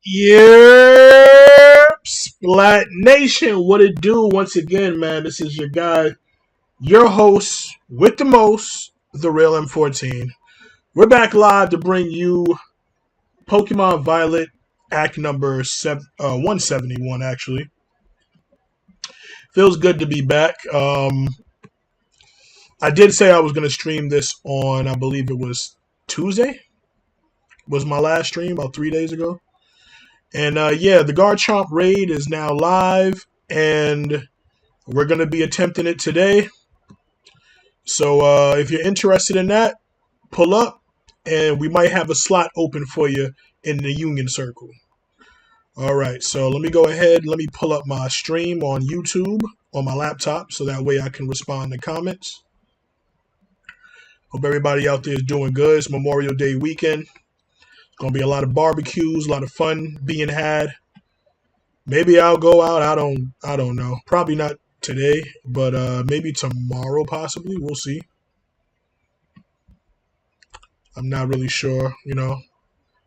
Yeah, Splatnation, what it do? Once again, man, this is your guy, your host with the most, the real M14. We're back live to bring you Pokemon Violet Act number 171. Actually, feels good to be back. I did say I was going to stream this on, I believe it was Tuesday. Was my last stream about 3 days ago. And yeah, the Garchomp raid is now live, and we're going to be attempting it today. So if you're interested in that, pull up, and we might have a slot open for you in the Union Circle. All right, so let me go ahead. Let me pull up my stream on YouTube on my laptop so that way I can respond to comments. Hope everybody out there is doing good. It's Memorial Day weekend. Gonna be a lot of barbecues, a lot of fun being had. Maybe I'll go out. I don't know. Probably not today, but maybe tomorrow possibly. We'll see. I'm not really sure,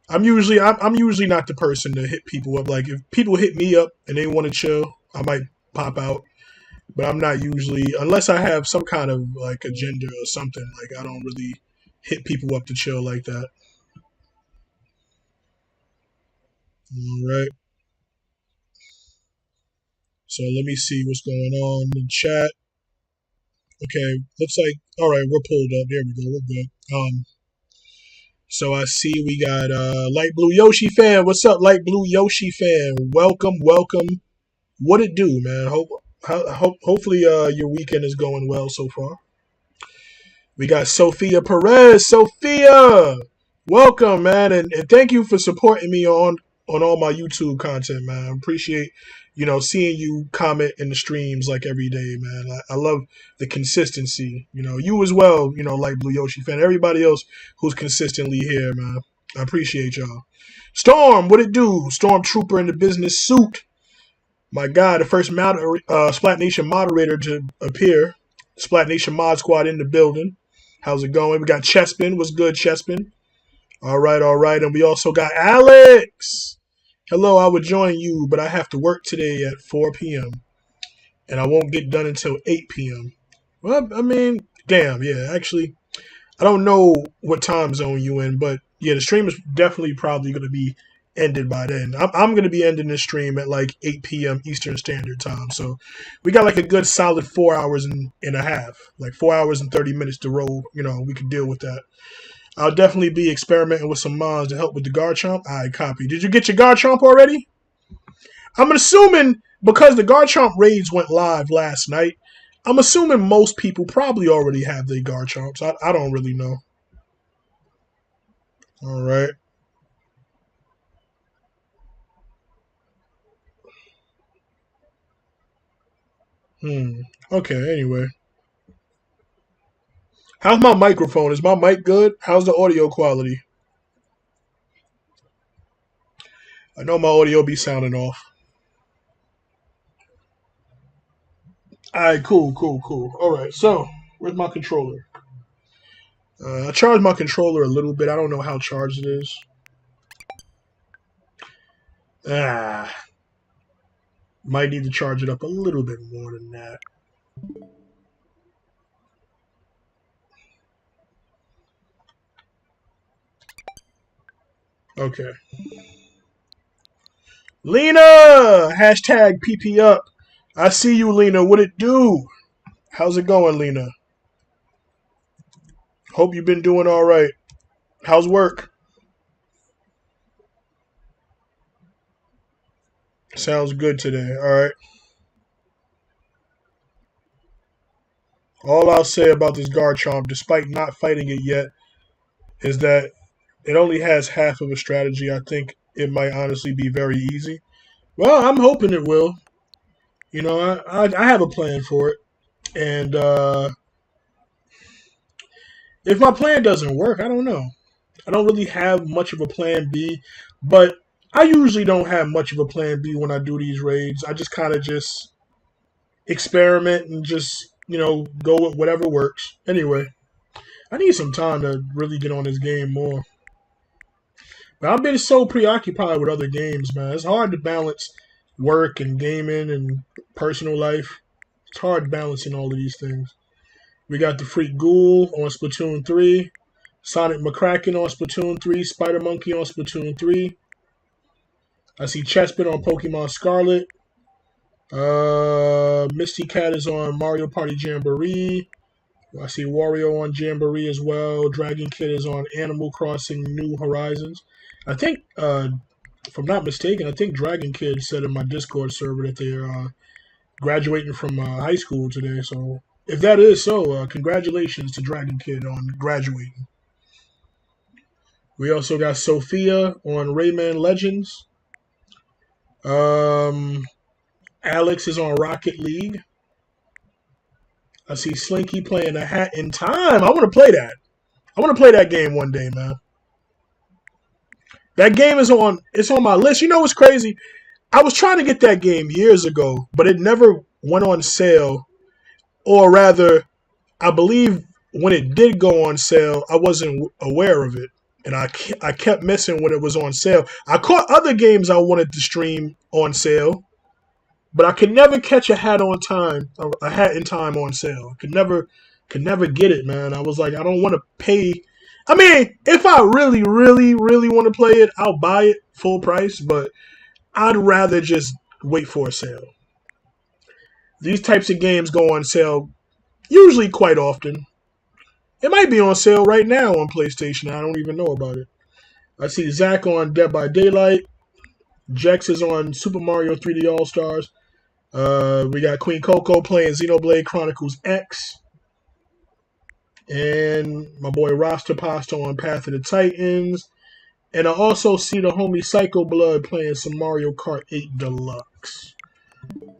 I'm usually not the person to hit people up. Like if people hit me up and they want to chill, I might pop out. But I'm not usually, unless I have some kind of like agenda or something. Like I don't really hit people up to chill like that. All right. So let me see what's going on in the chat. Okay, looks like all right. We're pulled up. There we go. We're good. So I see we got Light Blue Yoshi fan. What's up, Light Blue Yoshi fan? Welcome, welcome. What it do, man? Hopefully your weekend is going well so far. We got Sophia Perez. Sophia, welcome, man, and thank you for supporting me on all my YouTube content, man. I appreciate seeing you comment in the streams like every day, man. I love the consistency. You as well. Like Blue Yoshi fan. Everybody else who's consistently here, man. I appreciate y'all. Storm, what it do? Stormtrooper in the business suit. My God, the first Splatnation moderator to appear. Splatnation mod squad in the building. How's it going? We got Chespin. What's good, Chespin? All right, all right. And we also got Alex. Hello, I would join you, but I have to work today at 4 p.m. and I won't get done until 8 p.m. Well, I mean, damn, yeah. Actually, I don't know what time zone you in, but yeah, the stream is definitely probably going to be ended by then. I'm going to be ending this stream at like 8 p.m. Eastern Standard Time. So we got like a good solid 4 hours and a half, like 4 hours and 30 minutes to roll. We can deal with that. I'll definitely be experimenting with some mods to help with the Garchomp. I copy. Did you get your Garchomp already? I'm assuming because the Garchomp raids went live last night, I'm assuming most people probably already have their Garchomps. I don't really know. All right. Okay, anyway. How's my microphone? Is my mic good? How's the audio quality? I know my audio be sounding off. Alright, cool, cool, cool. Alright, so, where's my controller? I charged my controller a little bit. I don't know how charged it is. Might need to charge it up a little bit more than that. Okay. Lena! Hashtag PP up. I see you, Lena. What it do? How's it going, Lena? Hope you've been doing all right. How's work? Sounds good today. All right. All I'll say about this Garchomp, despite not fighting it yet, is that it only has half of a strategy. I think it might honestly be very easy. Well, I'm hoping it will. I have a plan for it. And if my plan doesn't work, I don't know. I don't really have much of a plan B, but I usually don't have much of a plan B when I do these raids. I just kind of just experiment and just, go with whatever works. Anyway, I need some time to really get on this game more. I've been so preoccupied with other games, man. It's hard to balance work and gaming and personal life. It's hard balancing all of these things. We got the Freak Ghoul on Splatoon 3, Sonic McCracken on Splatoon 3, Spider Monkey on Splatoon 3. I see Chespin on Pokemon Scarlet. Misty Cat is on Mario Party Jamboree. I see Wario on Jamboree as well. Dragon Kid is on Animal Crossing New Horizons. I think, if I'm not mistaken, I think Dragon Kid said in my Discord server that they're graduating from high school today. So if that is so, congratulations to Dragon Kid on graduating. We also got Sophia on Rayman Legends. Alex is on Rocket League. I see Slinky playing A Hat in Time. I want to play that. I want to play that game one day, man. That game is on. It's on my list. You know what's crazy? I was trying to get that game years ago, but it never went on sale. Or rather, I believe when it did go on sale, I wasn't aware of it, and I kept missing when it was on sale. I caught other games I wanted to stream on sale, but I could never catch A Hat in Time on sale. I could never get it, man. I was like, I don't want to pay. I mean, if I really, really, really want to play it, I'll buy it full price, but I'd rather just wait for a sale. These types of games go on sale usually quite often. It might be on sale right now on PlayStation. I don't even know about it. I see Zach on Dead by Daylight. Jex is on Super Mario 3D All-Stars. We got Queen Coco playing Xenoblade Chronicles X. And my boy Rasta Pasta on Path of the Titans. And I also see the homie Psycho Blood playing some Mario Kart 8 Deluxe.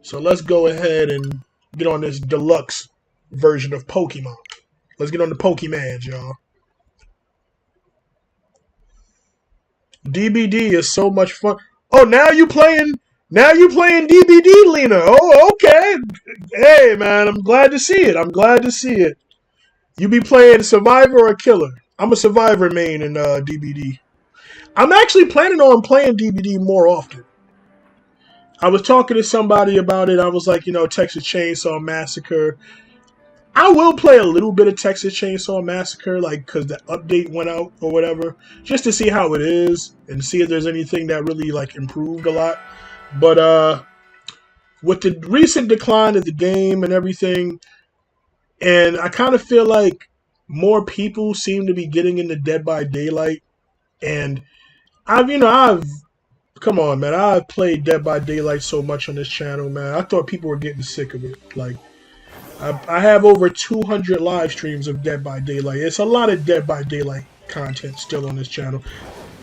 So let's go ahead and get on this deluxe version of Pokemon. Let's get on the Pokemans, y'all. DBD is so much fun. Oh, now you playing DBD, Lena. Oh, okay. Hey, man, I'm glad to see it. You be playing Survivor or Killer? I'm a Survivor main in DBD. I'm actually planning on playing DBD more often. I was talking to somebody about it. I was like, Texas Chainsaw Massacre. I will play a little bit of Texas Chainsaw Massacre, because the update went out or whatever, just to see how it is and see if there's anything that really, improved a lot. But with the recent decline of the game and everything, and I kind of feel like more people seem to be getting into Dead by Daylight, and come on, man, I've played Dead by Daylight so much on this channel, man. I thought people were getting sick of it. I have over 200 live streams of Dead by Daylight. It's a lot of Dead by Daylight content still on this channel.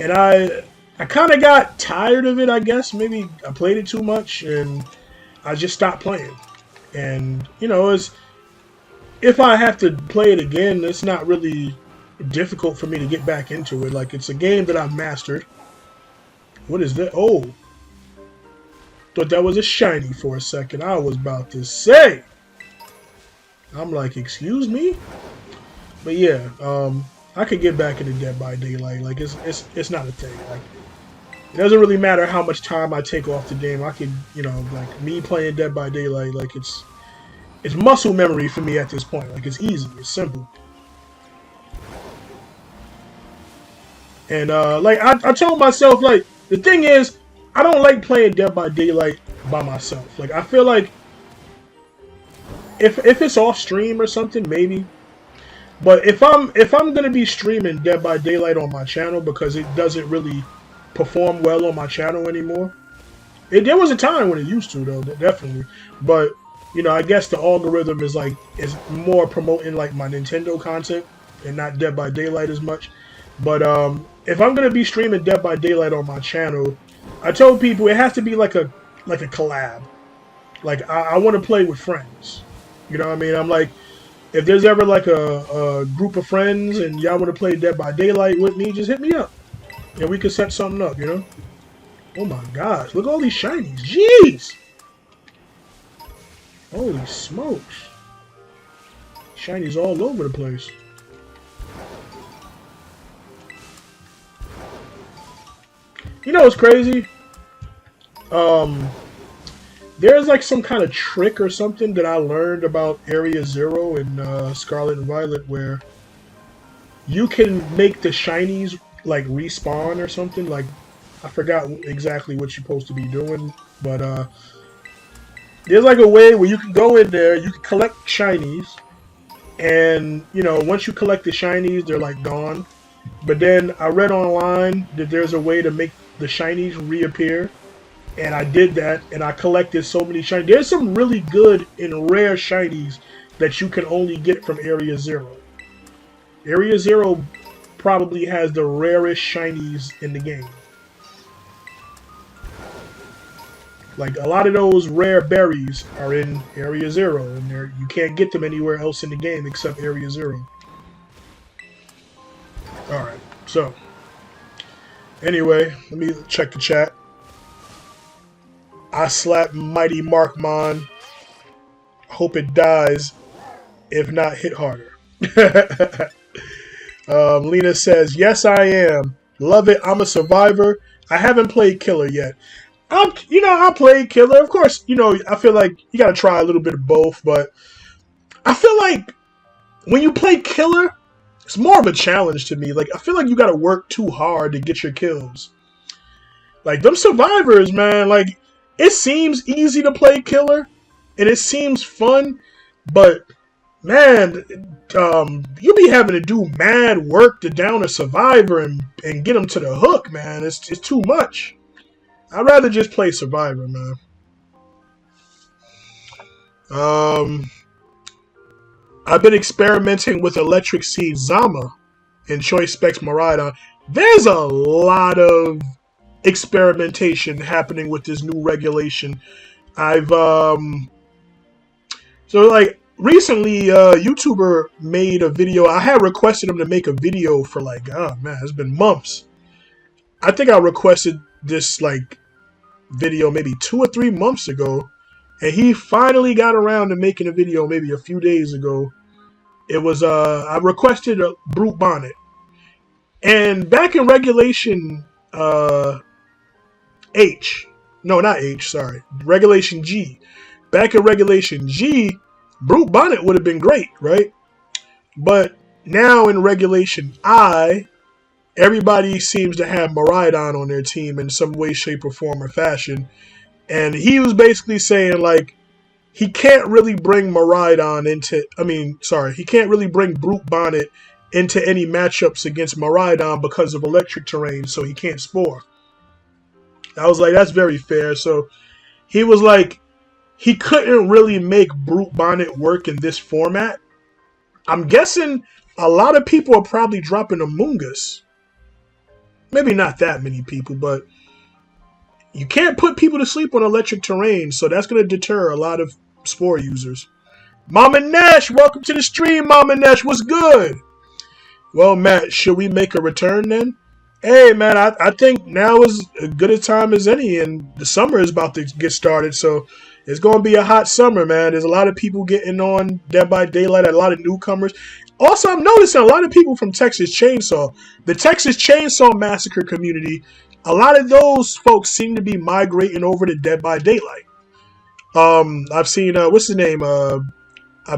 And I kind of got tired of it, I guess. Maybe I played it too much, and I just stopped playing. And, if I have to play it again, it's not really difficult for me to get back into it. It's a game that I've mastered. What is that? Oh. Thought that was a shiny for a second. I was about to say. I'm like, excuse me? But yeah, I could get back into Dead by Daylight. It's not a thing. It doesn't really matter how much time I take off the game. I could, me playing Dead by Daylight, it's muscle memory for me at this point. It's easy, it's simple. And I told myself, the thing is, I don't like playing Dead by Daylight by myself. I feel like if it's off stream or something, maybe. But if I'm gonna be streaming Dead by Daylight on my channel because it doesn't really perform well on my channel anymore. There was a time when it used to, though, definitely. But I guess the algorithm is more promoting my Nintendo content and not Dead by Daylight as much. But if I'm gonna be streaming Dead by Daylight on my channel, I told people it has to be like a collab. I want to play with friends. You know what I mean? I'm like, if there's ever a group of friends and y'all want to play Dead by Daylight with me, just hit me up. And we can set something up, Oh my gosh, look at all these shinies. Jeez! Holy smokes. Shinies all over the place. You know what's crazy? Um, there's like some kind of trick or something that I learned about Area Zero in Scarlet and Violet where you can make the shinies like respawn or something. Like I forgot exactly what you're supposed to be doing, but there's like a way where you can go in there, you can collect shinies, and you know once you collect the shinies, they're like gone. But then I read online that there's a way to make the shinies reappear, and I did that, and I collected so many shinies. There's some really good and rare shinies that you can only get from Area Zero. Area Zero probably has the rarest shinies in the game. Like a lot of those rare berries are in Area Zero, and you can't get them anywhere else in the game except Area Zero. All right, so anyway, let me check the chat. I slap Mighty Markmon. Hope it dies. If not, hit harder. Lena says, yes, I am. Love it. I'm a survivor. I haven't played Killer yet. I played Killer. Of course, I feel like you got to try a little bit of both, but I feel like when you play Killer, it's more of a challenge to me. Like, I feel like you got to work too hard to get your kills. Like, them survivors, man, like, it seems easy to play Killer, and it seems fun, but, man, you be having to do mad work to down a survivor and get them to the hook, man. It's too much. I'd rather just play Survivor, man. I've been experimenting with Electric Seed Zama and Choice Specs Miraidon. There's a lot of experimentation happening with this new regulation. Recently, YouTuber made a video. I had requested him to make a video for like, oh man, it's been months. I think I requested this like video maybe 2 or 3 months ago, and he finally got around to making a video maybe a few days ago. It was I requested a Brute Bonnet, and back in Regulation Regulation G. Back in Regulation G, Brute Bonnet would have been great, right? But now in Regulation I, everybody seems to have Miraidon on their team in some way, shape, or form or fashion. And he was basically saying, like, he can't really bring he can't really bring Brute Bonnet into any matchups against Miraidon because of electric terrain, so he can't Spore. I was like, that's very fair. So he was like, he couldn't really make Brute Bonnet work in this format. I'm guessing a lot of people are probably dropping Amoonguss. Maybe not that many people, but you can't put people to sleep on electric terrain, so that's going to deter a lot of Spore users. Mama Nash, welcome to the stream, Mama Nash. What's good? Well, Matt, should we make a return then? Hey, man, I think now is as good a time as any, and the summer is about to get started, so it's going to be a hot summer, man. There's a lot of people getting on Dead by Daylight, a lot of newcomers. Also, I'm noticing a lot of people from Texas Chainsaw. The Texas Chainsaw Massacre community, a lot of those folks seem to be migrating over to Dead by Daylight. I've seen, what's his name? I'll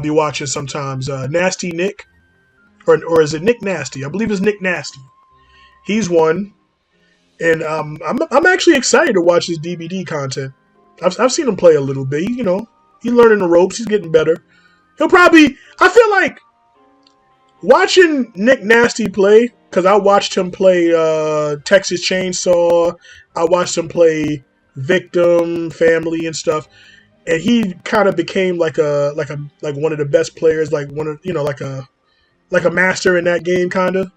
be watching sometimes. Nasty Nick. Or is it Nick Nasty? I believe it's Nick Nasty. He's one. And I'm actually excited to watch his DBD content. I've seen him play a little bit. He's learning the ropes. He's getting better. I feel like watching Nick Nasty play, because I watched him play Texas Chainsaw. I watched him play Victim, Family, and stuff. And he kind of became like one of the best players, like a master in that game, kind of.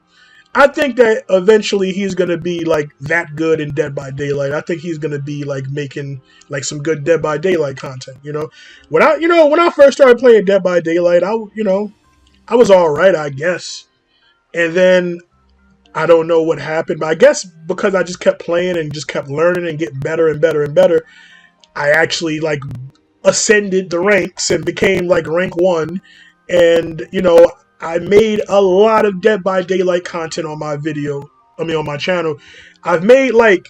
I think that eventually he's gonna be like that good in Dead by Daylight. I think he's gonna be like making like some good Dead by Daylight content. When I first started playing Dead by Daylight, I was all right, I guess. And then I don't know what happened, but I guess because I just kept playing and just kept learning and getting better and better and better, I actually like ascended the ranks and became like rank 1. And I made a lot of Dead by Daylight content on my channel. I've made like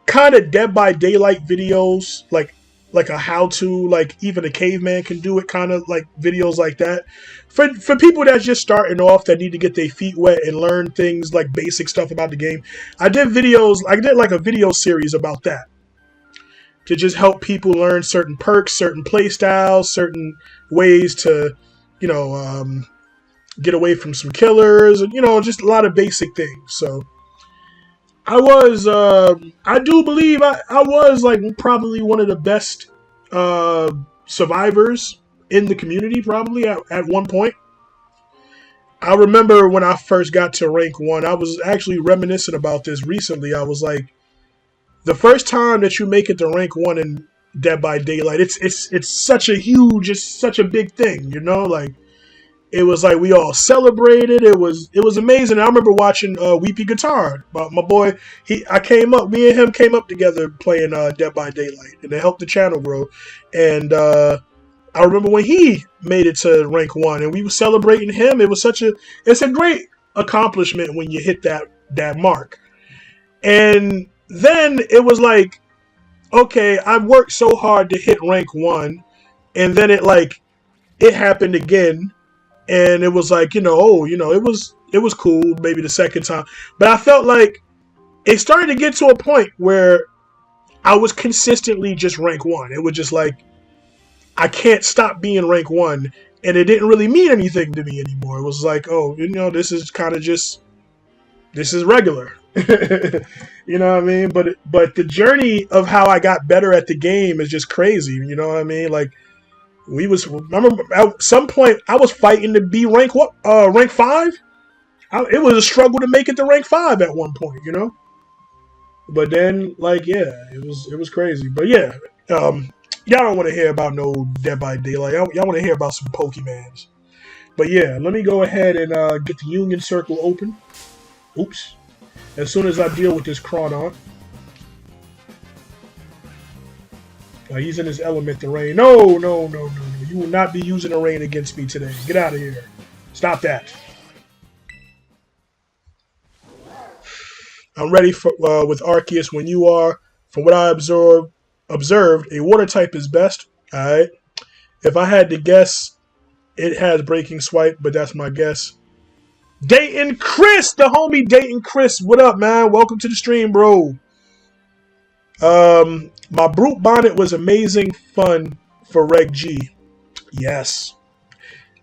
kind of Dead by Daylight videos, like a how to, like even a caveman can do it, kind of like videos like that. For people that's just starting off, that need to get their feet wet and learn things like basic stuff about the game. I did like a video series about that, to just help people learn certain perks, certain play styles, certain ways to, you know, get away from some killers, and, you know, just a lot of basic things. So I do believe I was like probably one of the best survivors in the community, probably at one point. I remember when I first got to rank 1, I was actually reminiscent about this recently. I was like, the first time that you make it to rank 1 in Dead by Daylight, it's such a big thing, you know, like, it was like we all celebrated. It was amazing. I remember watching Weepy Guitar. My boy, me and him came up together playing Dead by Daylight, and it helped the channel grow. And I remember when he made it to rank 1, and we were celebrating him. It's a great accomplishment when you hit that mark. And then it was like, okay, I worked so hard to hit rank 1, and then it happened again. And it was like, it was cool maybe the second time. But I felt like it started to get to a point where I was consistently just rank 1. It was just like, I can't stop being rank 1. And it didn't really mean anything to me anymore. It was like, oh, this is kind of just, this is regular. You know what I mean? But the journey of how I got better at the game is just crazy. You know what I mean? Like, remember at some point I was fighting to be rank 5. It was a struggle to make it to rank 5 at one point, you know. But then, like, yeah, it was crazy. But yeah, y'all don't want to hear about no Dead by Daylight. Y'all want to hear about some Pokemans. But yeah, let me go ahead and get the Union Circle open. Oops. As soon as I deal with this Crawdon. He's in his element, the rain. No. You will not be using the rain against me today. Get out of here. Stop that. I'm ready for with Arceus when you are. From what I observed, a water type is best. Alright. If I had to guess, it has Breaking Swipe, but that's my guess. Dayton Chris, the homie Dayton Chris. What up, man? Welcome to the stream, bro. My Brute Bonnet was amazing fun for Reg G. Yes.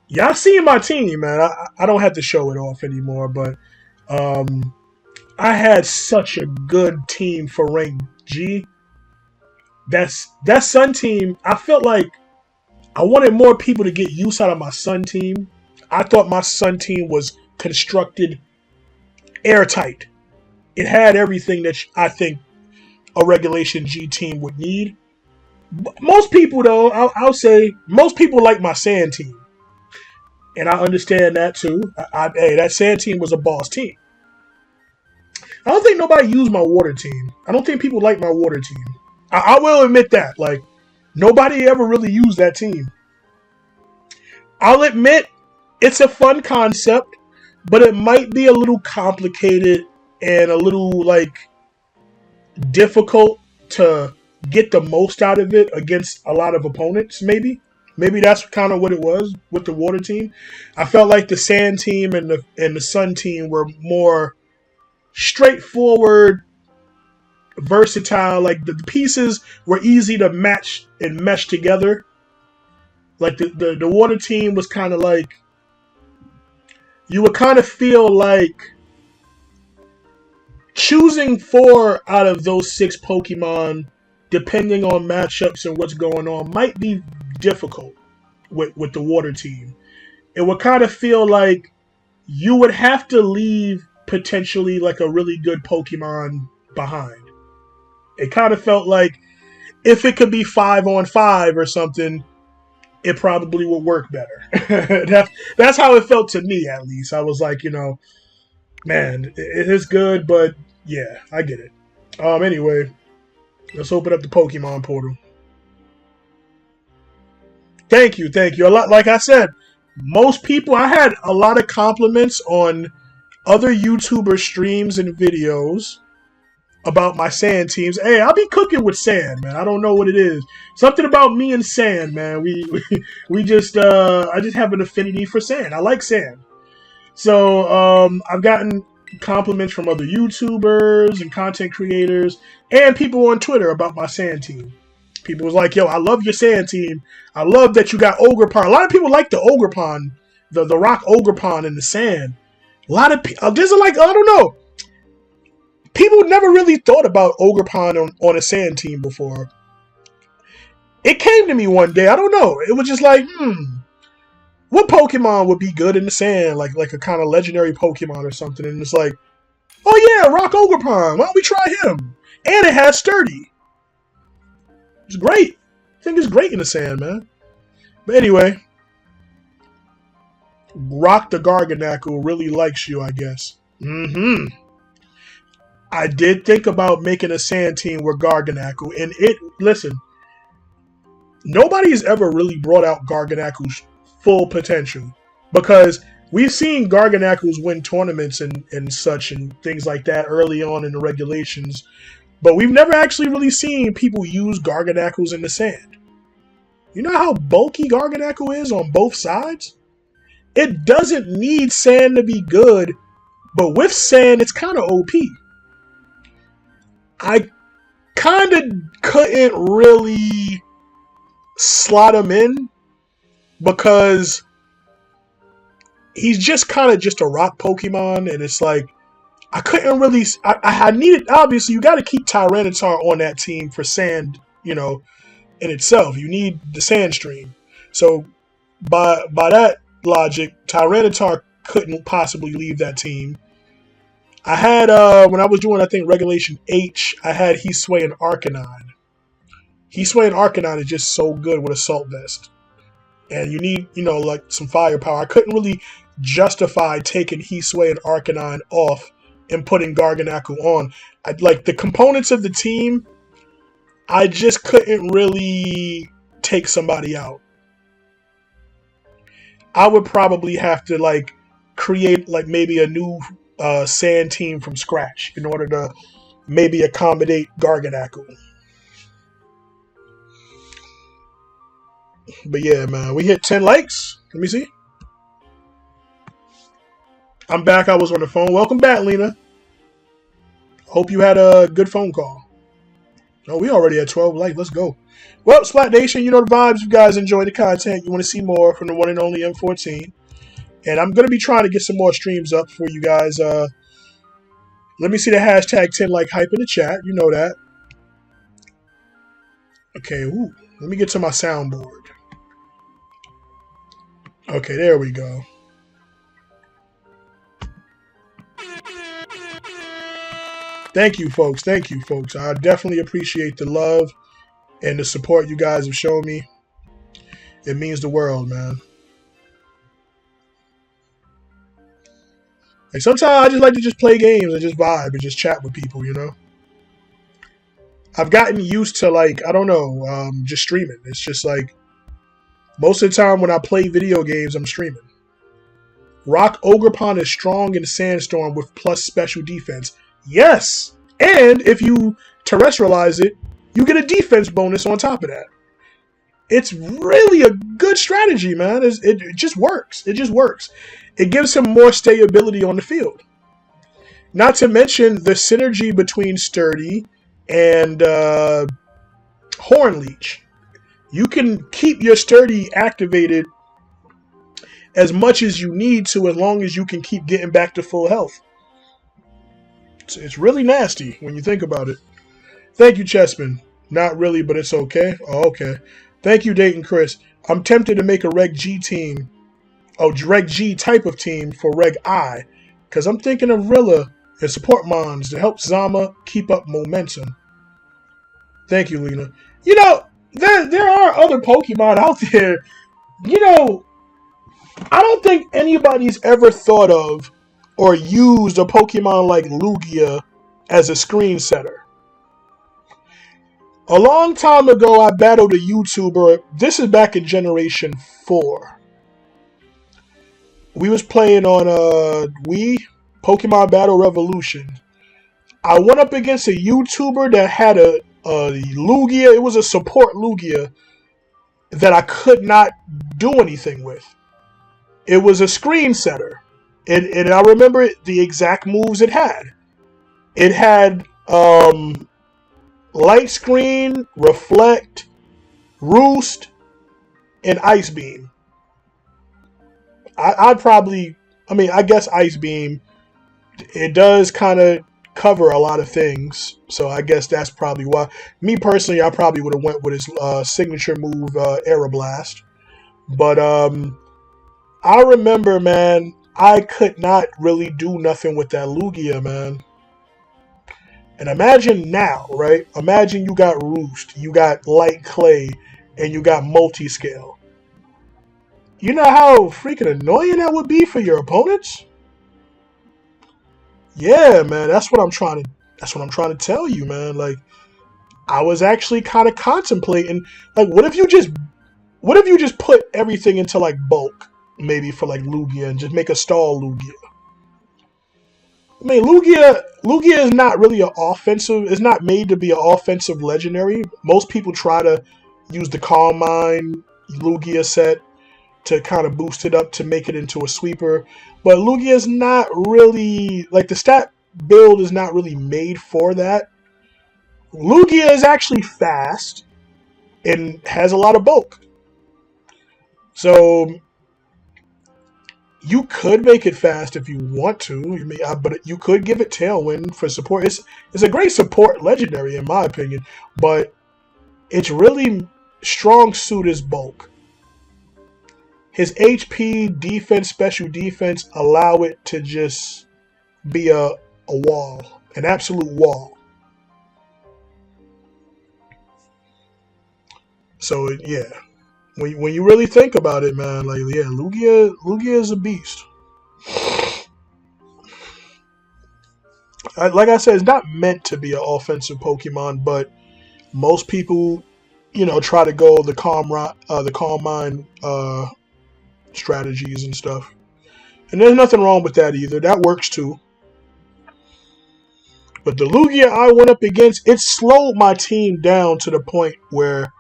Y'all seeing my team, man. I don't have to show it off anymore, but I had such a good team for Rank G. That Sun team, I felt like I wanted more people to get use out of my Sun team. I thought my Sun team was constructed airtight. It had everything that I think a Regulation G team would need. Most people, though, I'll say, most people like my Sand team. And I understand that, too. Hey, that Sand team was a boss team. I don't think nobody used my Water team. I don't think people like my Water team. I will admit that. Like, nobody ever really used that team. I'll admit, it's a fun concept, but it might be a little complicated and a little, like, difficult to get the most out of it against a lot of opponents, maybe. Maybe that's kind of what it was with the Water team. I felt like the Sand team and the Sun team were more straightforward, versatile. Like, the pieces were easy to match and mesh together. Like, the Water team was kind of like, you would kind of feel like choosing 4 out of those 6 Pokemon, depending on matchups and what's going on, might be difficult with the Water team. It would kind of feel like you would have to leave potentially like a really good Pokemon behind. It kind of felt like if it could be 5-on-5 or something, it probably would work better. That's how it felt to me, at least. I was like, man, it is good, but yeah, I get it. Anyway, let's open up the Pokemon portal. Thank you. A lot, like I said, most people, I had a lot of compliments on other YouTuber streams and videos about my sand teams. Hey, I'll be cooking with sand, man. I don't know what it is. Something about me and sand, man. We just I just have an affinity for sand. I like sand. So I've gotten compliments from other YouTubers and content creators and people on Twitter about my sand team. People was like, yo, I love your sand team. I love that you got Ogerpon. A lot of people like the Ogerpon, the rock Ogerpon in the sand. A lot of people, there's like, I don't know. People never really thought about Ogerpon on a sand team before. It came to me one day. I don't know. It was just like, what Pokemon would be good in the sand? Like a kind of legendary Pokemon or something. And it's like, oh yeah, Rock Ogerpon. Why don't we try him? And it has Sturdy. It's great. I think it's great in the sand, man. But anyway, Rock the Garganackle really likes you, I guess. I did think about making a sand team with Garganackle, and listen, nobody's ever really brought out Garganackle's full potential, because we've seen Garganackles win tournaments and such and things like that early on in the regulations, but we've never actually really seen people use Garganackles in the sand. You know how bulky Garganackle is on both sides? It doesn't need sand to be good, but with sand, it's kind of OP. I kind of couldn't really slot him in because he's just kind of just a rock Pokemon, and it's like I couldn't really. I needed, obviously you got to keep Tyranitar on that team for sand, in itself. You need the sand stream. So by that logic, Tyranitar couldn't possibly leave that team. I had, when I was doing, I think, Regulation H, I had Heatwave and Arcanine. Heatwave and Arcanine is just so good with Assault Vest. And you need, like, some firepower. I couldn't really justify taking Heatwave and Arcanine off and putting Garganackle on. Like, the components of the team, I just couldn't really take somebody out. I would probably have to, like, create, like, maybe a new sand team from scratch in order to maybe accommodate Garganackle. But yeah, man, we hit 10 likes. Let me see. I'm back. I was on the phone. Welcome back, Lena. Hope you had a good phone call. Oh, we already had 12 likes. Let's go. Well, Splatnation, you know the vibes. If you guys enjoy the content, you want to see more from the one and only M14. And I'm going to be trying to get some more streams up for you guys. Let me see the hashtag 10 like hype in the chat. You know that. Okay, let me get to my soundboard. Okay, there we go. Thank you, folks. Thank you, folks. I definitely appreciate the love and the support you guys have shown me. It means the world, man. Like, sometimes I just like to just play games and just vibe and just chat with people, I've gotten used to, like, I don't know, just streaming. It's just like, most of the time when I play video games, I'm streaming. Rock Ogerpon is strong in Sandstorm with plus special defense. Yes! And if you terrestrialize it, you get a defense bonus on top of that. It's really a good strategy, man. It just works. It just works. It gives him more stability on the field. Not to mention the synergy between Sturdy and Hornleech. You can keep your Sturdy activated as much as you need to, as long as you can keep getting back to full health. It's really nasty when you think about it. Thank you, Chessman. Not really, but it's okay. Oh, okay. Thank you, Dayton Chris. I'm tempted to make a Reg G team. Oh, Reg G type of team for Reg I. Because I'm thinking of Rilla and support mons to help Zama keep up momentum. Thank you, Lena. There are other Pokemon out there. I don't think anybody's ever thought of or used a Pokemon like Lugia as a screen setter. A long time ago, I battled a YouTuber. This is back in Generation 4. We was playing on Wii, Pokemon Battle Revolution. I went up against a YouTuber that had a Lugia. It was a support Lugia that I could not do anything with. It was a screen setter. And I remember the exact moves it had. It had light screen, reflect, roost, and ice beam. I guess ice beam, it does kind of cover a lot of things, so I guess that's probably why. Me personally, I probably would have went with his signature move, Aeroblast. But I remember, man, I could not really do nothing with that Lugia, man. And imagine now, right? Imagine you got Roost, you got Light Clay, and you got Multi-Scale. You know how freaking annoying that would be for your opponents? Yeah, man, that's what I'm trying to tell you, man. Like, I was actually kind of contemplating, like, what if you just put everything into like bulk, maybe for like Lugia, and just make a stall Lugia. I mean, Lugia is not really an offensive. It's not made to be an offensive legendary. Most people try to use the Calm Mind Lugia set to kind of boost it up to make it into a sweeper. But Lugia is not really, like, the stat build is not really made for that. Lugia is actually fast and has a lot of bulk. So you could make it fast if you want to, but you could give it Tailwind for support. It's a great support legendary in my opinion, but its really strong suit is bulk. His HP, defense, special defense allow it to just be a wall, an absolute wall. So yeah, when you really think about it, man, like yeah, Lugia is a beast. Like I said, it's not meant to be an offensive Pokemon, but most people, try to go the Calm Mind strategies and stuff. And there's nothing wrong with that either. That works too. But the Lugia I went up against, it slowed my team down to the point where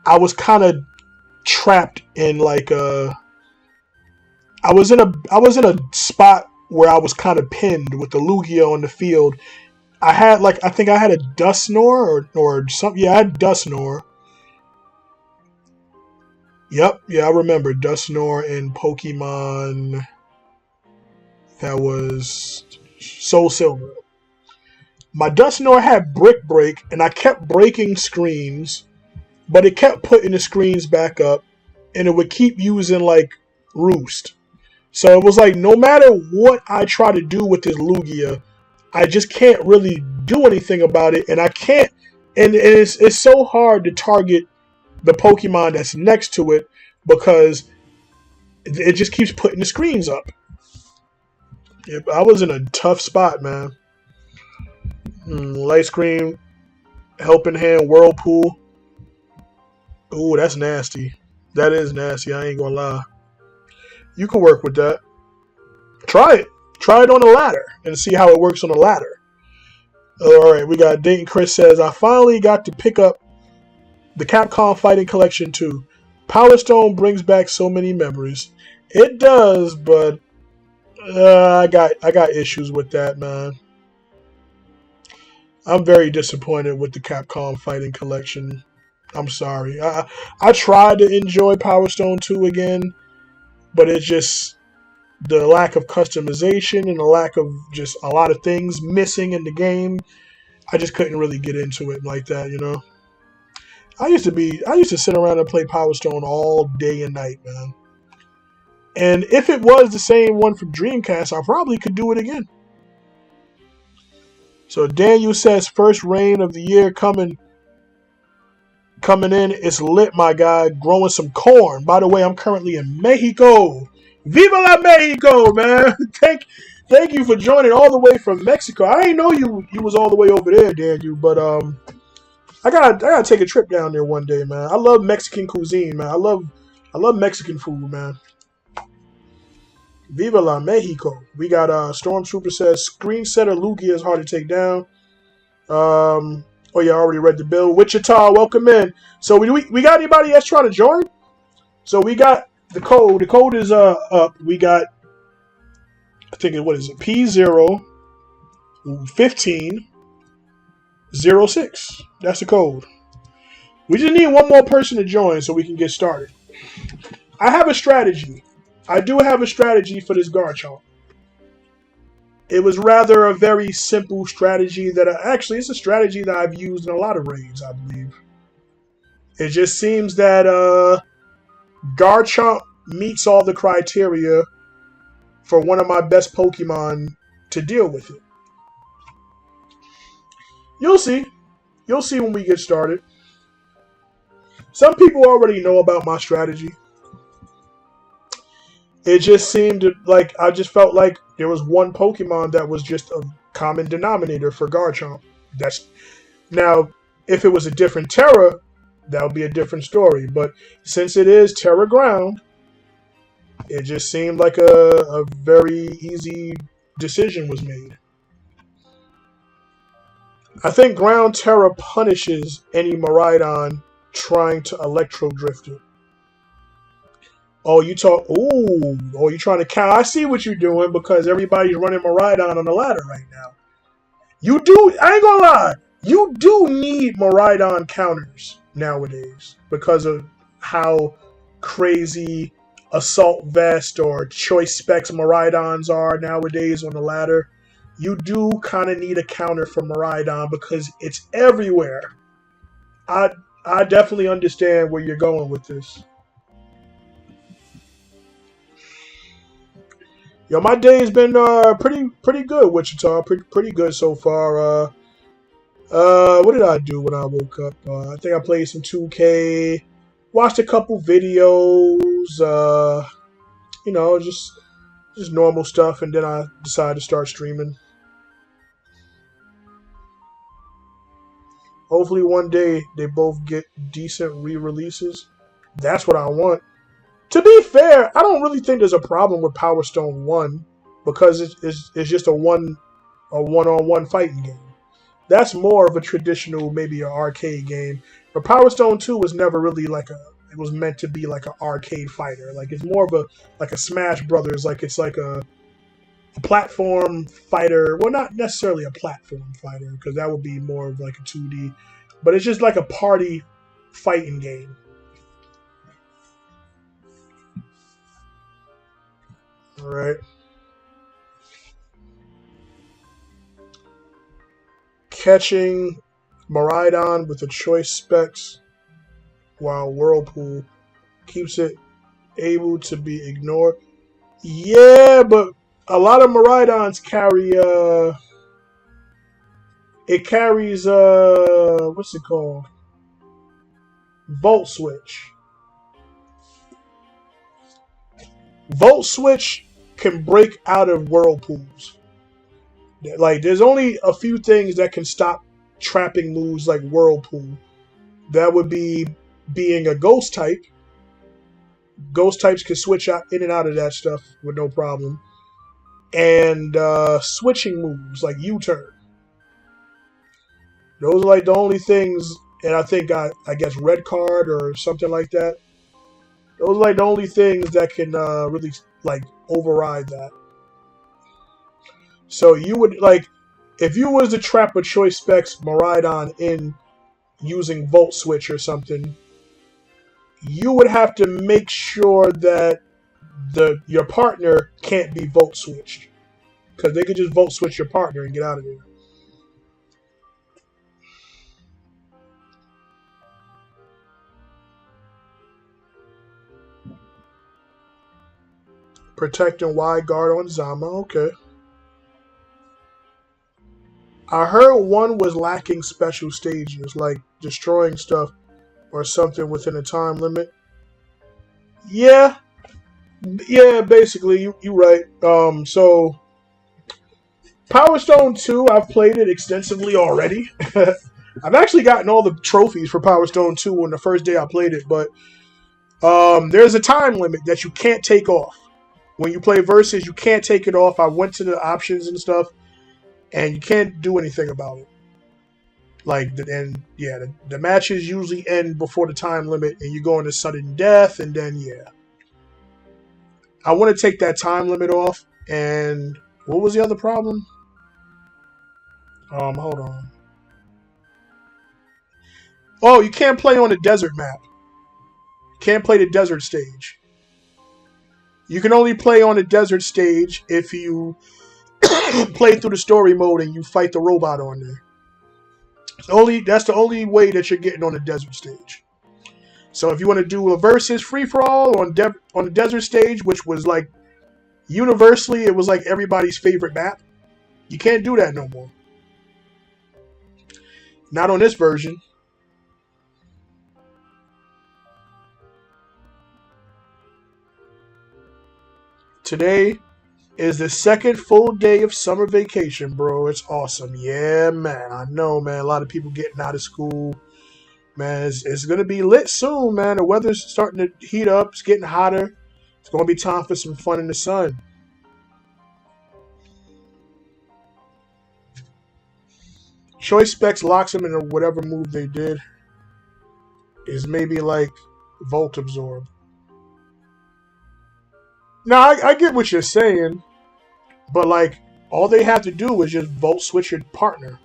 I was kind of trapped in like I was in a spot where I was kind of pinned with the Lugia on the field. I think I had a Dusknoir or something. Yeah, I had Dusknoir. Yep, yeah, I remember Dusknoir in Pokemon that was Soul Silver. My Dusknoir had Brick Break, and I kept breaking screens, but it kept putting the screens back up, and it would keep using, like, Roost. So it was like, no matter what I try to do with this Lugia, I just can't really do anything about it, and I can't, and it's so hard to target the Pokemon that's next to it because it just keeps putting the screens up. Yep, I was in a tough spot, man. Light Screen, Helping Hand, Whirlpool. Ooh, that's nasty. That is nasty, I ain't gonna lie. You can work with that. Try it. Try it on the ladder and see how it works on the ladder. Alright, we got Dayton Chris says, I finally got to pick up the Capcom Fighting Collection 2. Power Stone brings back so many memories. It does, but I got issues with that, man. I'm very disappointed with the Capcom Fighting Collection. I'm sorry. I tried to enjoy Power Stone 2 again, but it's just the lack of customization and the lack of just a lot of things missing in the game. I just couldn't really get into it like that, I used to sit around and play Power Stone all day and night, man. And if it was the same one from Dreamcast, I probably could do it again. So Daniel says, first rain of the year coming in. It's lit, my guy. Growing some corn. By the way, I'm currently in Mexico. Viva la Mexico, man. Thank you for joining all the way from Mexico. I didn't know you was all the way over there, Daniel, but I gotta take a trip down there one day, man. I love Mexican cuisine, man. I love Mexican food, man. Viva la Mexico. We got Stormtrooper says Screen Setter Lugia is hard to take down. Oh yeah, I already read the bill. Wichita, welcome in. So we got anybody that's trying to join? So we got the code. The code is up. We got, I think what is it? P01506. That's the code. We just need one more person to join so we can get started. I have a strategy. I do have a strategy for this Garchomp. It was rather a very simple strategy that actually it's a strategy that I've used in a lot of raids, I believe. It just seems that Garchomp meets all the criteria for one of my best Pokemon to deal with it. You'll see. You'll see when we get started. Some people already know about my strategy. It just seemed like I just felt like there was one Pokemon that was just a common denominator for Garchomp. Now, if it was a different Terra, that would be a different story. But since it is Terra Ground, it just seemed like a very easy decision was made. I think Ground Terra punishes any Miraidon trying to Electro Drift it. Oh, you trying to count? I see what you're doing because everybody's running Miraidon on the ladder right now. You do, I ain't gonna lie, you do need Miraidon counters nowadays because of how crazy Assault Vest or Choice Specs Miraidons are nowadays on the ladder. You do kind of need a counter for Miraidon because it's everywhere. I definitely understand where you're going with this. Yo, my day has been pretty good, Wichita. Pretty good so far. What did I do when I woke up? I think I played some 2K, watched a couple videos. You know, just normal stuff, and then I decided to start streaming. Hopefully, one day they both get decent re-releases. That's what I want. To be fair, I don't really think there's a problem with Power Stone 1 because it's just a one-on-one fighting game. That's more of a traditional, maybe an arcade game. But Power Stone 2 was never really it was meant to be like an arcade fighter. Like it's more of a Smash Brothers, like it's like a platform fighter. Well, not necessarily a platform fighter because that would be more of like a 2D. But it's just like a party fighting game. All right. Catching Miraidon with the choice specs while Whirlpool keeps it able to be ignored. Yeah, but a lot of Miraidons carry it carries what's it called? Volt Switch. Volt Switch can break out of whirlpools. Like, there's only a few things that can stop trapping moves like Whirlpool. That would be being a Ghost type. Ghost types can switch out in and out of that stuff with no problem. And switching moves like U-turn. Those are like the only things, and I think I guess Red Card or something like that. Those are like the only things that can really like override that. So you would like, if you was to trap a choice specs Miraidon in using Volt Switch or something, you would have to make sure that your partner can't be Volt Switched, because they could just Volt Switch your partner and get out of there. Protecting wide guard on Zama, okay. I heard one was lacking special stages, like destroying stuff or something within a time limit. Yeah, basically, you're right. So Power Stone 2, I've played it extensively already. I've actually gotten all the trophies for Power Stone 2 on the first day I played it, but there's a time limit that you can't take off When you play versus, you can't take it off. I went to the options and stuff, and you can't do anything about it. Like, the matches usually end before the time limit, and you go into sudden death, and then I want to take that time limit off. And what was the other problem? Hold on. Oh, you can't play on the desert map. You can't play the desert stage. You can only play on the desert stage if you play through the story mode and you fight the robot on there. That's the only way that you're getting on the desert stage. So if you want to do a versus free for all on the desert stage, which was like universally, it was like everybody's favorite map. You can't do that no more. Not on this version. Today is the second full day of summer vacation, bro. It's awesome. Yeah, man. I know, man. A lot of people getting out of school. Man, it's going to be lit soon, man. The weather's starting to heat up. It's getting hotter. It's going to be time for some fun in the sun. Choice Specs locks them into whatever move they did. Is maybe like Volt Absorb. Now, I get what you're saying, but like all they have to do is just Volt Switch your partner.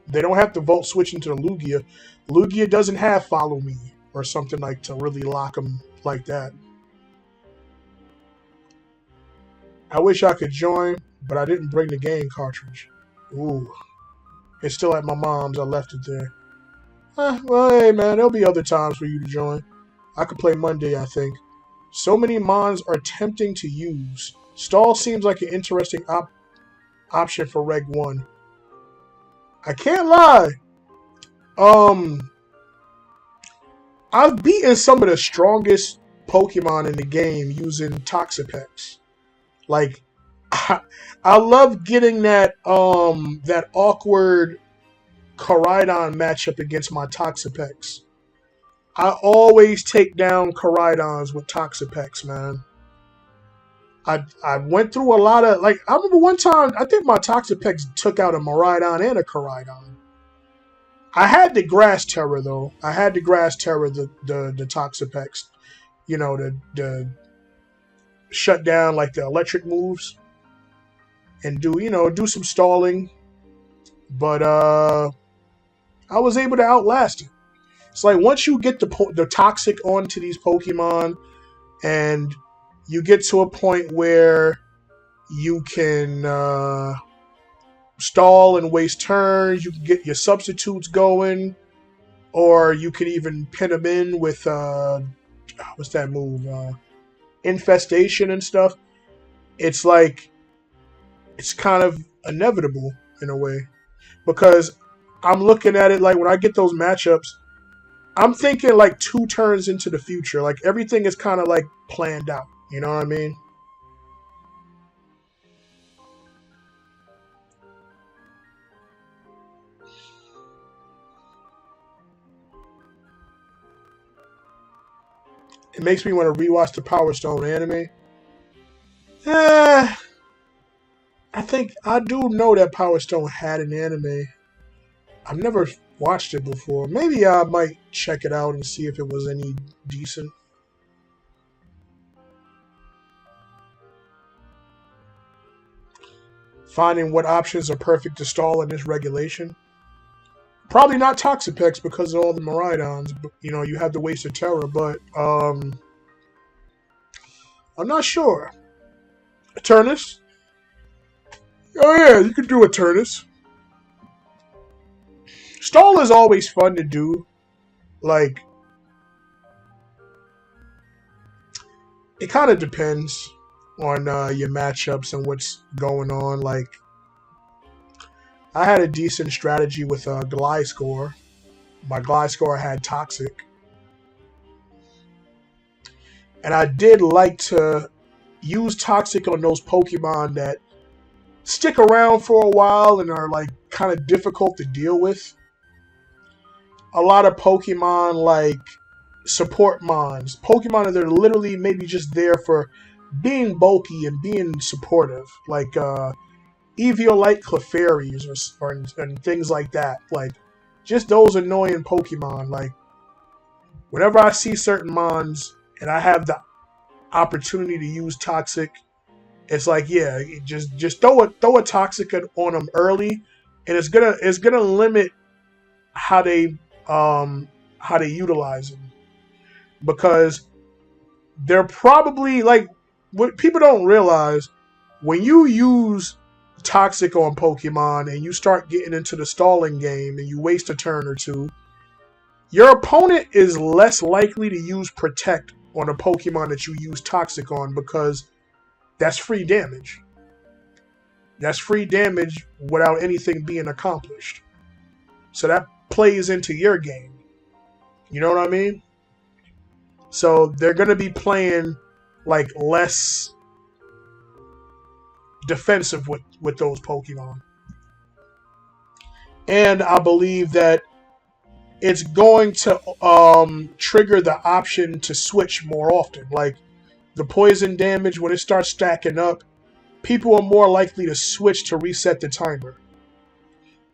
They don't have to Volt Switch into the Lugia. Lugia doesn't have Follow Me or something like to really lock them like that. I wish I could join, but I didn't bring the game cartridge. Ooh. It's still at my mom's. I left it there. Well, hey, man, there'll be other times for you to join. I could play Monday, I think. So many mons are tempting to use. Stall seems like an interesting option for Reg 1. I can't lie. I've beaten some of the strongest Pokemon in the game using Toxapex. Like, I love getting that awkward Koraidon matchup against my Toxapex. I always take down Koraidons with Toxapex, man. I went through a lot of, like, I remember one time, I think my Toxapex took out a Miraidon and a Koraidon. I had the Grass Terror, though. I had the Grass Terror, the Toxapex. You know, the shut down, like, the electric moves. And do some stalling. But, I was able to outlast it. It's like once you get the toxic onto these Pokemon and you get to a point where you can stall and waste turns, you can get your substitutes going, or you can even pin them in with, what's that move? Infestation and stuff. It's like, it's kind of inevitable in a way. Because I'm looking at it like when I get those matchups, I'm thinking like 2 turns into the future. Like everything is kind of like planned out. You know what I mean? It makes me want to rewatch the Power Stone anime. I think I do know that Power Stone had an anime. I've never watched it before. Maybe I might check it out and see if it was any decent. Finding what options are perfect to stall in this regulation. Probably not Toxapex because of all the Miraidons. You have the Waste of Terror, but I'm not sure. Eternus? Oh yeah, you could do Eternus. Stall is always fun to do. Like, it kind of depends on your matchups and what's going on. Like, I had a decent strategy with Gliscor. My Gliscor had Toxic. And I did like to use Toxic on those Pokemon that stick around for a while and are like kind of difficult to deal with. A lot of Pokemon like support mons. Pokemon that are literally maybe just there for being bulky and being supportive, like Eviolite Clefairies and things like that. Like, just those annoying Pokemon. Like, whenever I see certain mons and I have the opportunity to use Toxic, it's like, yeah, just throw a Toxic on them early, and it's gonna limit how they utilize them, because they're probably like, what people don't realize, when you use Toxic on Pokemon and you start getting into the stalling game and you waste a turn or two, your opponent is less likely to use Protect on a Pokemon that you use Toxic on, because that's free damage. That's free damage without anything being accomplished. So that plays into your game. You know what I mean? So they're going to be playing like less defensive with those Pokemon. And I believe that it's going to trigger the option to switch more often. Like, the poison damage, when it starts stacking up, people are more likely to switch to reset the timer.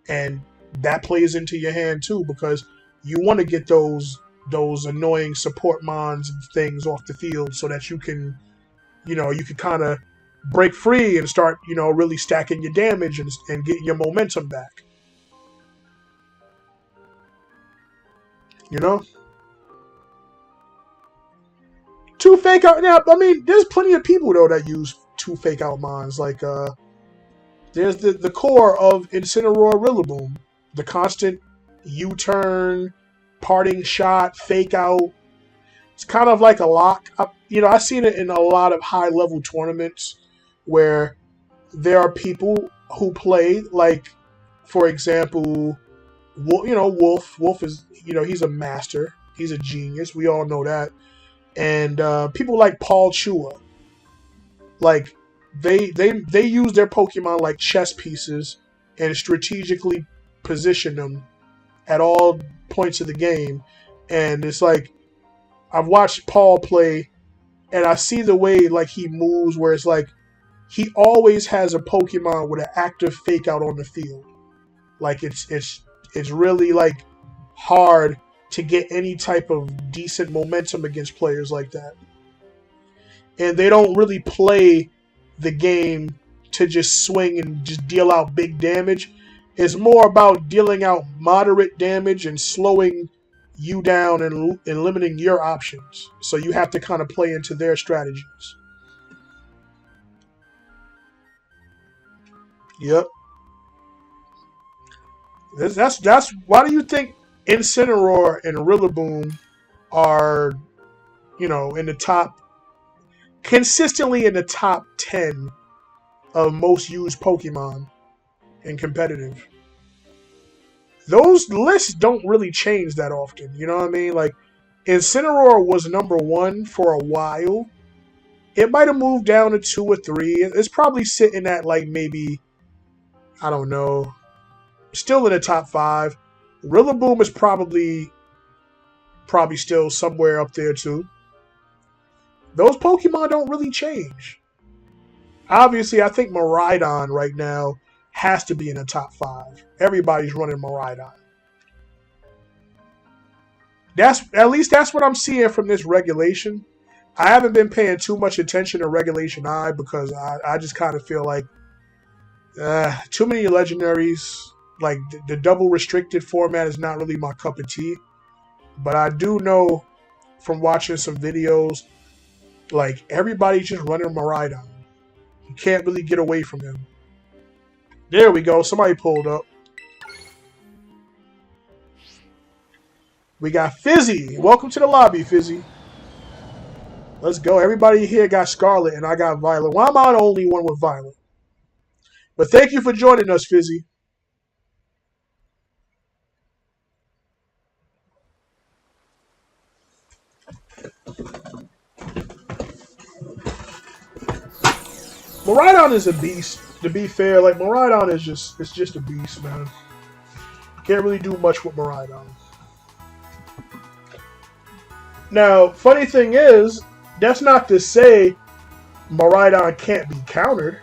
And that plays into your hand too, because you want to get those annoying support mons and things off the field so that you can kind of break free and start, really stacking your damage and getting your momentum back. Two fake out. Now, I mean, there's plenty of people though that use two fake out mons. Like, there's the core of Incineroar Rillaboom, the constant U-turn, parting shot, fake out. It's kind of like a lock. I've seen it in a lot of high level tournaments where there are people who play, like, for example, Wolf. Wolf is, he's a master. He's a genius. We all know that. And people like Paul Chua, like, they use their Pokemon like chess pieces and strategically position them at all points of the game. And it's like, I've watched Paul play, and I see the way, like, he moves, where it's like he always has a Pokemon with an active fake out on the field. Like, it's really, like, hard to get any type of decent momentum against players like that. And they don't really play the game to just swing and just deal out big damage. It's more about dealing out moderate damage and slowing you down and limiting your options. So you have to kind of play into their strategies. Yep. That's why do you think Incineroar and Rillaboom are, in the top, consistently in the top 10 of most used Pokemon in competitive? Those lists don't really change that often. You know what I mean? Like, Incineroar was number 1 for a while. It might have moved down to 2 or 3. It's probably sitting at, like, maybe, I don't know, still in the top 5. Rillaboom is probably still somewhere up there too. Those Pokemon don't really change. Obviously, I think Miraidon right now has to be in the top 5. Everybody's running Miraidon. At least that's what I'm seeing from this regulation. I haven't been paying too much attention to Regulation I, because I just kind of feel like too many legendaries. Like, the double restricted format is not really my cup of tea. But I do know from watching some videos, like, everybody's just running Miraidon. You can't really get away from him. There we go. Somebody pulled up. We got Fizzy. Welcome to the lobby, Fizzy. Let's go. Everybody here got Scarlet, and I got Violet. Why am I the only one with Violet? But thank you for joining us, Fizzy. Miraidon is a beast. To be fair, like, Miraidon is just a beast, man. Can't really do much with Miraidon. Now, funny thing is, that's not to say Miraidon can't be countered.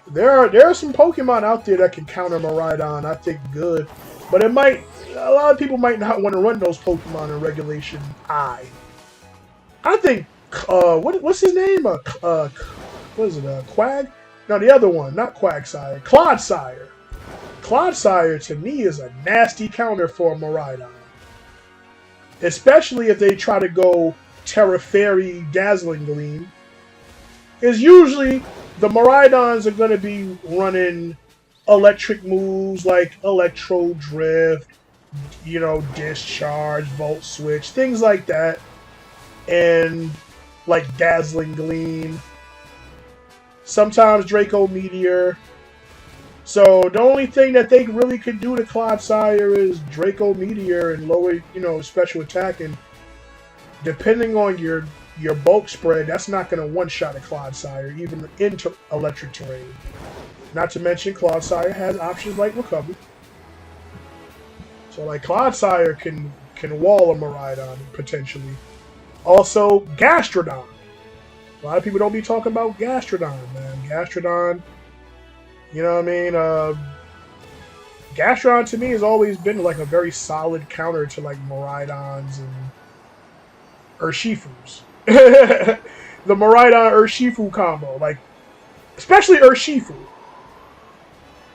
There are some Pokemon out there that can counter Miraidon, I think good. But a lot of people might not want to run those Pokemon in Regulation I. I think, what's his name? What is it, Quag? No, the other one, not Quagsire. Clodsire. Clodsire, to me, is a nasty counter for Miraidon. Especially if they try to go Terra Fairy Dazzling Gleam. Is usually the Miraidons are going to be running electric moves like Electro Drift, Discharge, Volt Switch, things like that. And like Dazzling Gleam. Sometimes Draco Meteor. So the only thing that they really could do to Clodsire is Draco Meteor and lower, special attack. And depending on your bulk spread, that's not going to one-shot a Clodsire, even into electric terrain. Not to mention, Clodsire has options like Recovery. So, like, Clodsire can wall a Miraidon, potentially. Also, Gastrodon. A lot of people don't be talking about Gastrodon, man. Gastrodon, you know what I mean? Gastrodon, to me, has always been, like, a very solid counter to, like, Miraidons and Urshifus. The Miraidon Urshifu combo, like, especially Urshifu.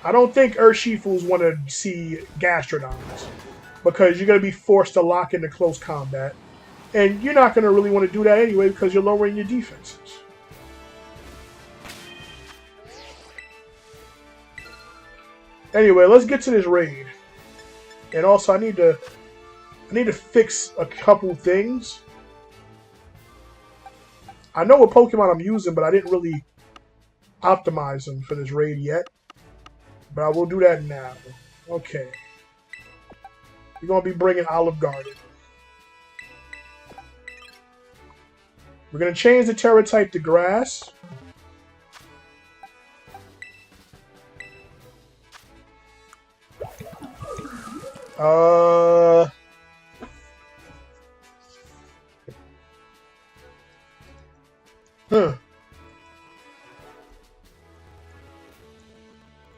I don't think Urshifus want to see Gastrodons because you're going to be forced to lock into close combat, and you're not going to really want to do that anyway because you're lowering your defenses. Anyway, let's get to this raid, and also I need to fix a couple things. I know what Pokemon I'm using, but I didn't really optimize them for this raid yet. But I will do that now. Okay. We're going to be bringing Olive Garden. We're going to change the Terra type to Grass.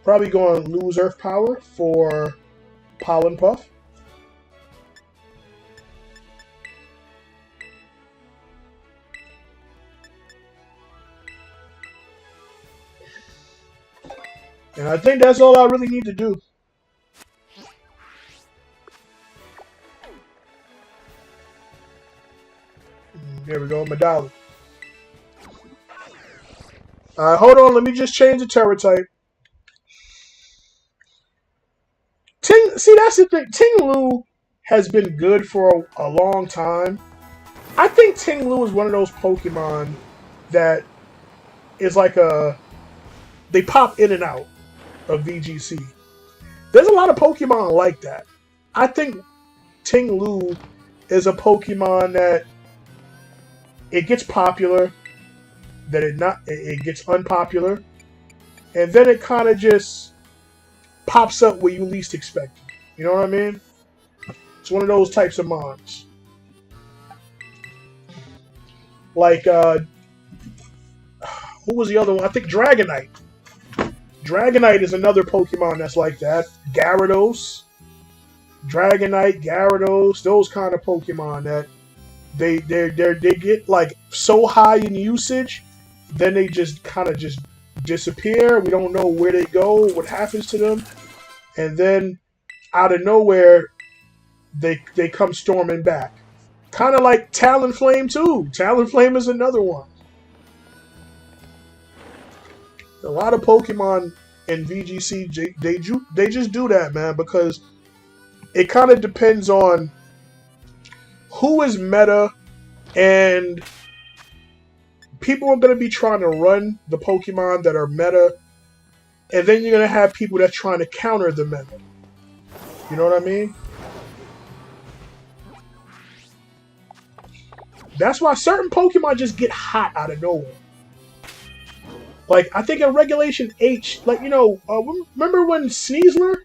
Probably going to lose Earth Power for Pollen Puff. And I think that's all I really need to do. There we go, Medallion. Hold on, let me just change the Terra type. See, that's the thing. Ting-Lu has been good for a long time. I think Ting-Lu is one of those Pokemon that is like they pop in and out of VGC. There's a lot of Pokemon like that. I think Ting-Lu is a Pokemon that it gets popular, that it gets unpopular, and then it kind of just pops up where you least expect it. You know what I mean? It's one of those types of mons. Like, who was the other one? I think Dragonite. Dragonite is another Pokemon that's like that. Gyarados. Dragonite, Gyarados, those kind of Pokemon that they get like so high in usage, then they just kind of just disappear. We don't know where they go, what happens to them, and then out of nowhere they come storming back. Kind of like Talonflame too. Talonflame is another one. A lot of Pokemon in VGC, they just do that, man, because it kind of depends on who is meta, and people are going to be trying to run the Pokemon that are meta, and then you're going to have people that's trying to counter the meta. You know what I mean? That's why certain Pokemon just get hot out of nowhere. Like, I think in Regulation H, like, remember when Sneasler?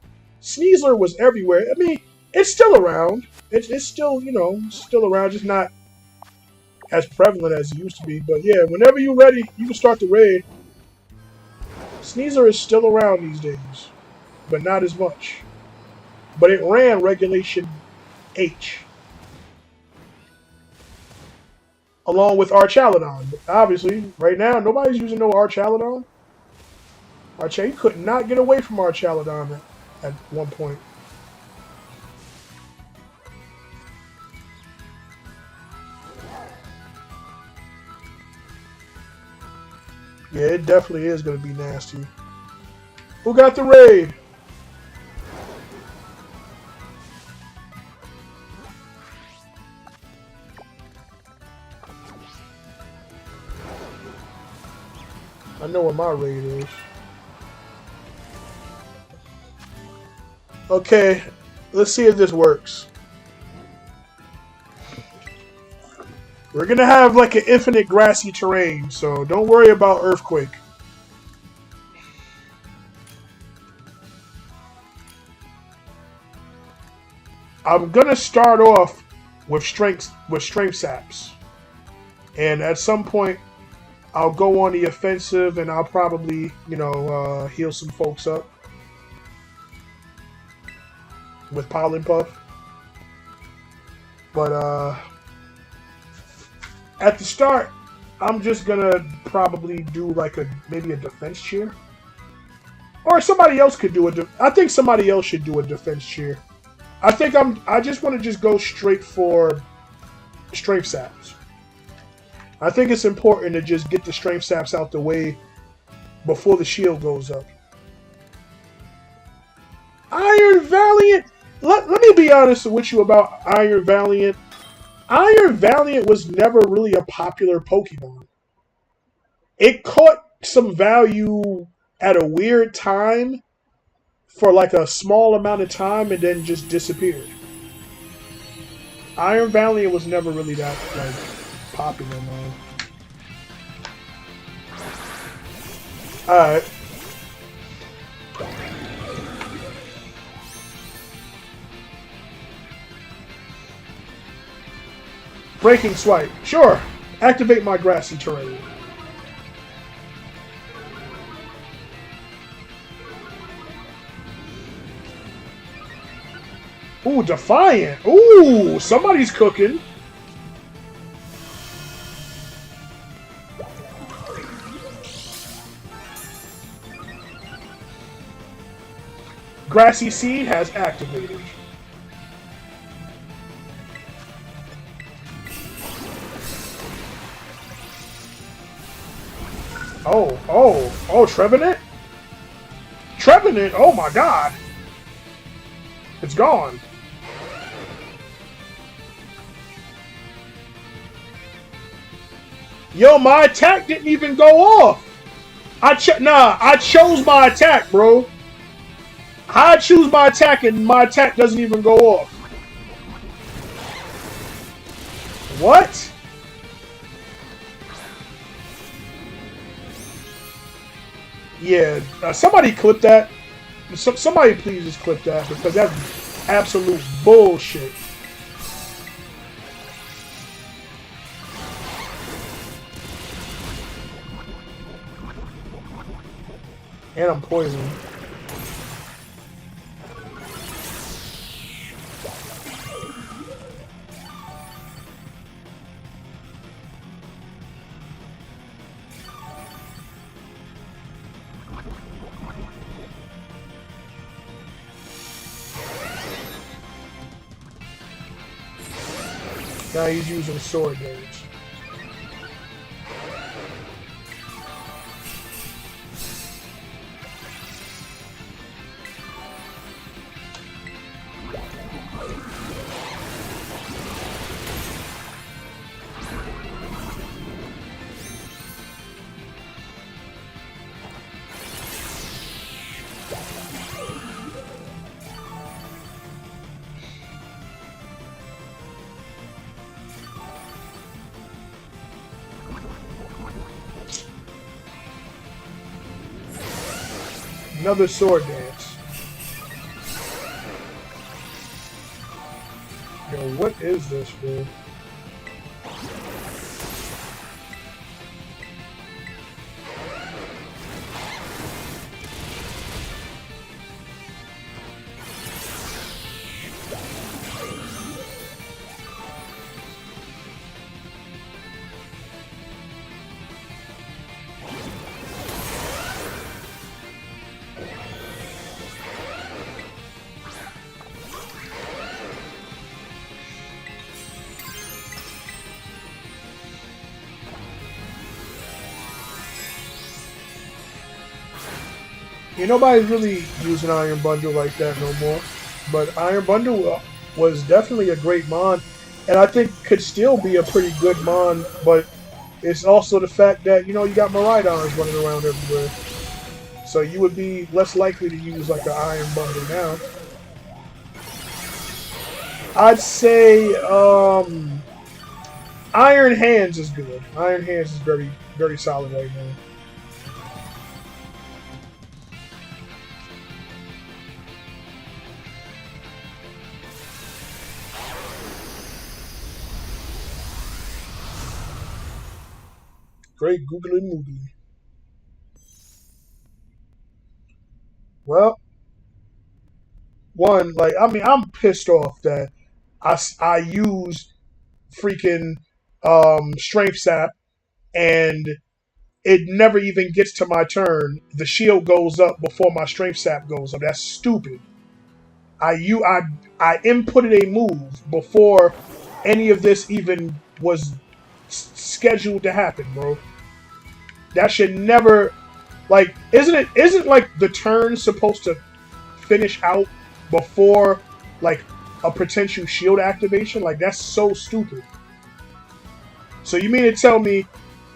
Sneasler was everywhere. I mean, it's still around. It's still, still around, just not as prevalent as it used to be. But yeah, whenever you're ready, you can start the raid. Sneasel is still around these days, but not as much. But it ran Regulation H. Along with Archaludon. Obviously, right now, nobody's using no Archaludon. You could not get away from Archaludon at one point. Yeah, it definitely is going to be nasty. Who got the raid? I know where my raid is. Okay, let's see if this works. We're gonna have like an infinite grassy terrain, so don't worry about earthquake. I'm gonna start off with strength saps, and at some point I'll go on the offensive, and I'll probably heal some folks up with Pollen Puff. But at the start, I'm just gonna probably do like maybe a defense cheer, or somebody else could do it. I think somebody else should do a defense cheer. I just want to just go straight for strength saps. I think it's important to just get the strength saps out the way before the shield goes up. Iron Valiant. Let me be honest with you about Iron Valiant. Iron Valiant was never really a popular Pokemon. It caught some value at a weird time for like a small amount of time and then just disappeared. Iron Valiant was never really that like popular, man. Alright. Breaking Swipe. Sure. Activate my grassy terrain. Ooh, Defiant. Ooh, somebody's cooking. Grassy Seed has activated. Oh, Trevenant? Trevenant? Oh my god. It's gone. Yo, my attack didn't even go off. I chose my attack, bro. I choose my attack and my attack doesn't even go off. What? Yeah, somebody clip that. Somebody please just clip that because that's absolute bullshit. And I'm poisoned. Now he's using sword damage. Another sword dance. Yo, what is this, bro? Nobody's really using Iron Bundle like that no more. But Iron Bundle was definitely a great mon, and I think could still be a pretty good mon. But it's also the fact that you got Miraidons running around everywhere, so you would be less likely to use like an Iron Bundle now. I'd say Iron Hands is good. Iron Hands is very, very solid right now. Great googly moogly. Well, I'm pissed off that I used freaking Strength Sap and it never even gets to my turn. The shield goes up before my Strength Sap goes up. That's stupid. I inputted a move before any of this even was scheduled to happen, bro. That should never isn't like the turn supposed to finish out before like a potential shield activation? Like that's so stupid. So you mean to tell me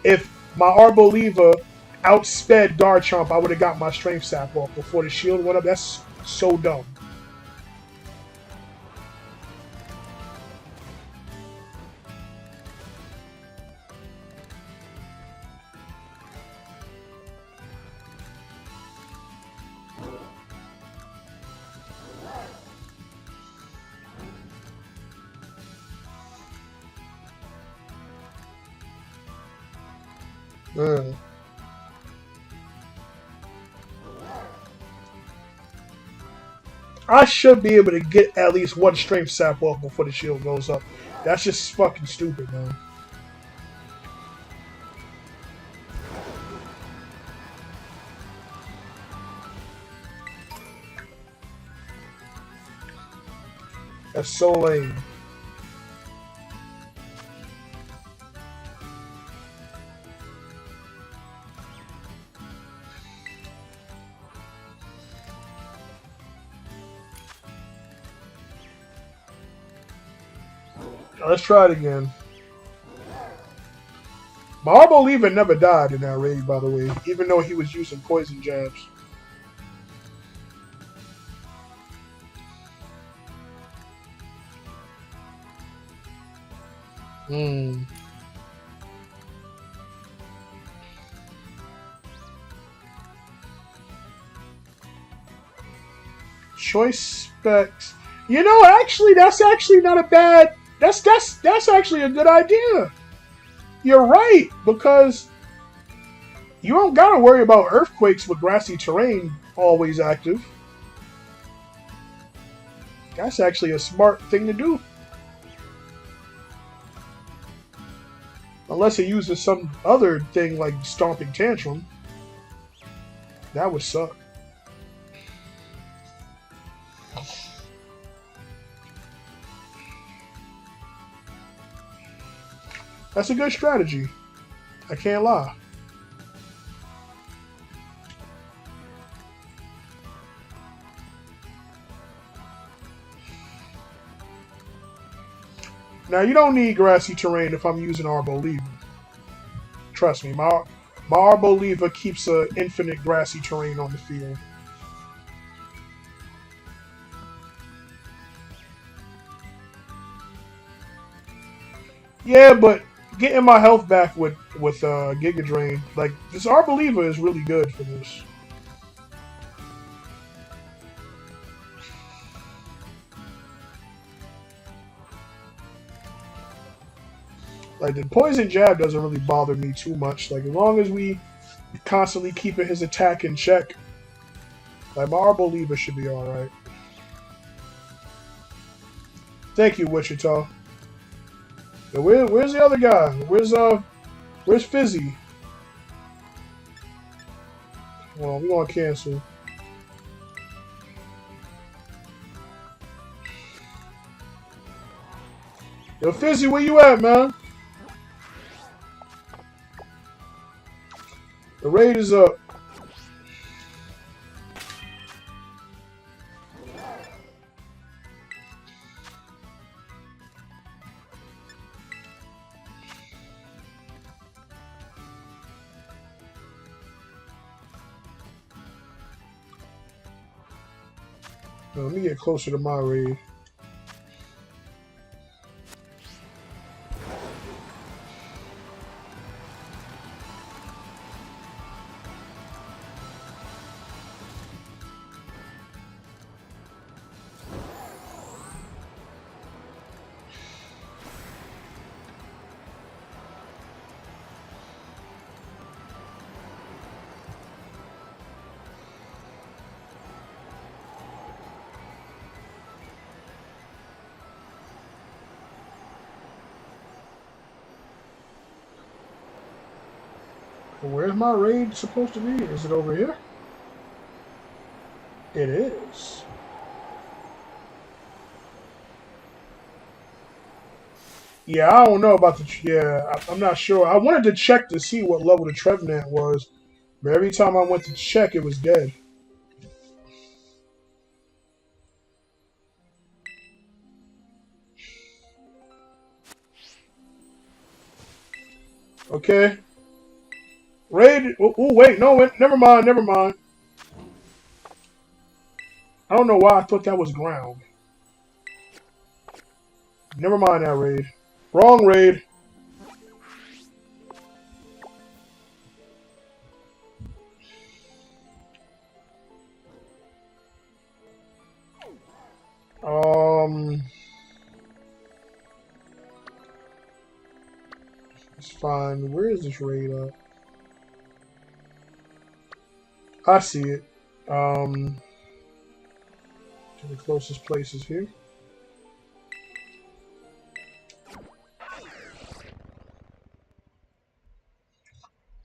if my Arboliva outsped Garchomp, I would have got my Strength Sap off before the shield went up? That's so dumb. Mm. I should be able to get at least one Strength Sap off before the shield goes up. That's just fucking stupid, man. That's so lame. Let's try it again. My Arboliva never died in that raid, by the way, even though he was using poison jabs. Hmm. Choice specs. Actually, that's actually not a bad. That's actually a good idea. You're right, because you don't gotta worry about earthquakes with grassy terrain always active. That's actually a smart thing to do. Unless it uses some other thing like Stomping Tantrum. That would suck. That's a good strategy. I can't lie. Now, you don't need grassy terrain if I'm using Arboliva. Trust me, my Arboliva keeps an infinite grassy terrain on the field. Yeah, but getting my health back with Giga Drain, like this Arboliva is really good for this. Like the poison jab doesn't really bother me too much. Like as long as we constantly keeping his attack in check, like my Arboliva should be all right. Thank you, Wichita. Where's the other guy? Where's Fizzy? Well, we gonna cancel. Yo, Fizzy, where you at, man? The raid is up. Now, let me get closer to my raid. Where's my raid supposed to be? Is it over here? It is. Yeah, I don't know about the... Yeah, I'm not sure. I wanted to check to see what level the Trevenant was, but every time I went to check, it was dead. Okay. Raid... Oh, wait. No, never mind. Never mind. I don't know why I thought that was ground. Never mind that raid. Wrong raid. It's fine. Where is this raid at? I see it. To the closest place is here.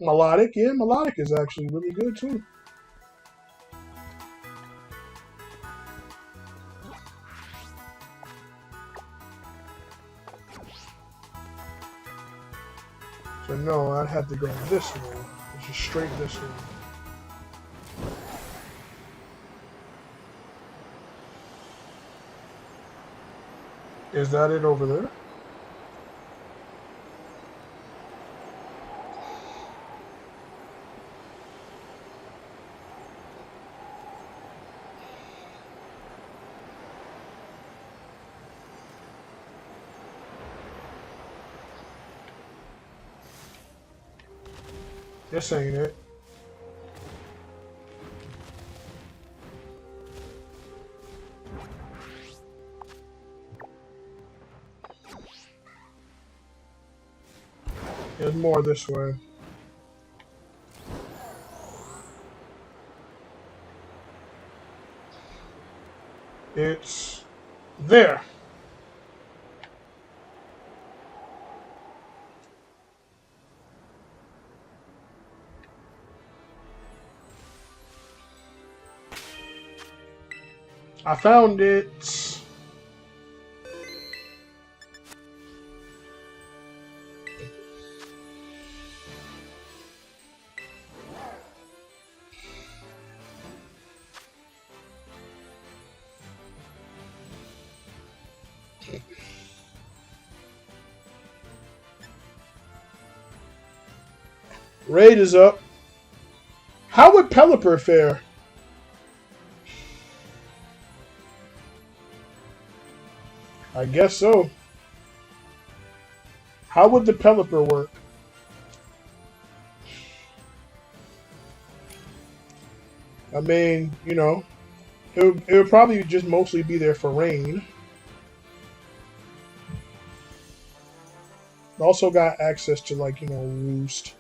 Melodic, yeah, Melodic is actually really good too. So no, I'd have to go this way. Which is straight this way. Is that it over there? This ain't it. There's more this way. It's there. I found it. Raid is up. How would Pelipper fare? I guess so. How would the Pelipper work? I mean, you know, it would probably just mostly be there for rain. Also got access to, like, you know, Roost.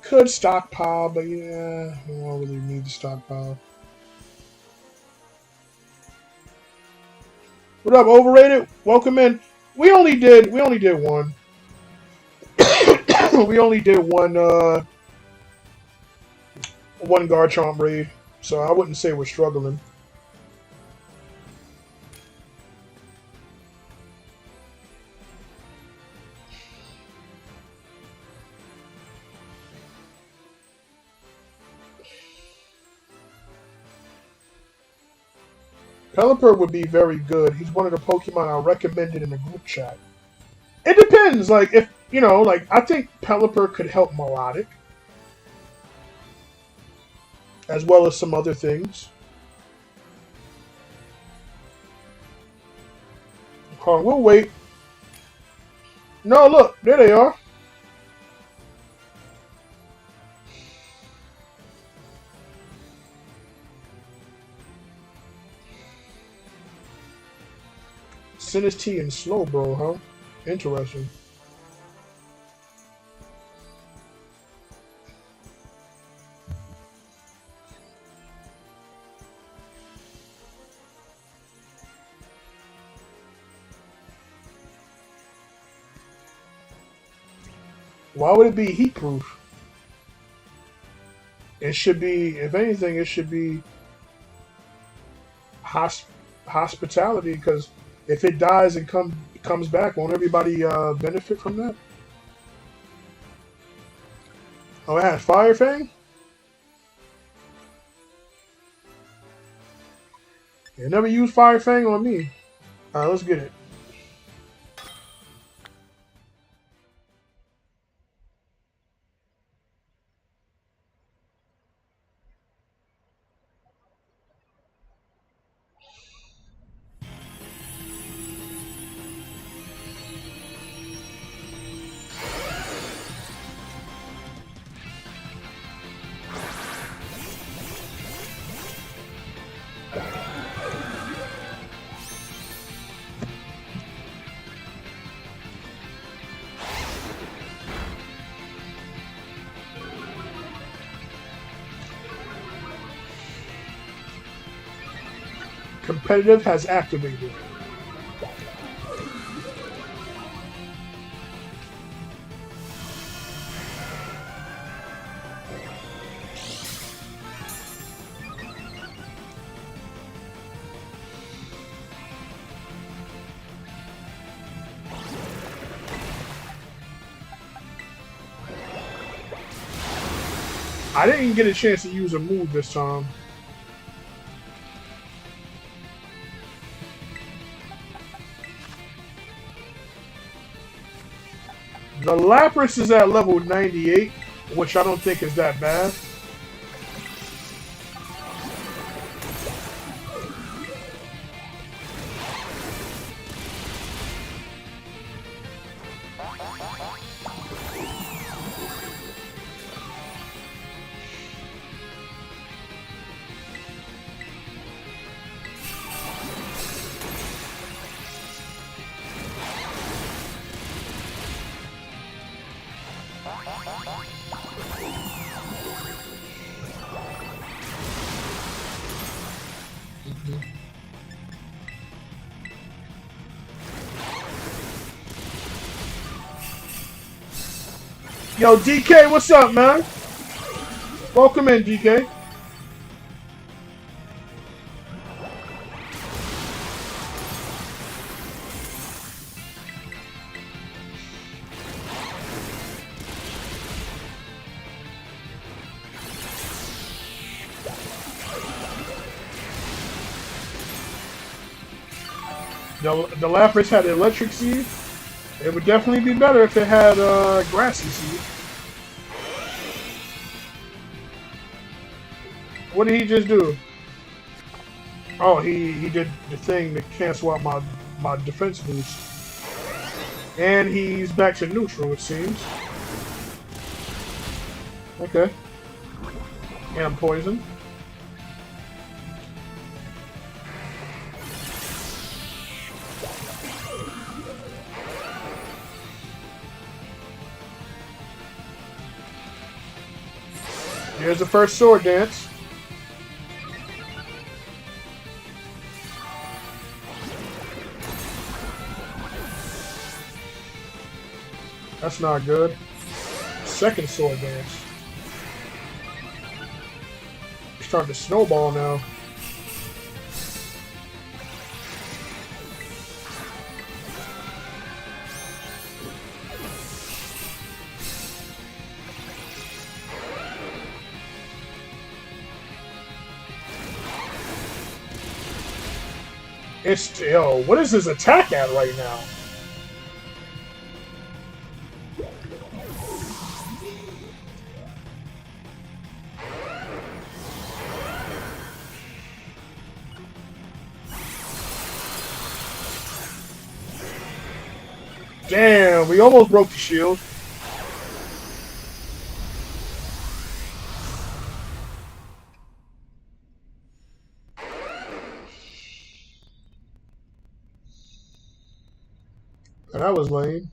Could stockpile, but yeah, I don't really need to stockpile. What up, Overrated? Welcome in. We only did one. We only did one Garchomp raid, so I wouldn't say we're struggling. Pelipper would be very good. He's one of the Pokemon I recommended in the group chat. It depends. Like, if, you know, like, I think Pelipper could help Melodic. As well as some other things. Hold on, we'll wait. No, look, there they are. Sinistee and Slowbro, huh? Interesting. Why would it be heat proof? It should be, if anything, it should be hospitality, because if it dies and comes back, won't everybody benefit from that? Oh, it has Fire Fang? It never used Fire Fang on me. Alright, let's get it. Competitive has activated. I didn't get a chance to use a move this time. The Lapras is at level 98, which I don't think is that bad. Yo, DK, what's up, man? Welcome in, DK. The Lapras had Electric Seed. It would definitely be better if it had Grassy Seed. What did he just do? Oh, he did the thing to cancel out my defense boost. And he's back to neutral, it seems. Okay. And I'm poisoned. Here's the first sword dance. That's not good. Second sword dance. It's starting to snowball now. It's, yo, what is his attack at right now? Damn, we almost broke the shield. And that was lame.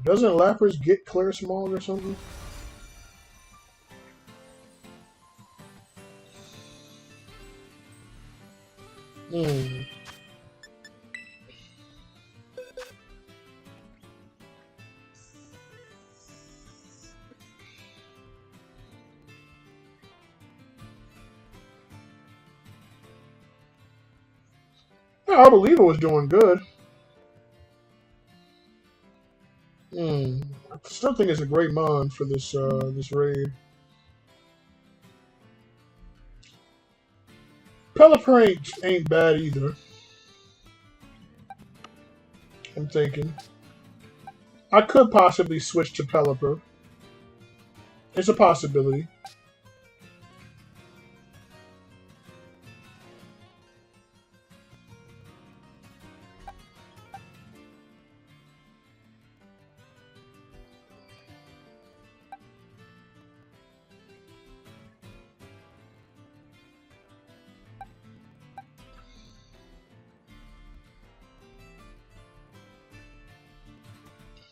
Doesn't Lapras get Clear Smog or something? Hmm. Yeah, I believe it was doing good. Hmm. I still think it's a great mod for this raid. Pelipper ain't bad either. I'm thinking I could possibly switch to Pelipper. It's a possibility.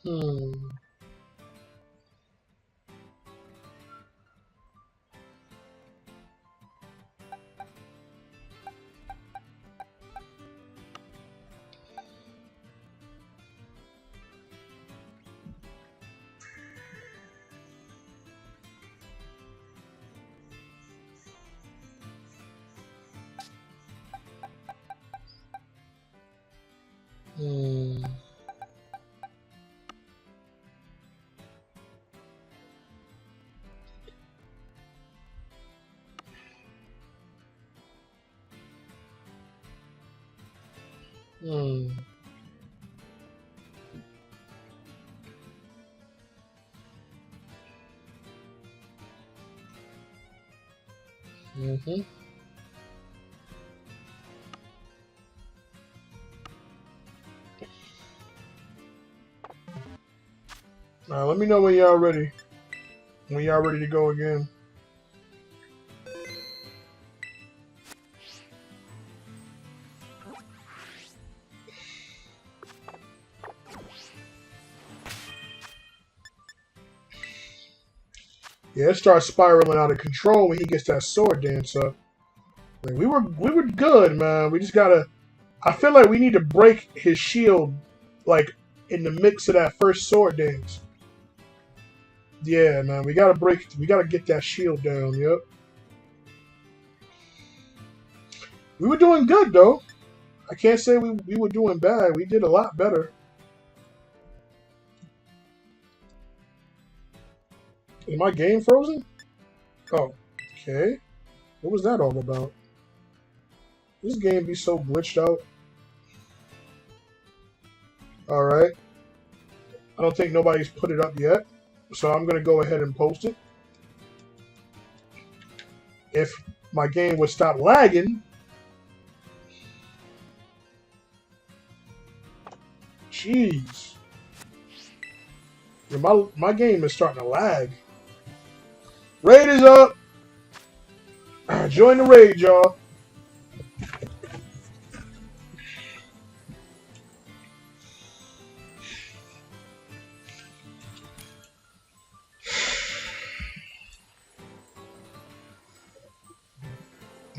Hmm. Hmm. Hmm. Mm-hmm. Now let me know when y'all ready. When y'all ready to go again. Yeah, it starts spiraling out of control when he gets that sword dance up. Like we were good, man. We just gotta. I feel like we need to break his shield, like in the mix of that first sword dance. Yeah, man, we gotta break. We gotta get that shield down. Yep. We were doing good though. I can't say we were doing bad. We did a lot better. Is my game frozen? Oh, okay. What was that all about? This game be so glitched out. All right. I don't think nobody's put it up yet, so I'm gonna go ahead and post it. If my game would stop lagging. Jeez. Yeah, my game is starting to lag. Raid is up. Join the raid, y'all.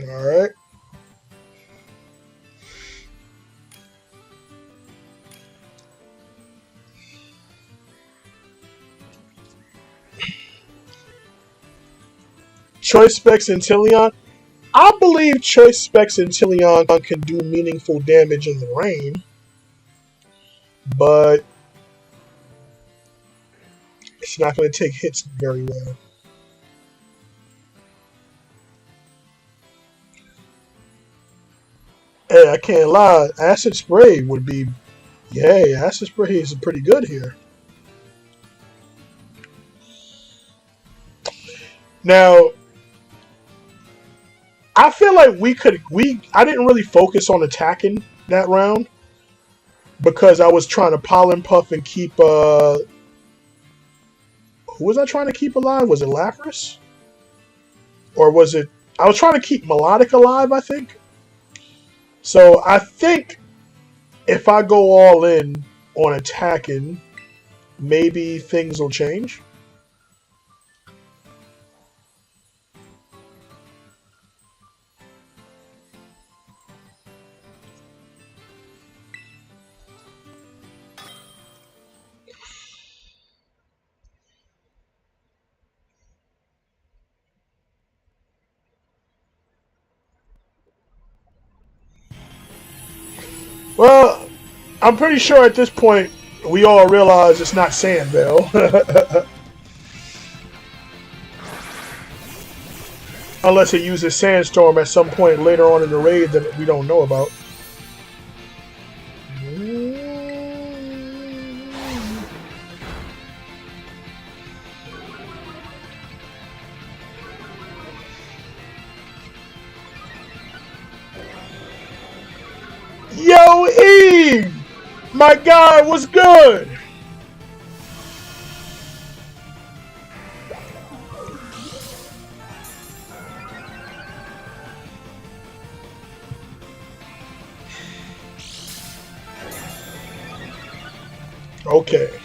All right. Choice Specs and Tillion. I believe Choice Specs and Tillion can do meaningful damage in the rain, but it's not going to take hits very well. Hey, I can't lie. Acid Spray would be Yeah, that's pretty good here. Now, I feel like I didn't really focus on attacking that round because I was trying to pollen puff and keep who was I trying to keep alive? Was it Lapras? Or was it I was trying to keep Melodic alive, I think. So I think if I go all in on attacking, maybe things will change. Well, I'm pretty sure at this point we all realize it's not Sandville. Unless it uses Sandstorm at some point later on in the raid that we don't know about. Yo, Eve! My guy, what's good? Okay.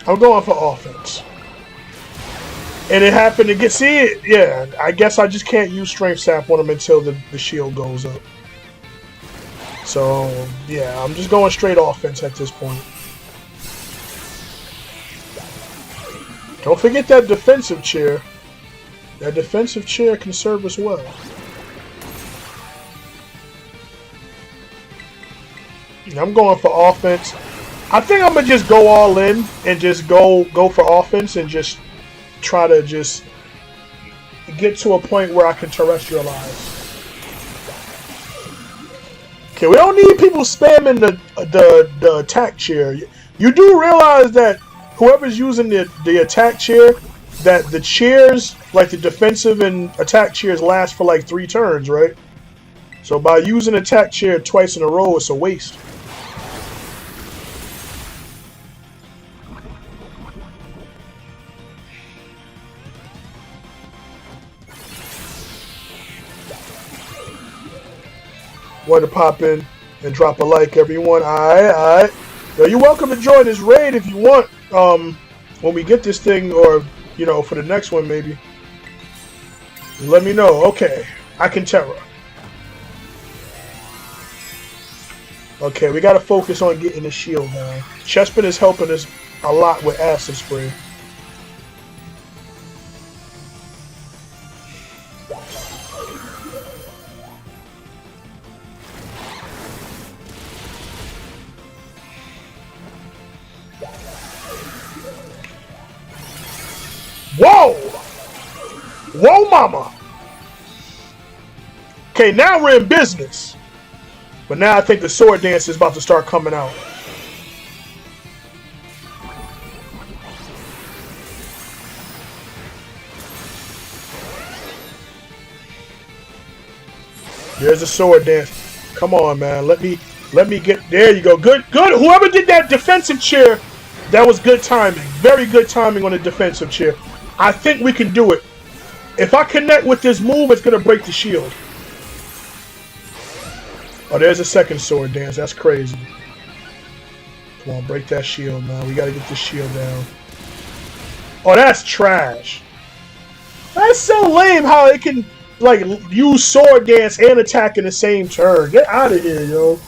I'm going for offense. And it happened to get, see it? Yeah, I guess I just can't use Strength Sap on him until the shield goes up. So, yeah, I'm just going straight offense at this point. Don't forget that defensive chair. That defensive chair can serve us well. I'm going for offense. I think I'm going to just go all in and just go for offense and just try to just get to a point where I can terrestrialize. Okay, we don't need people spamming the attack chair. You do realize that whoever's using the attack chair, that the chairs, like the defensive and attack chairs, last for like 3 turns, right? So by using attack chair twice in a row, it's a waste. Want to pop in and drop a like, everyone. Alright. Yo, you're welcome to join this raid if you want. When we get this thing, or you know, for the next one maybe. Let me know. Okay, I can Terra. Okay, we gotta focus on getting the shield now. Chespin is helping us a lot with acid spray. Whoa! Whoa, mama! Okay, now we're in business. But now I think the sword dance is about to start coming out. There's a sword dance. Come on, man. Let me get. There you go. Good. Whoever did that defensive chair, that was good timing. Very good timing on the defensive chair. I think we can do it. If I connect with this move, it's gonna break the shield. Oh, there's a second sword dance. That's crazy. Come on, break that shield, man. We gotta get this shield down. Oh, that's trash. That's so lame how it can, like, use sword dance and attack in the same turn. Get out of here, yo.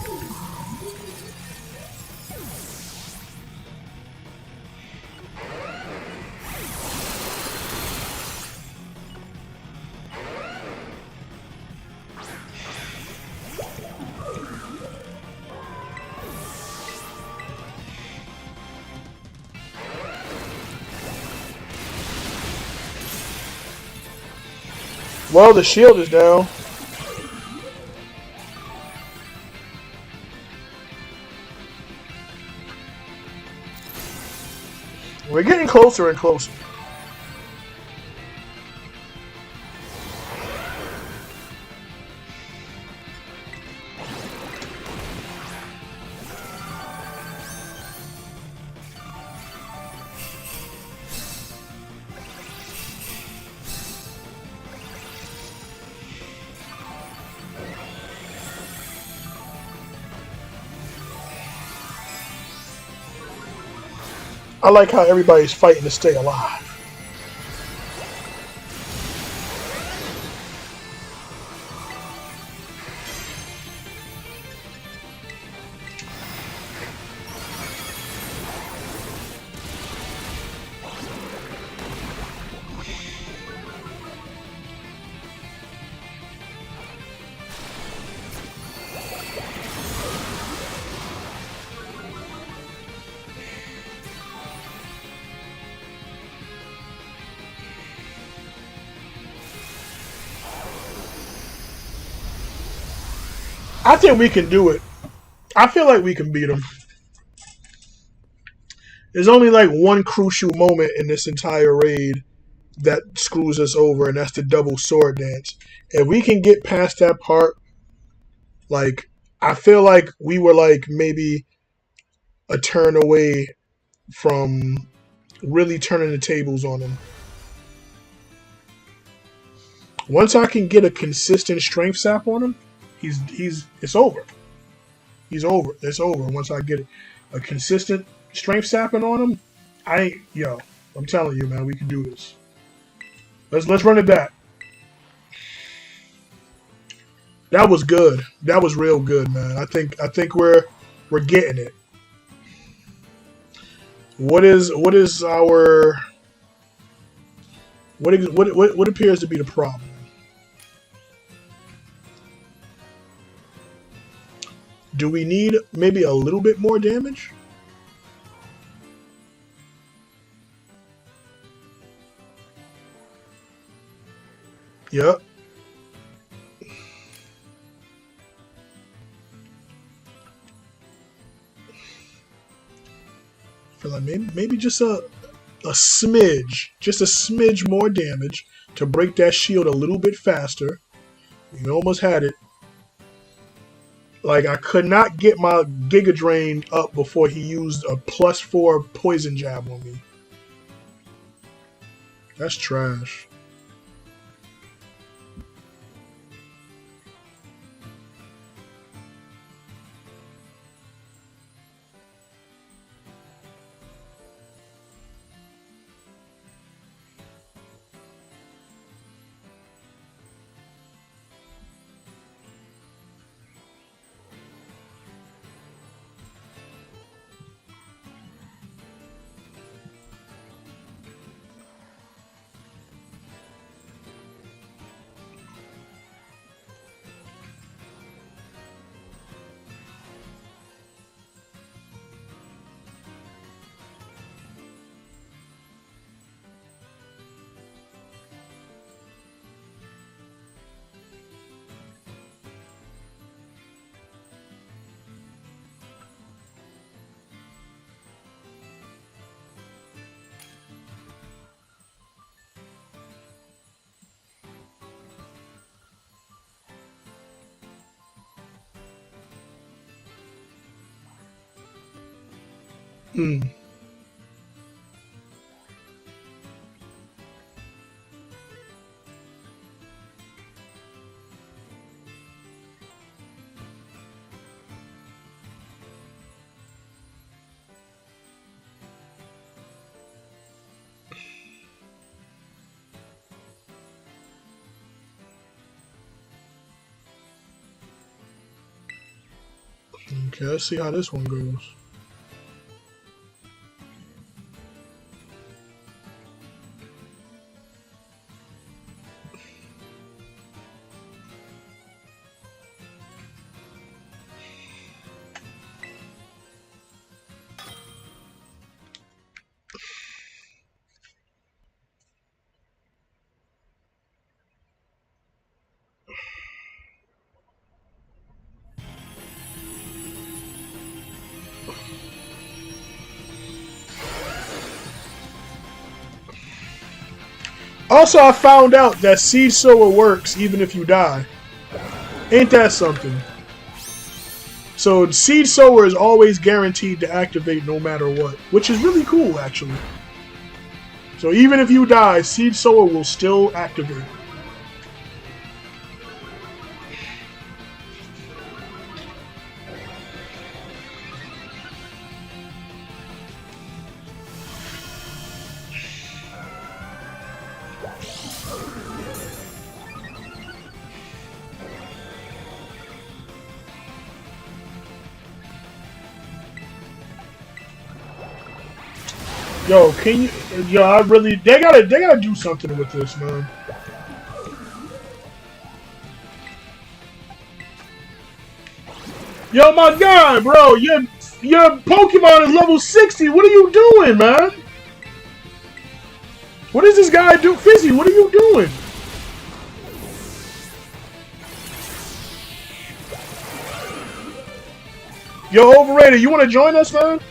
Well, the shield is down. We're getting closer and closer. I like how everybody's fighting to stay alive. I think we can do it. I feel like we can beat them. There's only like one crucial moment in this entire raid that screws us over, and that's the double sword dance. If we can get past that part, like, I feel like we were like maybe a turn away from really turning the tables on him. Once I can get a consistent strength sap on him, it's over. He's over. It's over. Once I get a consistent strength sapping on him, I'm telling you, man, we can do this. Let's run it back. That was good. That was real good, man. I think we're getting it. What is our what appears to be the problem? Do we need maybe a little bit more damage? Yep. Feel like maybe just a smidge more damage to break that shield a little bit faster. We almost had it. Like, I could not get my Giga Drain up before he used a +4 poison jab on me. That's trash. Hmm. Okay, let's see how this one goes. Also, I found out that Seed Sower works even if you die. Ain't that something? So Seed Sower is always guaranteed to activate no matter what, which is really cool, actually. So even if you die, Seed Sower will still activate. Yo, can you? Yo, I really. They gotta do something with this, man. Yo, my guy, bro, your Pokemon is level 60. What are you doing, man? What does this guy do? Fizzy, what are you doing? Yo, Overrated, you want to join us, man?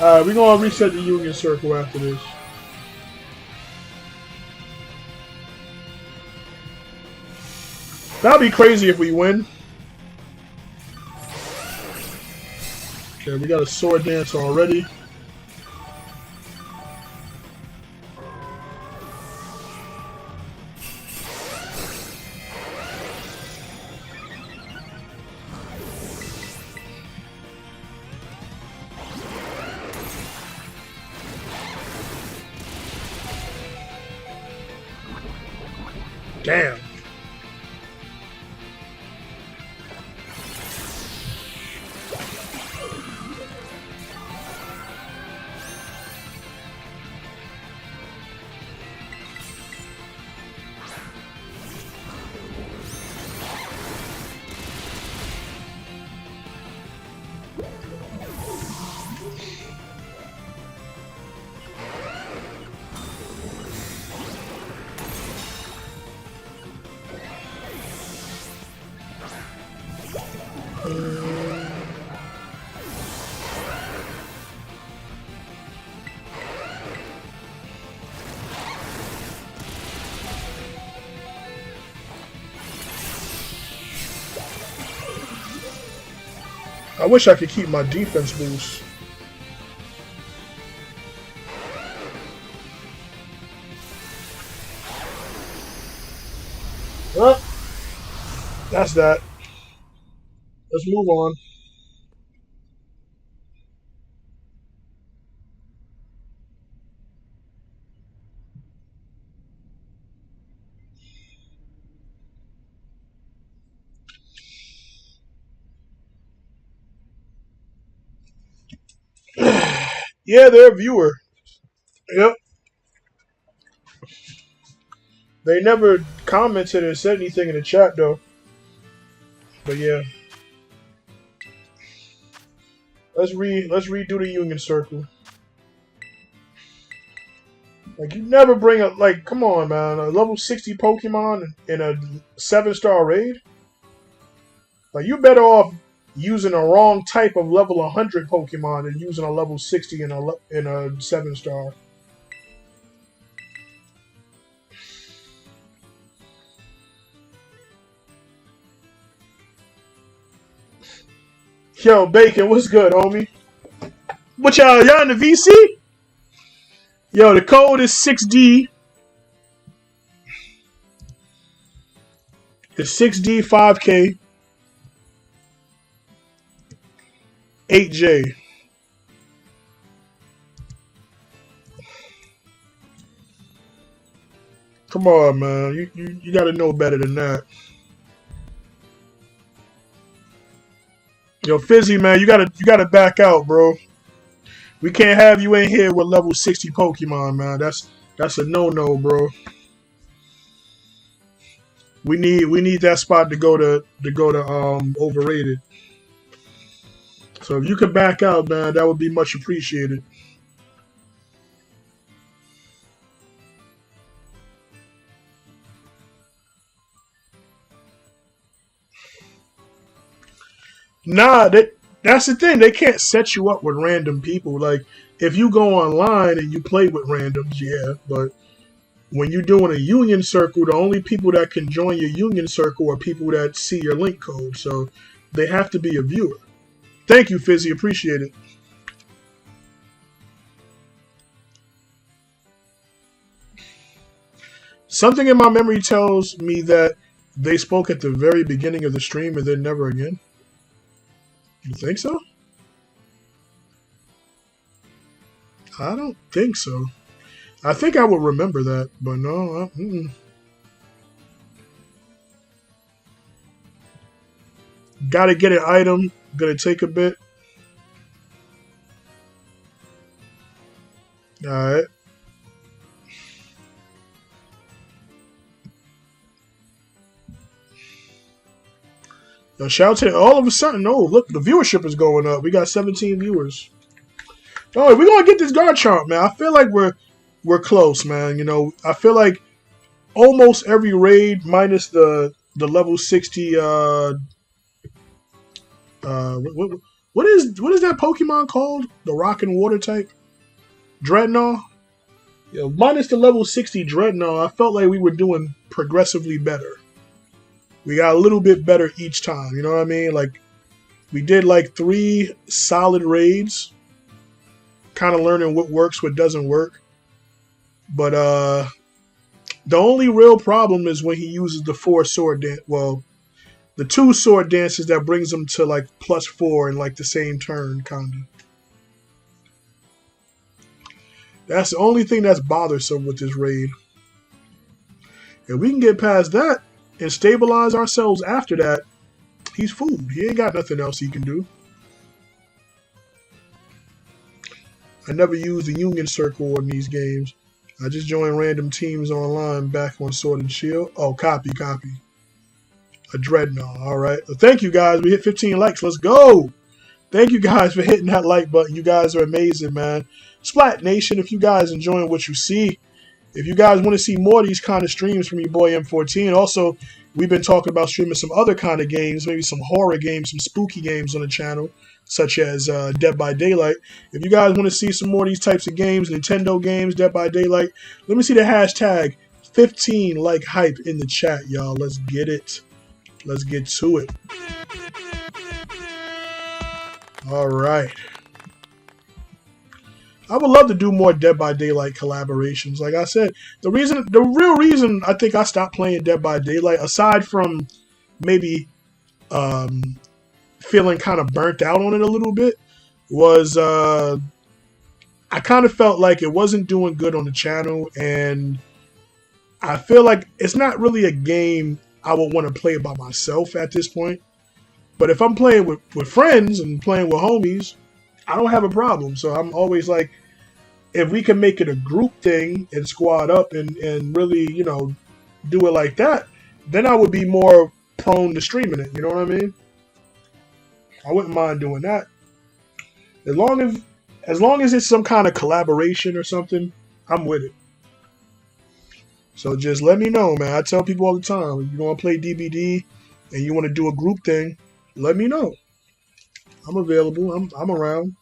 Alright, we're gonna reset the Union Circle after this. That'd be crazy if we win. Okay, we got a sword dance already. Damn. I wish I could keep my defense boost. Well, that's that. Let's move on. Yeah, they're a viewer. Yep. They never commented or said anything in the chat though. But yeah. Let's redo the Union Circle. Like you never bring up like come on man, a level 60 Pokemon in a 7-star raid? Like you better off using a wrong type of level 100 Pokemon than using a level 60 in a 7-star. Yo, Bacon, what's good, homie? What y'all in the VC? Yo, the code is 6D. It's 6D 5K 8J. Come on, man. You gotta know better than that. Yo, Fizzy, man, you gotta back out, bro. We can't have you in here with level 60 Pokemon, man. That's a no-no, bro. We need that spot to go to Overrated. So if you could back out, man, that would be much appreciated. Nah, that's the thing. They can't set you up with random people. Like, if you go online and you play with randoms, yeah. But when you're doing a union circle, the only people that can join your union circle are people that see your link code. So they have to be a viewer. Thank you, Fizzy. Appreciate it. Something in my memory tells me that they spoke at the very beginning of the stream and then never again. You think so? I don't think so. I think I would remember that, but no. Gotta get an item. Gonna take a bit. Alright. Now, shout to all of a sudden. Oh, look, the viewership is going up. We got 17 viewers. Oh, we're gonna get this Garchomp, man. I feel like we're close, man. You know, I feel like almost every raid minus the level 60 what is that Pokemon called? The rock and water type? Dreadnought? Yeah, minus the level 60 Dreadnought, I felt like we were doing progressively better. We got a little bit better each time, you know what I mean? Like, we did like 3 solid raids, kind of learning what works, what doesn't work. But the only real problem is when he uses the 4 sword dance. Well, the 2 sword dances that brings him to like +4 in like the same turn, kinda. That's the only thing that's bothersome with this raid. If we can get past that and stabilize ourselves after that, he's food. He ain't got nothing else he can do. I never use the Union Circle in these games. I just join random teams online back on Sword and Shield. Oh, copy. A Dreadnought. All right. Well, thank you, guys. We hit 15 likes. Let's go. Thank you guys for hitting that like button. You guys are amazing, man. Splatnation, if you guys enjoying what you see, if you guys want to see more of these kind of streams from your boy M14, also, we've been talking about streaming some other kind of games, maybe some horror games, some spooky games on the channel, such as Dead by Daylight. If you guys want to see some more of these types of games, Nintendo games, Dead by Daylight, let me see the hashtag 15 like hype in the chat, y'all. Let's get it. Let's get to it. All right. I would love to do more Dead by Daylight collaborations. Like I said, the real reason I think I stopped playing Dead by Daylight, aside from maybe feeling kind of burnt out on it a little bit, was I kind of felt like it wasn't doing good on the channel, and I feel like it's not really a game I would want to play by myself at this point. But if I'm playing with friends and playing with homies, I don't have a problem. So I'm always like, if we can make it a group thing and squad up and really, you know, do it like that, then I would be more prone to streaming it. You know what I mean? I wouldn't mind doing that. As long as it's some kind of collaboration or something, I'm with it. So just let me know, man. I tell people all the time, if you want to play DBD and you want to do a group thing, let me know. I'm available. I'm around.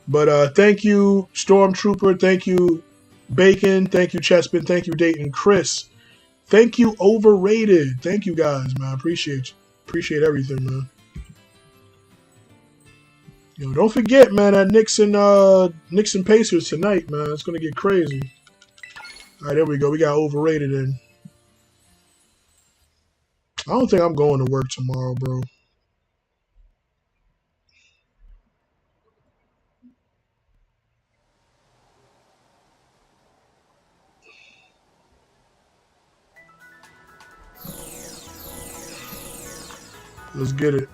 But thank you, Stormtrooper. Thank you, Bacon. Thank you, Chespin. Thank you, Dayton. Chris. Thank you, Overrated. Thank you, guys, man. Appreciate you. Appreciate everything, man. Yo, don't forget, man, that Knicks and Pacers tonight, man. It's gonna get crazy. All right, there we go. We got Overrated in. I don't think I'm going to work tomorrow, bro. Let's get it.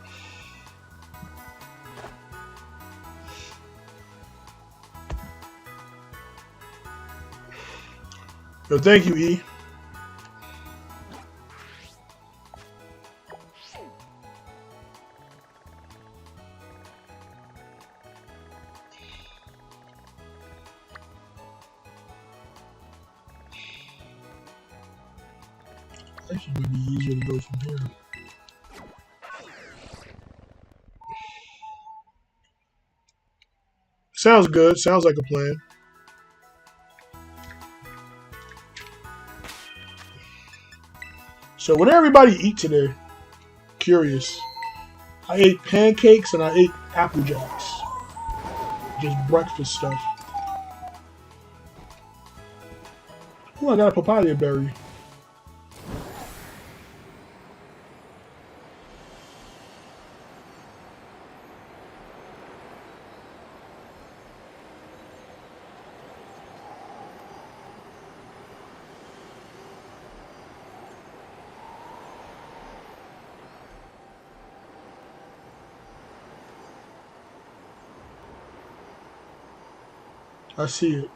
Yo, thank you, E. Actually, it would be easier to go from here. Sounds good. Sounds like a plan. So what did everybody eat today? Curious. I ate pancakes and I ate Apple Jacks. Just breakfast stuff. Oh, I got a papaya berry. I see it.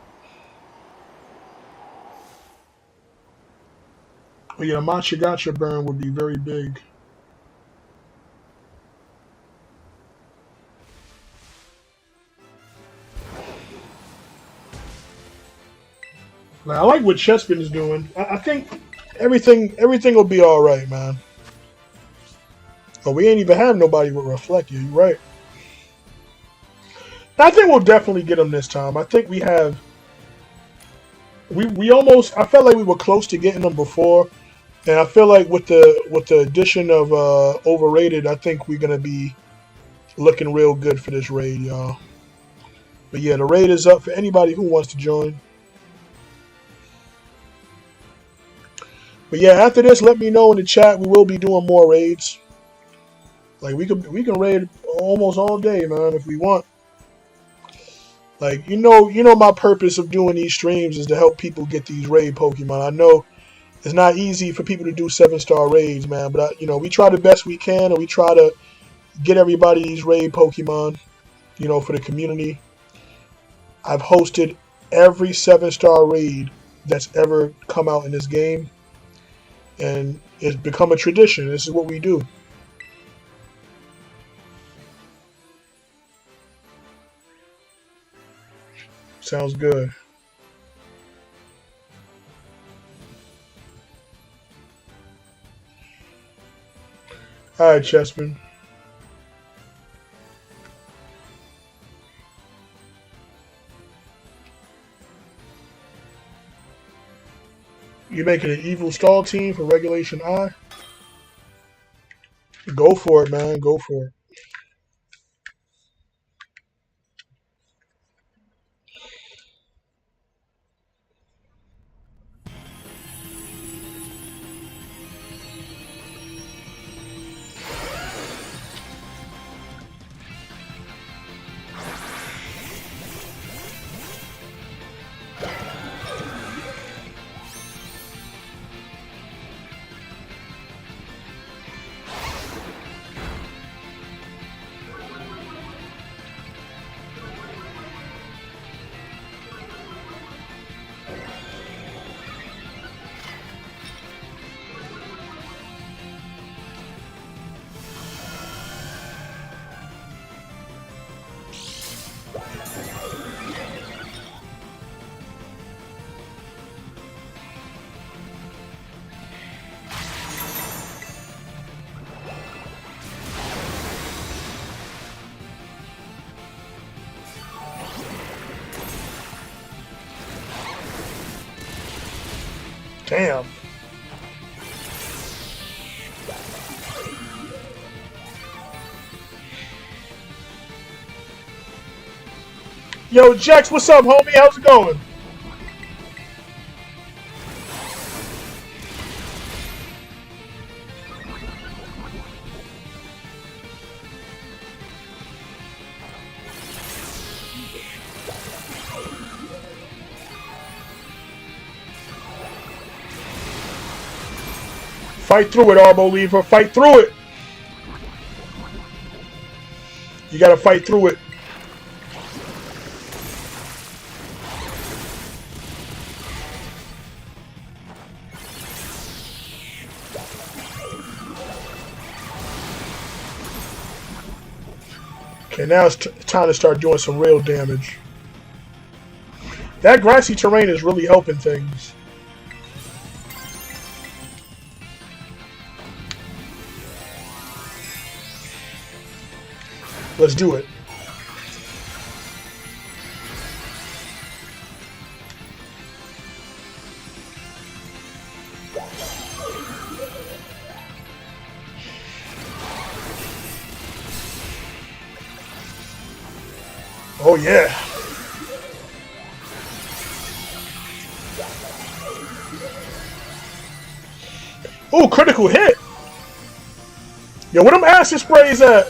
Oh yeah, matcha gotcha burn would be very big. Like, I like what Chespin is doing. I think everything will be all right, man. Oh, we ain't even have nobody with reflect you. Right? I think we'll definitely get him this time. I think we have. We almost. I felt like we were close to getting them before, and I feel like with the addition of overrated, I think we're gonna be looking real good for this raid, y'all. But yeah, the raid is up for anybody who wants to join. But yeah, after this, let me know in the chat. We will be doing more raids. Like we can raid almost all day, man, if we want. Like you know my purpose of doing these streams is to help people get these raid Pokemon. I know it's not easy for people to do 7-star raids, man, but we try the best we can, and we try to get everybody these raid Pokemon, for the community. I've hosted every 7-star raid that's ever come out in this game, and it's become a tradition. This is what we do. Sounds good. All right, Chessman. You making an evil stall team for Regulation I? Go for it, man. Go for it. Damn. Yo, Jax, what's up, homie? How's it going? Fight through it, Arboliver. Fight through it. You gotta fight through it. Okay, now it's time to start doing some real damage. That grassy terrain is really helping things. Let's do it. Oh, yeah. Oh, critical hit. Yo, where them acid sprays at?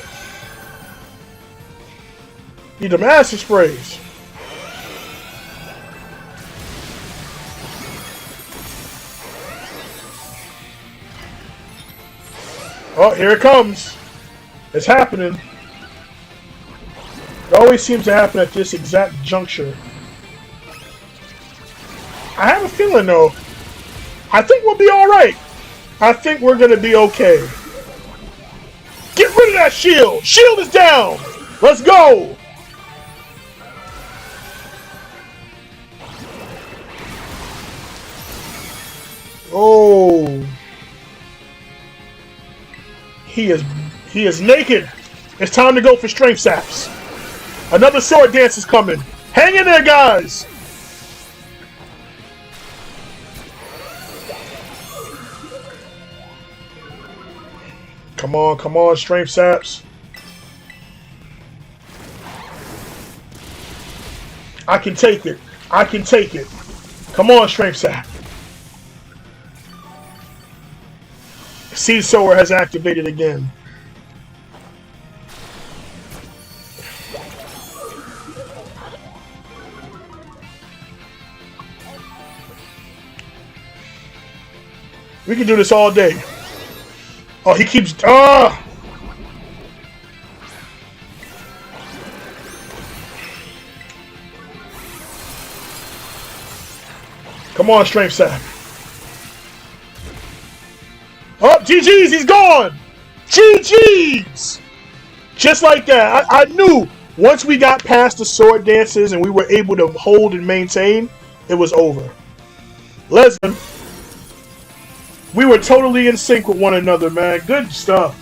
Need them acid sprays. Oh, here it comes. It's happening. It always seems to happen at this exact juncture. I have a feeling, though. I think we'll be alright. I think we're going to be okay. Get rid of that shield. Shield is down. Let's go. Oh. He is naked. It's time to go for strength saps. Another sword dance is coming. Hang in there, guys. Come on, strength saps. I can take it. I can take it. Come on, strength sap. Seed Sower has activated again. We can do this all day. Oh, he keeps... Ah! Come on, strength sap. Oh, GG's, he's gone! GG's! Just like that. I knew once we got past the sword dances and we were able to hold and maintain, it was over. Leslie, we were totally in sync with one another, man. Good stuff.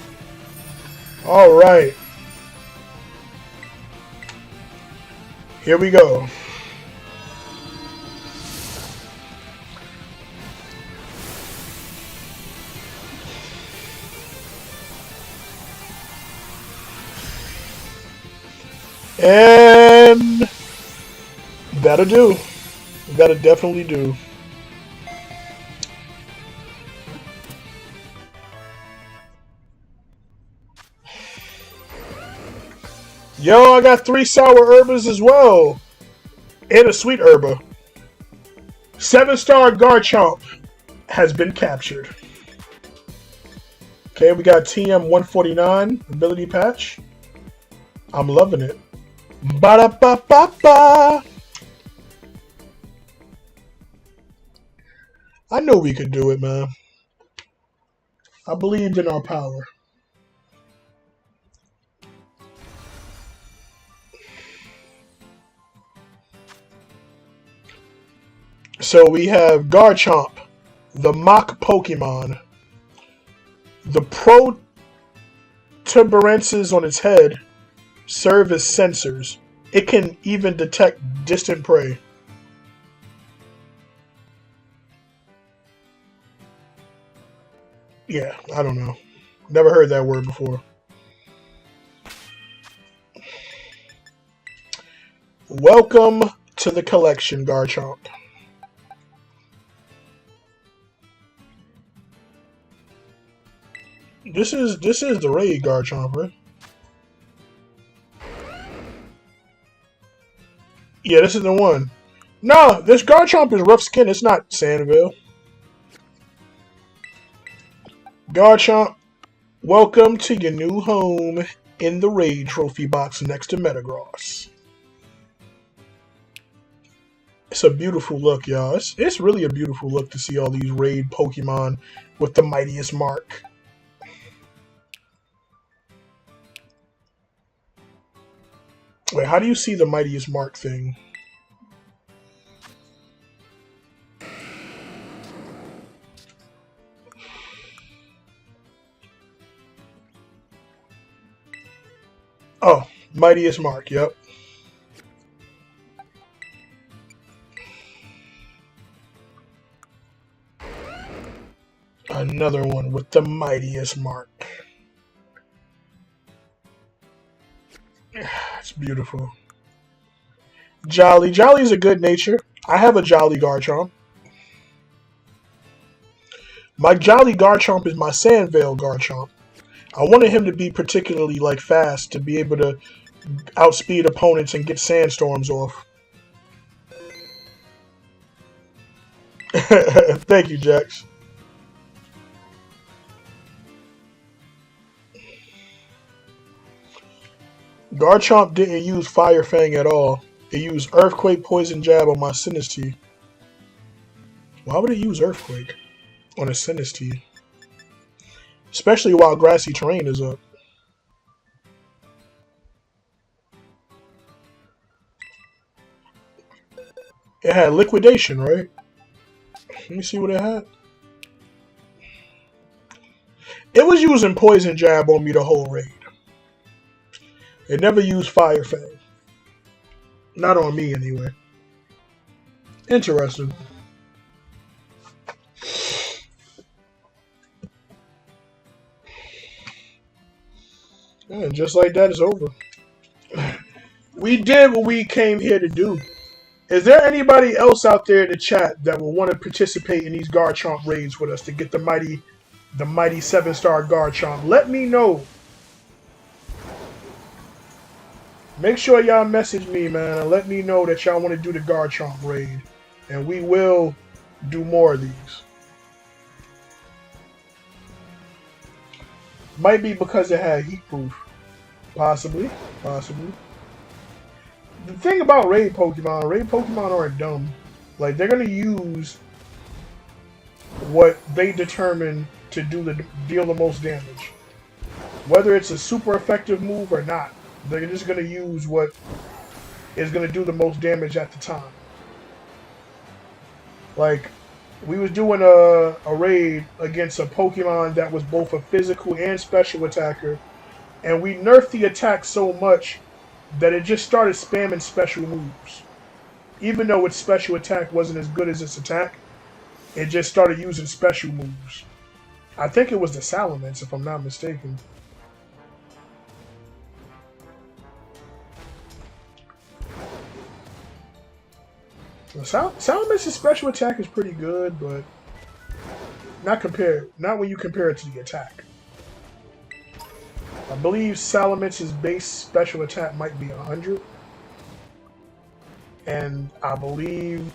All right. Here we go. And that'll do. That'll definitely do. Yo, I got 3 sour herbas as well. And a sweet herba. 7-star Garchomp has been captured. Okay, we got TM149 ability patch. I'm loving it. Ba-da-ba-ba-ba. I knew we could do it, man. I believed in our power. So we have Garchomp, the mock Pokemon. The protuberances on its head serve as sensors. It can even detect distant prey. Yeah, I don't know. Never heard that word before. Welcome to the collection, Garchomp. This is the raid Garchomp, right? Yeah, this is the one. No, this Garchomp is rough skin. It's not Sandville. Garchomp, welcome to your new home in the raid trophy box next to Metagross. It's a beautiful look, y'all. It's really a beautiful look to see all these raid Pokemon with the mightiest mark. Wait, how do you see the mightiest mark thing? Oh, mightiest mark, yep. Another one with the mightiest mark. It's beautiful. Jolly. Jolly is a good nature. I have a Jolly Garchomp. My Jolly Garchomp is my Sandvale Garchomp. I wanted him to be particularly like fast to be able to outspeed opponents and get sandstorms off. Thank you, Jax. Garchomp didn't use Fire Fang at all. It used Earthquake Poison Jab on my Sinistee. Why would it use Earthquake on a Sinistee? Especially while grassy terrain is up. It had Liquidation, right? Let me see what it had. It was using Poison Jab on me the whole raid. It never used Fire Fang. Not on me, anyway. Interesting. And just like that, it's over. We did what we came here to do. Is there anybody else out there in the chat that will want to participate in these Garchomp raids with us to get the mighty 7-star Garchomp? Let me know. Make sure y'all message me, man, and let me know that y'all want to do the Garchomp raid. And we will do more of these. Might be because it had heat proof. Possibly. Possibly. The thing about raid Pokemon aren't dumb. Like, they're going to use what they determine to deal the most damage. Whether it's a super effective move or not, they're just going to use what is going to do the most damage at the time. Like, we was doing a raid against a Pokemon that was both a physical and special attacker, and we nerfed the attack so much that it just started spamming special moves. Even though its special attack wasn't as good as its attack, it just started using special moves. I think it was the Salamence, if I'm not mistaken. Salamence's special attack is pretty good, but not when you compare it to the attack. I believe Salamence's base special attack might be 100. And I believe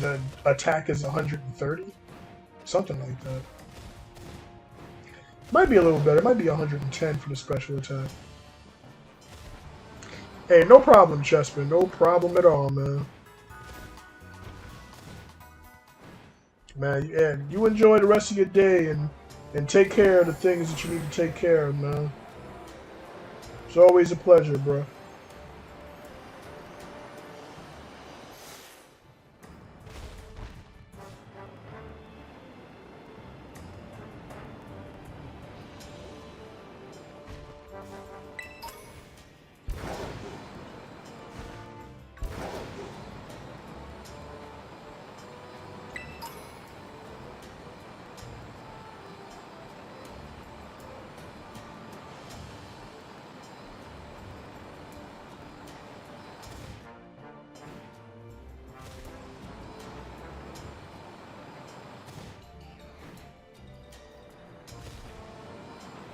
the attack is 130. Something like that. Might be a little better. It might be 110 for the special attack. Hey, no problem, Chespin. No problem at all, man. Man, and you enjoy the rest of your day and take care of the things that you need to take care of, man. It's always a pleasure, bro.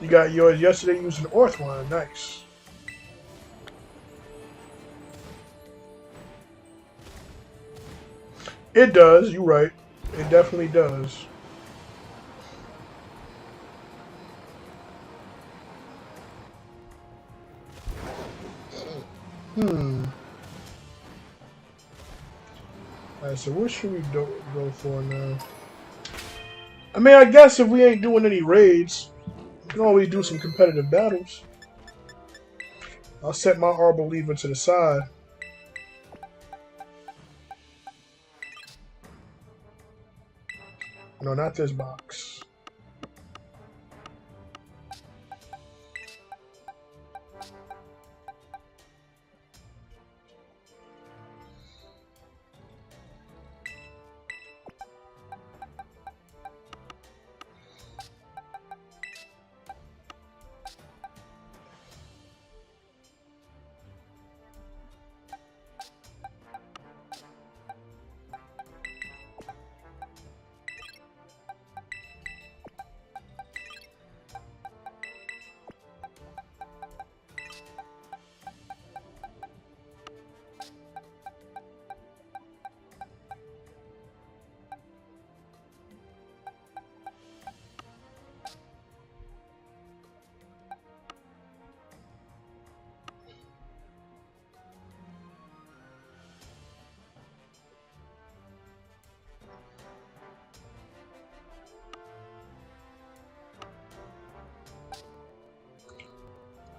You got yours yesterday using Orthwine. Nice. It does. You're right. It definitely does. Alright, so what should we go for now? I mean, I guess if we ain't doing any raids, we can always do some competitive battles. I'll set my Arboliva to the side. No, not this box.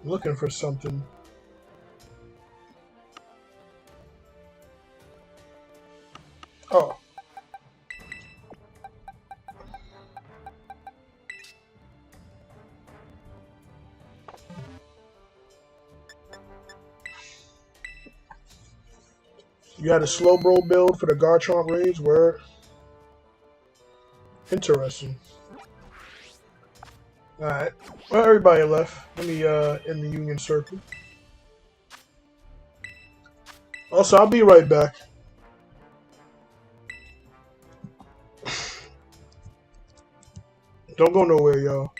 I'm looking for something. Oh. You had a slow bro build for the Garchomp raids? Where interesting. Alright. Well, everybody left. Let me in the Union Circle. Also, I'll be right back. Don't go nowhere, y'all.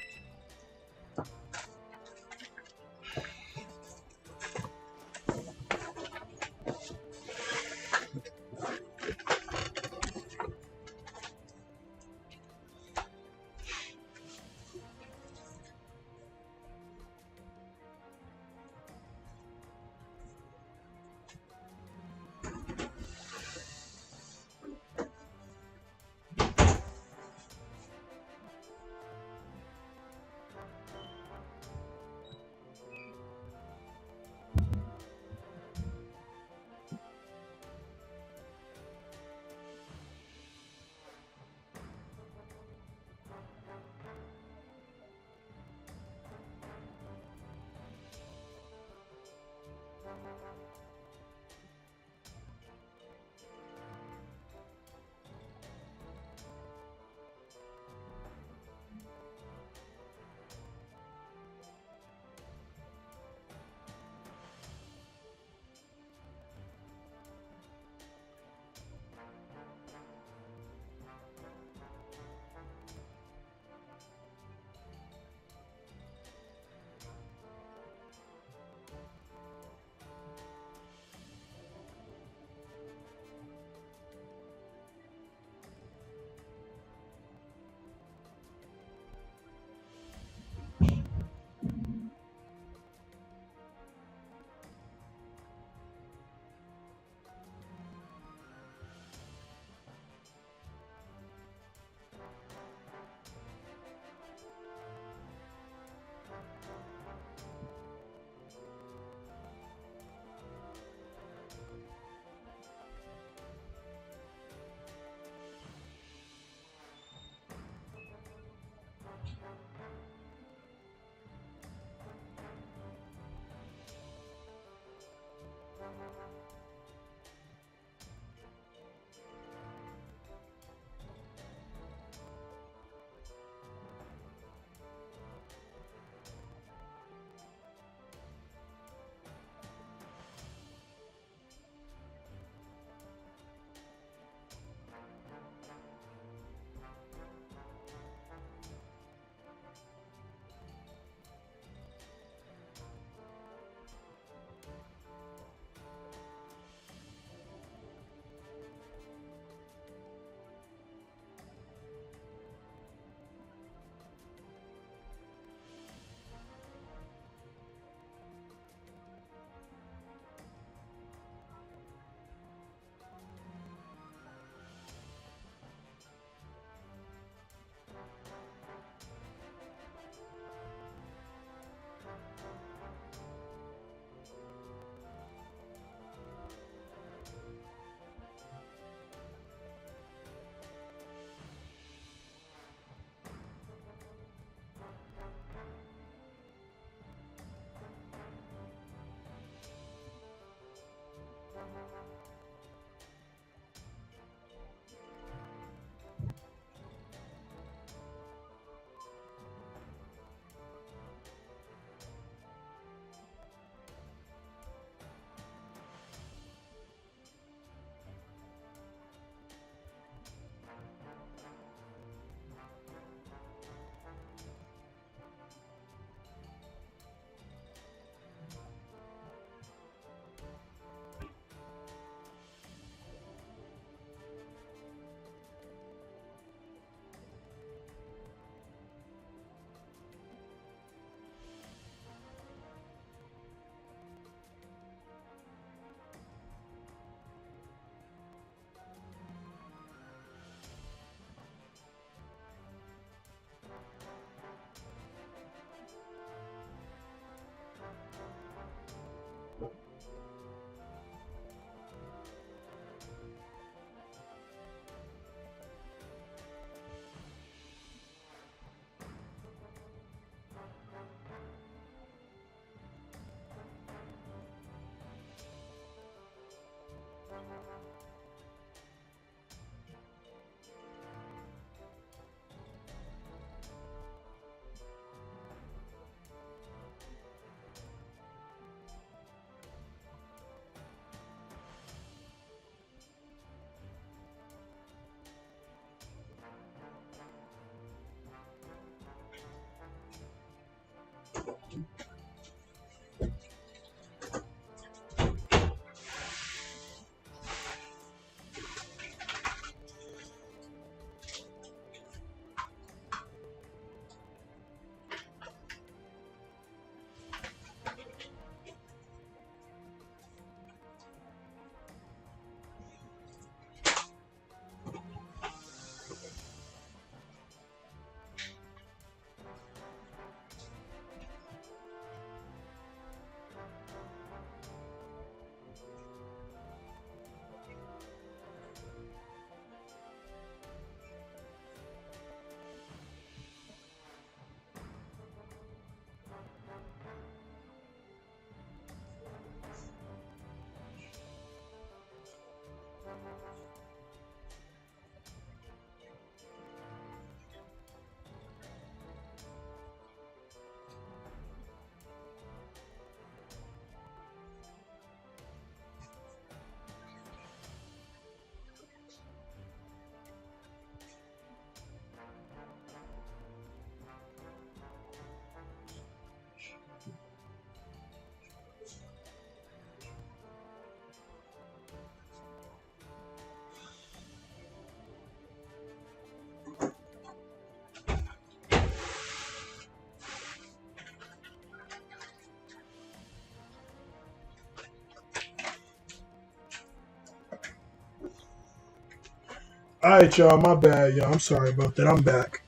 Alright, y'all, my bad, y'all. I'm sorry about that. I'm back.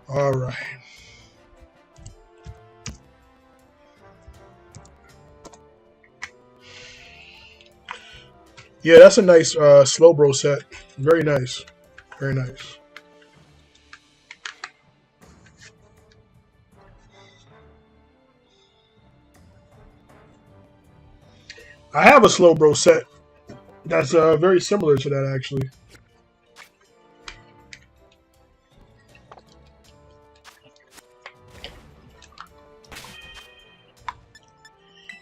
Alright. Yeah, that's a nice Slowbro set. Very nice. Very nice. I have a Slowbro set that's very similar to that, actually.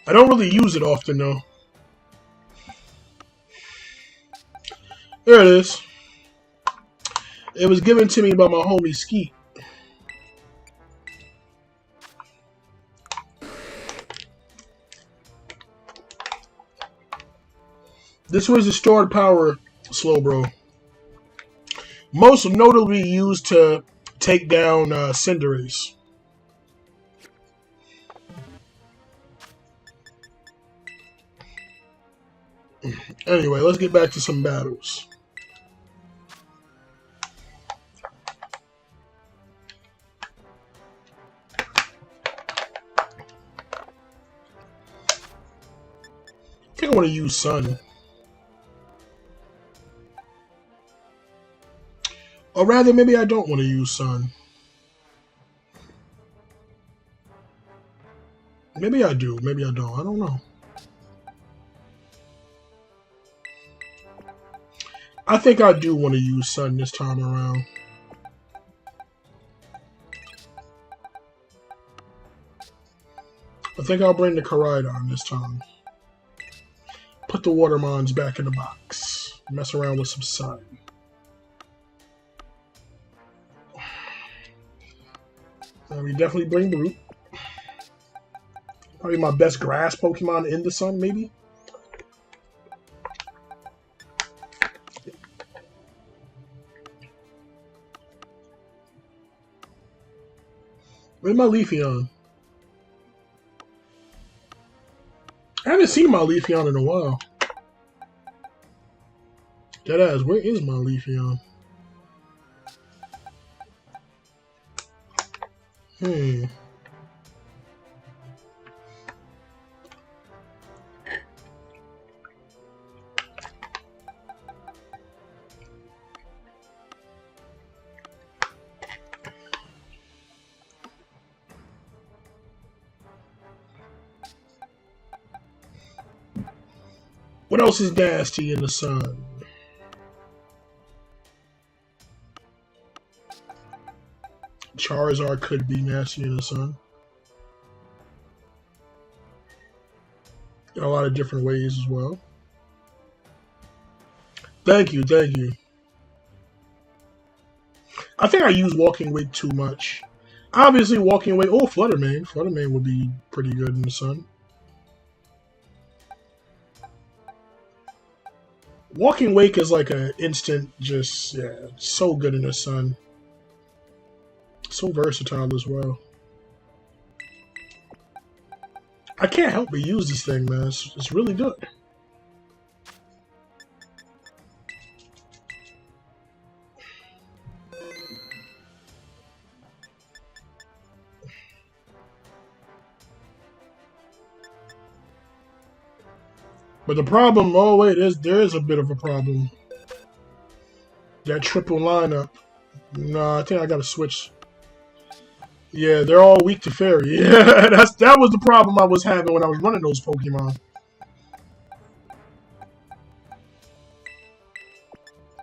I don't really use it often, though. There it is. It was given to me by my homie Skeet. This was a stored power Slowbro. Most notably used to take down Cinderace. Anyway, let's get back to some battles. I think I want to use Sun. Or rather, maybe I don't want to use Sun. Maybe I do. Maybe I don't. I don't know. I think I do want to use Sun this time around. I think I'll bring the Koraidon this time. Put the Watermons back in the box. Mess around with some Sun. We definitely bring Brute. Probably my best grass Pokemon in the Sun, maybe? Where's my Leafeon? I haven't seen my Leafeon in a while. Deadass, where is my Leafeon? What else is nasty in the Sun? Charizard could be nasty in the Sun. In a lot of different ways as well. Thank you, thank you. I think I use Walking Weight too much. Obviously, Walking Weight. Oh, Fluttermane. Fluttermane would be pretty good in the Sun. Walking Wake is like an instant, just, yeah, so good in the Sun. So versatile as well. I can't help but use this thing, man. It's really good. But the problem, oh wait, there is a bit of a problem. That triple lineup. Nah, I think I gotta switch. Yeah, they're all weak to Fairy. Yeah, that was the problem I was having when I was running those Pokemon.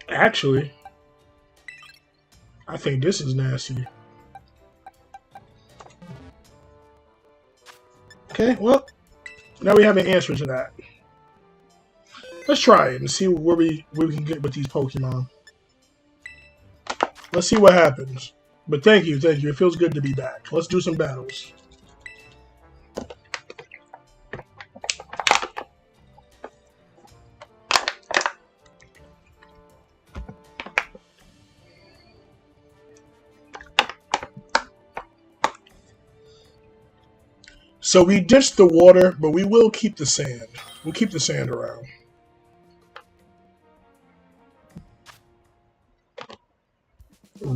Actually, I think this is nasty. Okay, well, now we have an answer to that. Let's try it and see where we can get with these Pokemon. Let's see what happens. But thank you, thank you. It feels good to be back. Let's do some battles. So we ditched the water, but we will keep the sand. We'll keep the sand around.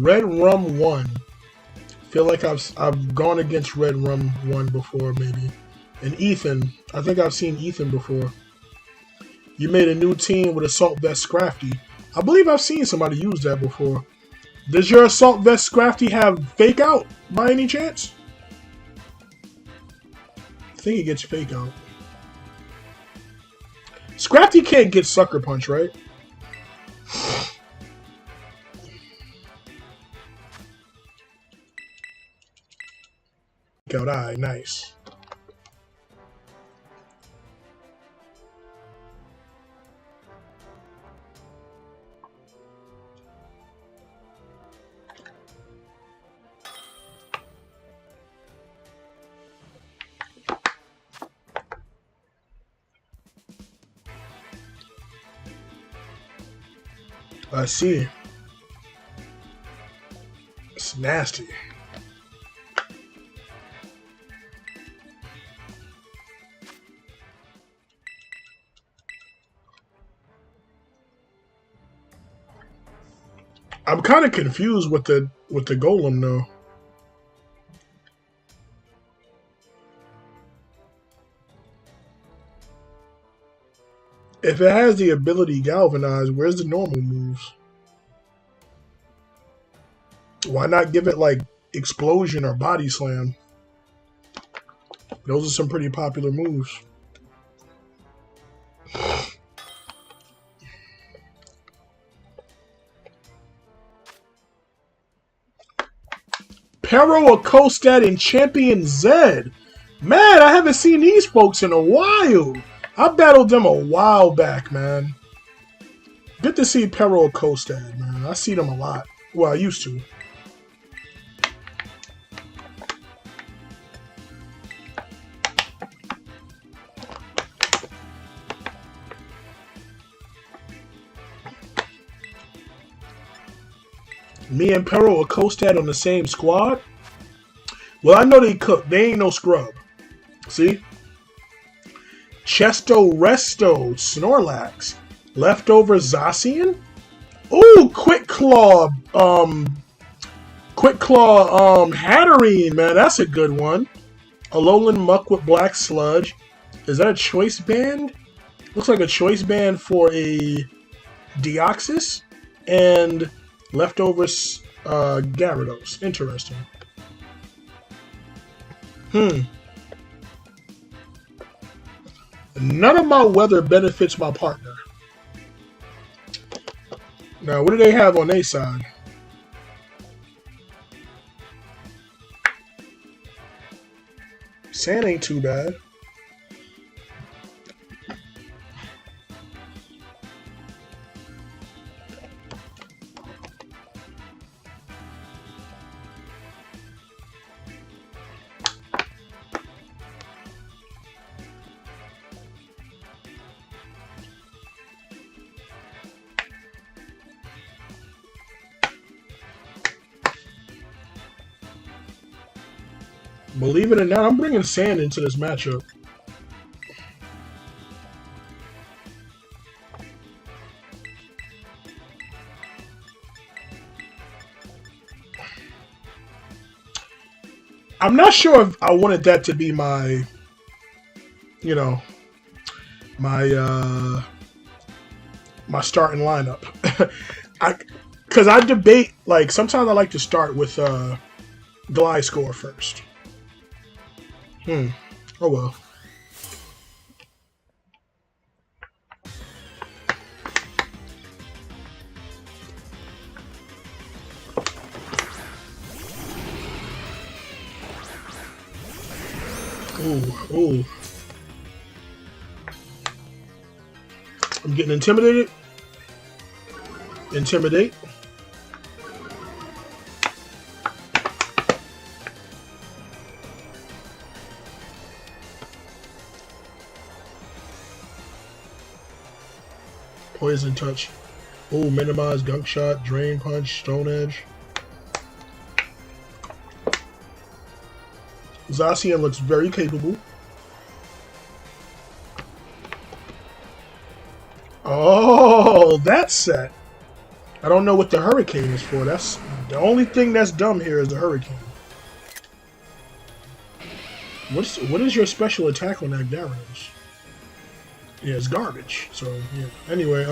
Red Rum 1. Feel like I've gone against Red Rum 1 before, maybe. And Ethan. I think I've seen Ethan before. You made a new team with Assault Vest Scrafty. I believe I've seen somebody use that before. Does your Assault Vest Scrafty have Fake Out by any chance? I think it gets Fake Out. Scrafty can't get Sucker Punch, right? Fake Out, alright, nice. I see. It's nasty. I'm kind of confused with the golem though. If it has the ability Galvanize, where's the normal moves? Why not give it like Explosion or Body Slam? Those are some pretty popular moves. Pero Akostad and Champion Zed. Man, I haven't seen these folks in a while. I battled them a while back, man. Good to see Pero Akostad, man. I see them a lot. Well, I used to. Me and Pero Akostad on the same squad? Well, I know they cook. They ain't no scrub. See? Chesto Resto, Snorlax, Leftover Zacian. Ooh, Quick Claw, Hatterene, man, that's a good one. Alolan Muck with Black Sludge. Is that a choice band? Looks like a choice band for a Deoxys and Leftovers Gyarados. Interesting. None of my weather benefits my partner. Now, what do they have on their side? Sand ain't too bad. Believe it or not, I'm bringing Sand into this matchup. I'm not sure if I wanted that to be my, you know, my my starting lineup. Because I debate, like, sometimes I like to start with Gliscor first. Oh well. Ooh. I'm getting intimidated. Intimidate. Poison Touch. Ooh, minimize, Gunk Shot, Drain Punch, Stone Edge. Zacian looks very capable. Oh, that set. I don't know what the hurricane is for. That's the only thing that's dumb here is the hurricane. What is your special attack on that Gyarados? Yeah, it's garbage. So yeah. Anyway,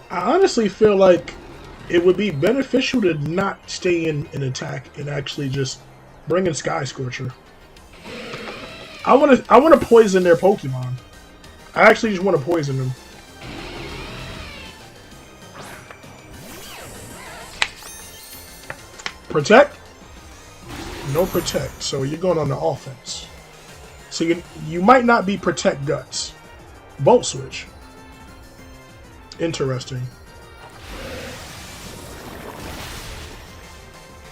I honestly feel like it would be beneficial to not stay in an attack and actually just bring in Sky Scorcher. I wanna poison their Pokemon. I actually just want to poison them. Protect? No protect. So you're going on the offense. So you might not be protect guts. Volt switch. Interesting.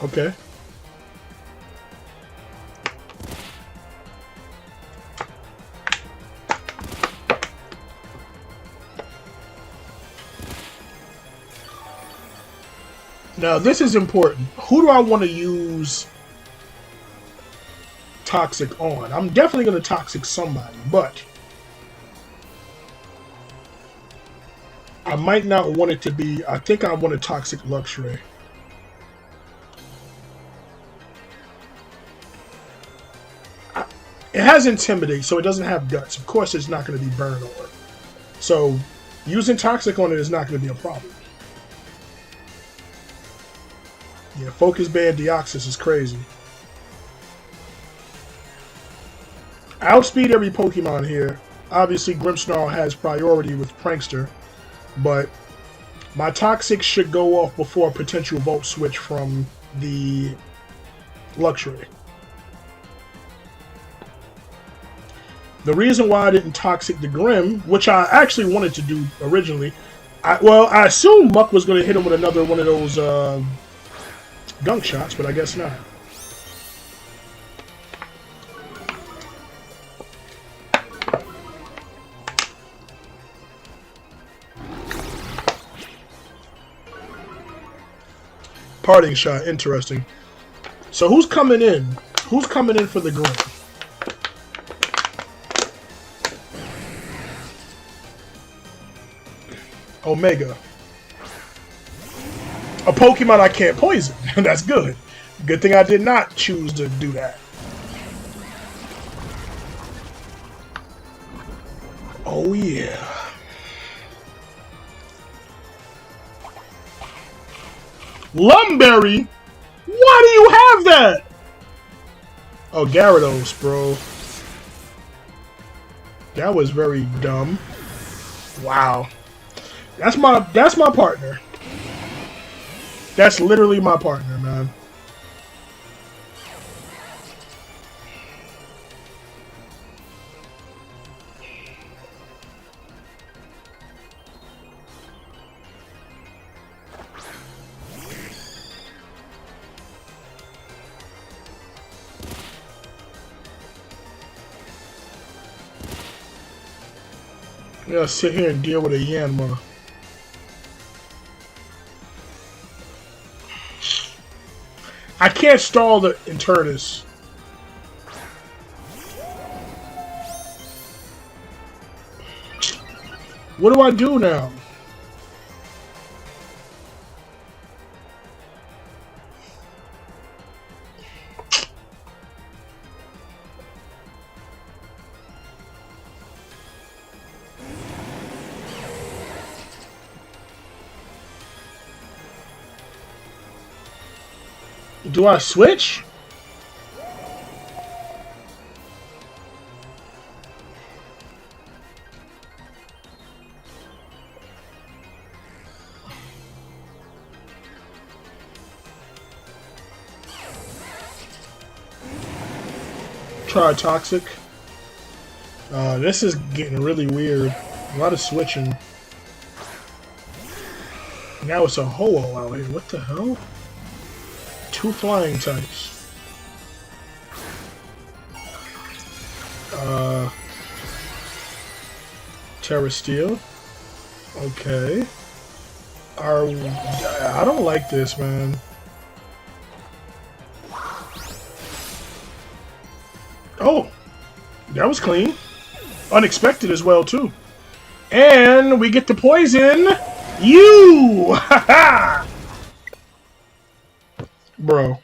Okay. Now this is important. Who do I want to use Toxic on? I'm definitely going to Toxic somebody, but I might not want it to be... I think I want a Toxic Luxray. It has Intimidate, so it doesn't have Guts. Of course, it's not going to be Burn or. So, using Toxic on it is not going to be a problem. Yeah, Focus Band Deoxys is crazy. Outspeed every Pokemon here. Obviously, Grimmsnarl has priority with Prankster, but my Toxic should go off before a potential Volt Switch from the Luxray. The reason why I didn't Toxic the Grimm, which I actually wanted to do originally, I assumed Muck was going to hit him with another one of those Gunk Shots, but I guess not. Parting Shot, interesting. So who's coming in? Who's coming in for the Grimm? Omega. A Pokemon I can't poison. That's good. Good thing I did not choose to do that. Oh yeah. Lumberry? Why do you have that? Oh, Gyarados, bro. That was very dumb. Wow. That's my partner. That's literally my partner, man. I'm gonna sit here and deal with a Yanma. I can't stall the Internus. What do I do now? Do I switch? Try Toxic. This is getting really weird. A lot of switching. Now it's a Ho-Oh out here. What the hell? Two flying types. Terra Steel. Okay. I don't like this, man. Oh, that was clean. Unexpected as well, too. And we get the poison. You! Ha Bro.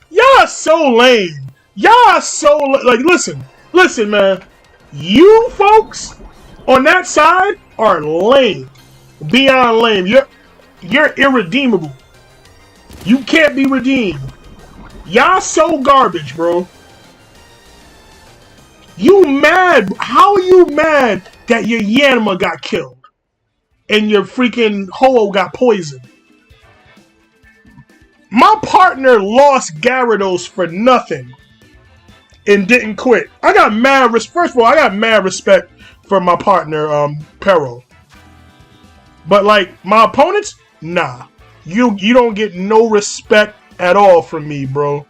Y'all so lame. Y'all so... Like, listen. Listen, man. You folks on that side are lame. Beyond lame. You're irredeemable. You can't be redeemed. Y'all so garbage, bro. You mad? How are you mad that your Yanma got killed and your freaking Ho-Oh got poisoned? My partner lost Gyarados for nothing and didn't quit. I got mad. First of all, I got mad respect for my partner, Pero. But like my opponents, nah. You don't get no respect at all from me, bro.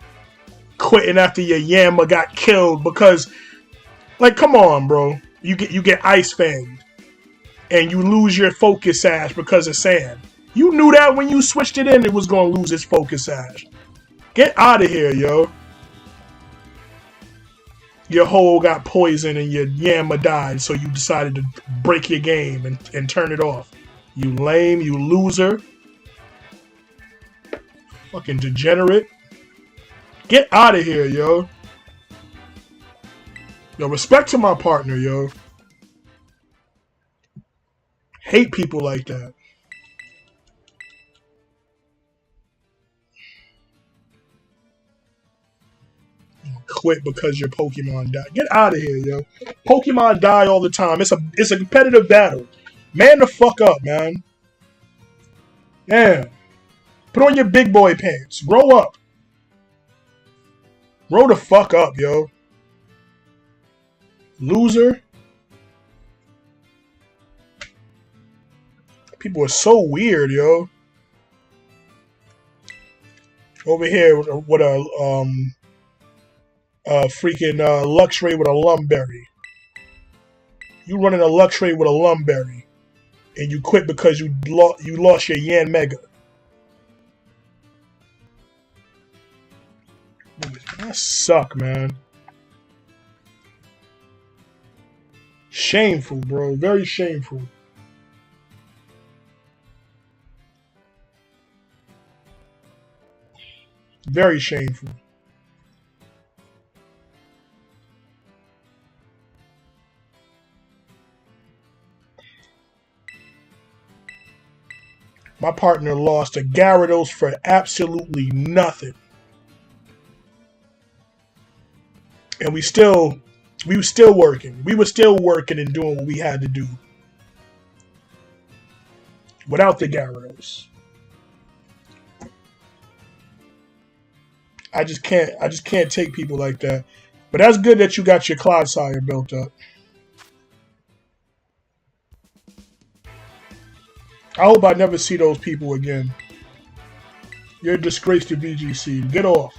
Quitting after your Yanma got killed because. Like, come on, bro. You get ice fanged, and you lose your focus sash because of sand. You knew that when you switched it in, it was gonna lose its focus sash. Get out of here, yo. Your hole got poisoned and your Yanma died, so you decided to break your game and turn it off. You lame, you loser. Fucking degenerate. Get out of here, yo. Yo, respect to my partner, yo. Hate people like that. Quit because your Pokemon died. Get out of here, yo. Pokemon die all the time. It's a competitive battle. Man the fuck up, man. Yeah. Put on your big boy pants. Grow up. Grow the fuck up, yo. Loser. People are so weird, yo. Over here with a freaking Luxray with a Lumberry. You running a Luxray with a Lumberry, and you quit because you lost your Yanmega. That suck, man. Shameful, bro. Very shameful. Very shameful. My partner lost a Gyarados for absolutely nothing. And we were still working. We were still working and doing what we had to do. Without the Gyarados. I just can't take people like that. But that's good that you got your Clodsire built up. I hope I never see those people again. You're a disgrace to VGC. Get off.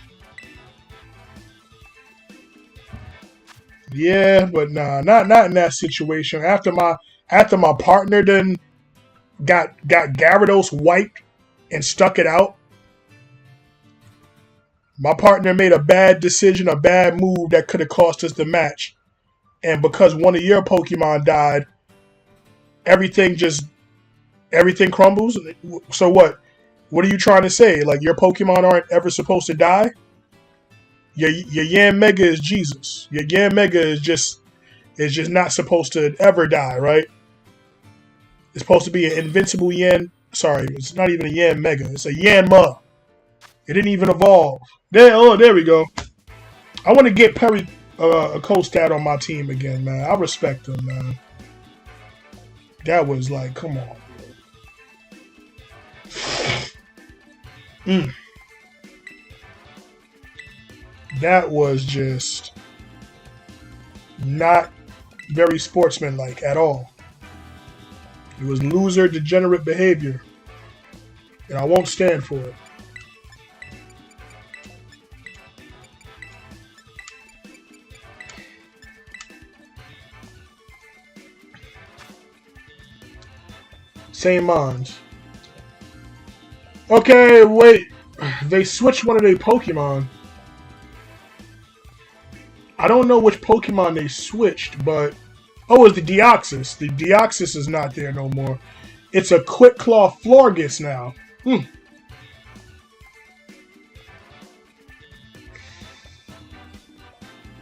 Yeah, but nah, not in that situation. After my partner then got Gyarados wiped and stuck it out. My partner made a bad decision, a bad move that could have cost us the match. And because one of your Pokemon died, everything crumbles. So what? What are you trying to say? Like your Pokemon aren't ever supposed to die? Your Yanmega is Jesus. Your Yanmega is just not supposed to ever die, right? It's supposed to be an invincible Yan. Sorry, it's not even a Yanmega. It's a Yanma. It didn't even evolve. There we go. I want to get Perry a co-stat on my team again, man. I respect him, man. That was like, come on, bro. That was just not very sportsmanlike at all. It was loser, degenerate behavior. And I won't stand for it. Same minds. Okay, wait. They switched one of their Pokemon. I don't know which Pokemon they switched, but oh, it's the Deoxys. The Deoxys is not there no more. It's a Quick Claw Florges now.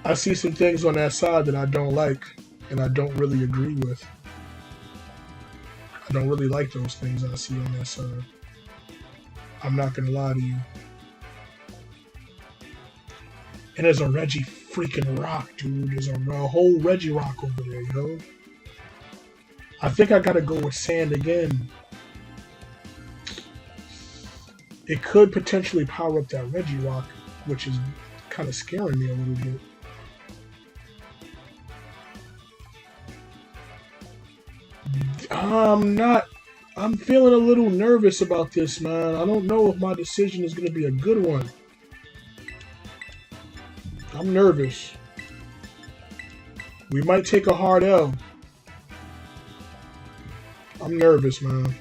I see some things on that side that I don't like, and I don't really agree with. I don't really like those things I see on that side. I'm not gonna lie to you. And there's a Reggie freaking Rock, dude. There's a whole Reggie Rock over there, yo. I think I gotta go with Sand again. It could potentially power up that Reggie Rock, which is kind of scaring me a little bit. I'm feeling a little nervous about this, man. I don't know if my decision is going to be a good one. I'm nervous. We might take a hard L. I'm nervous, man.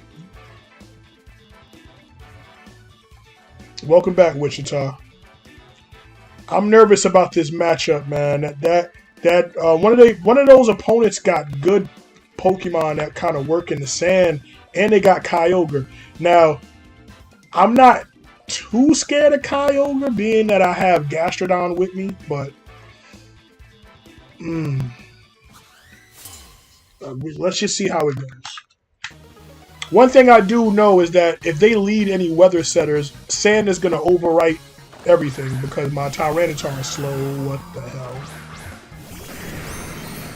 Welcome back, Wichita. I'm nervous about this matchup, man. One of those opponents got good Pokemon that kind of work in the sand, and they got Kyogre. Now, I'm not too scared of Kyogre, being that I have Gastrodon with me, but let's just see how it goes. One thing I do know is that if they lead any weather setters, sand is going to overwrite everything because my Tyranitar is slow. What the hell?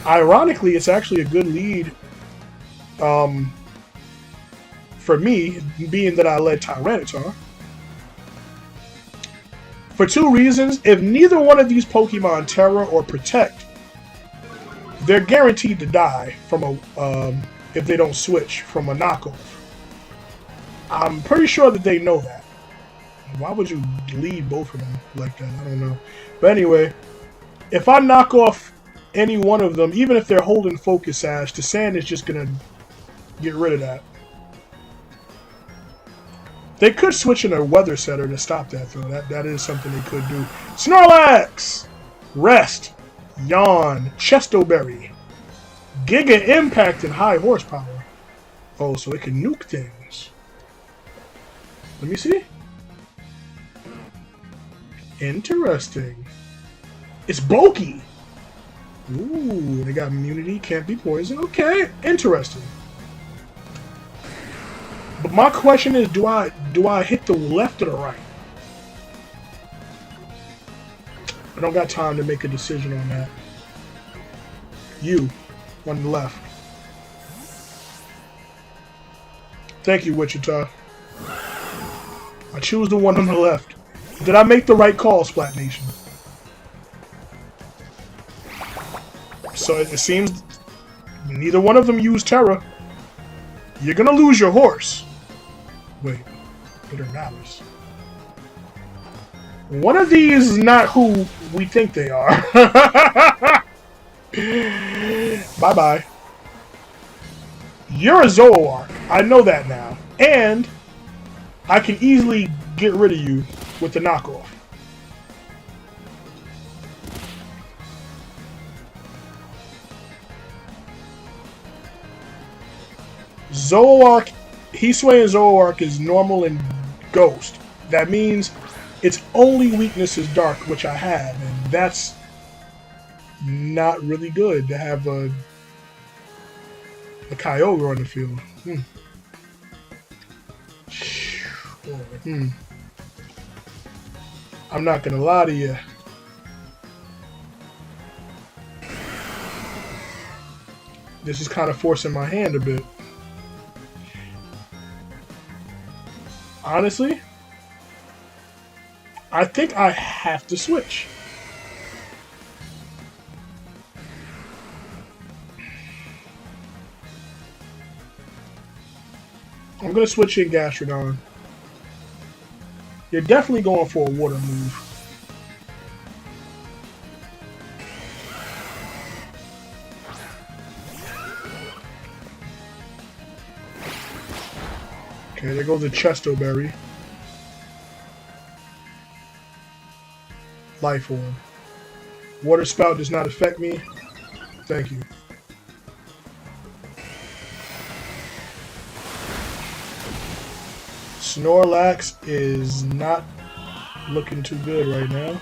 Ironically, it's actually a good lead for me, being that I led Tyranitar. For two reasons. If neither one of these Pokemon Terra or Protect, they're guaranteed to die from a if they don't switch from a knockoff. I'm pretty sure that they know that. Why would you lead both of them like that? I don't know. But anyway, if I knock off any one of them, even if they're holding Focus Sash, the sand is just going to get rid of that. They could switch in a Weather Setter to stop that, though. That is something they could do. Snorlax! Rest. Yawn. Chestoberry. Giga Impact and High Horsepower. Oh, so it can nuke things. Let me see. Interesting. It's bulky. Ooh, they got immunity, can't be poisoned. Okay, interesting. But my question is, do I hit the left or the right? I don't got time to make a decision on that. You, on the left. Thank you, Wichita. I choose the one on the left. Did I make the right call, Splatnation? So it seems neither one of them used Terra. You're gonna lose your horse. Wait, it matters. One of these is not who we think they are. Bye-bye. You're a Zoroark. I know that now. And I can easily get rid of you with the knockoff. Zoroark, Hisui and Zoroark is normal and ghost. That means its only weakness is dark, which I have, and that's not really good to have a Kyogre on the field. I'm not gonna lie to you. This is kind of forcing my hand a bit. Honestly, I think I have to switch. I'm going to switch in Gastrodon. You're definitely going for a water move. Okay, there goes the Chestoberry. Life Orb. Water spout does not affect me. Thank you. Snorlax is not looking too good right now.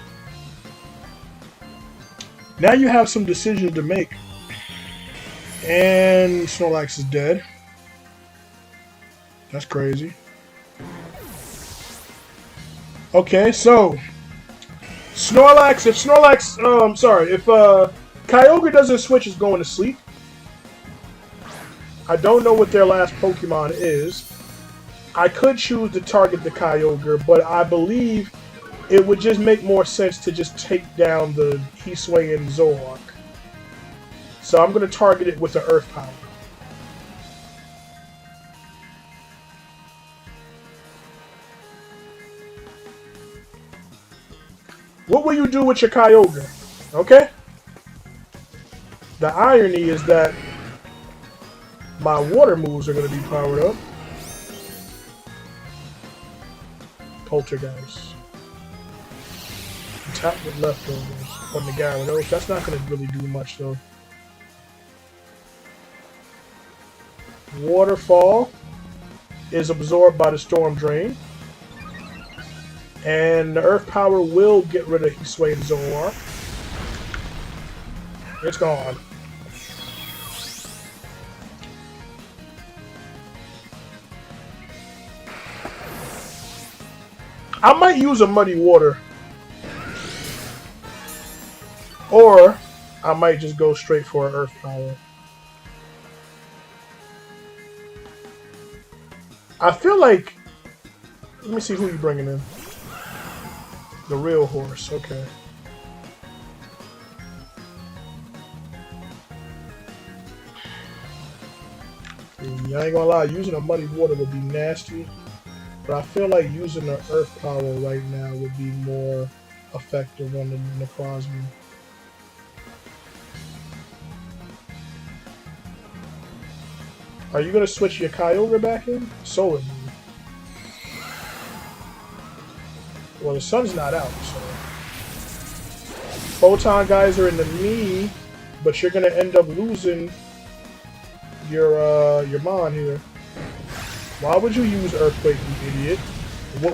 Now you have some decisions to make. And Snorlax is dead. That's crazy. Okay, so Snorlax, if Kyogre doesn't switch, it's going to sleep. I don't know what their last Pokemon is. I could choose to target the Kyogre, but I believe it would just make more sense to just take down the Hisuian Zoroark. So I'm going to target it with the Earth Power. What will you do with your Kyogre? Okay? The irony is that my water moves are going to be powered up. Poltergeist. Tap with leftovers on the Gyarados. That's not going to really do much though. Waterfall is absorbed by the Storm Drain. And the Earth Power will get rid of Hisuian Zoroark. It's gone. I might use a Muddy Water. Or I might just go straight for an Earth Power. I feel like... Let me see who you're bringing in. The real horse, okay. Yeah, I ain't gonna lie, using a Muddy Water would be nasty. But I feel like using the Earth Power right now would be more effective on the Necrozma. Are you gonna switch your Kyogre back in? Solar Moon. Well, the sun's not out, so... Photon Geyser in the knee, but you're gonna end up losing your Mon here. Why would you use Earthquake, you idiot?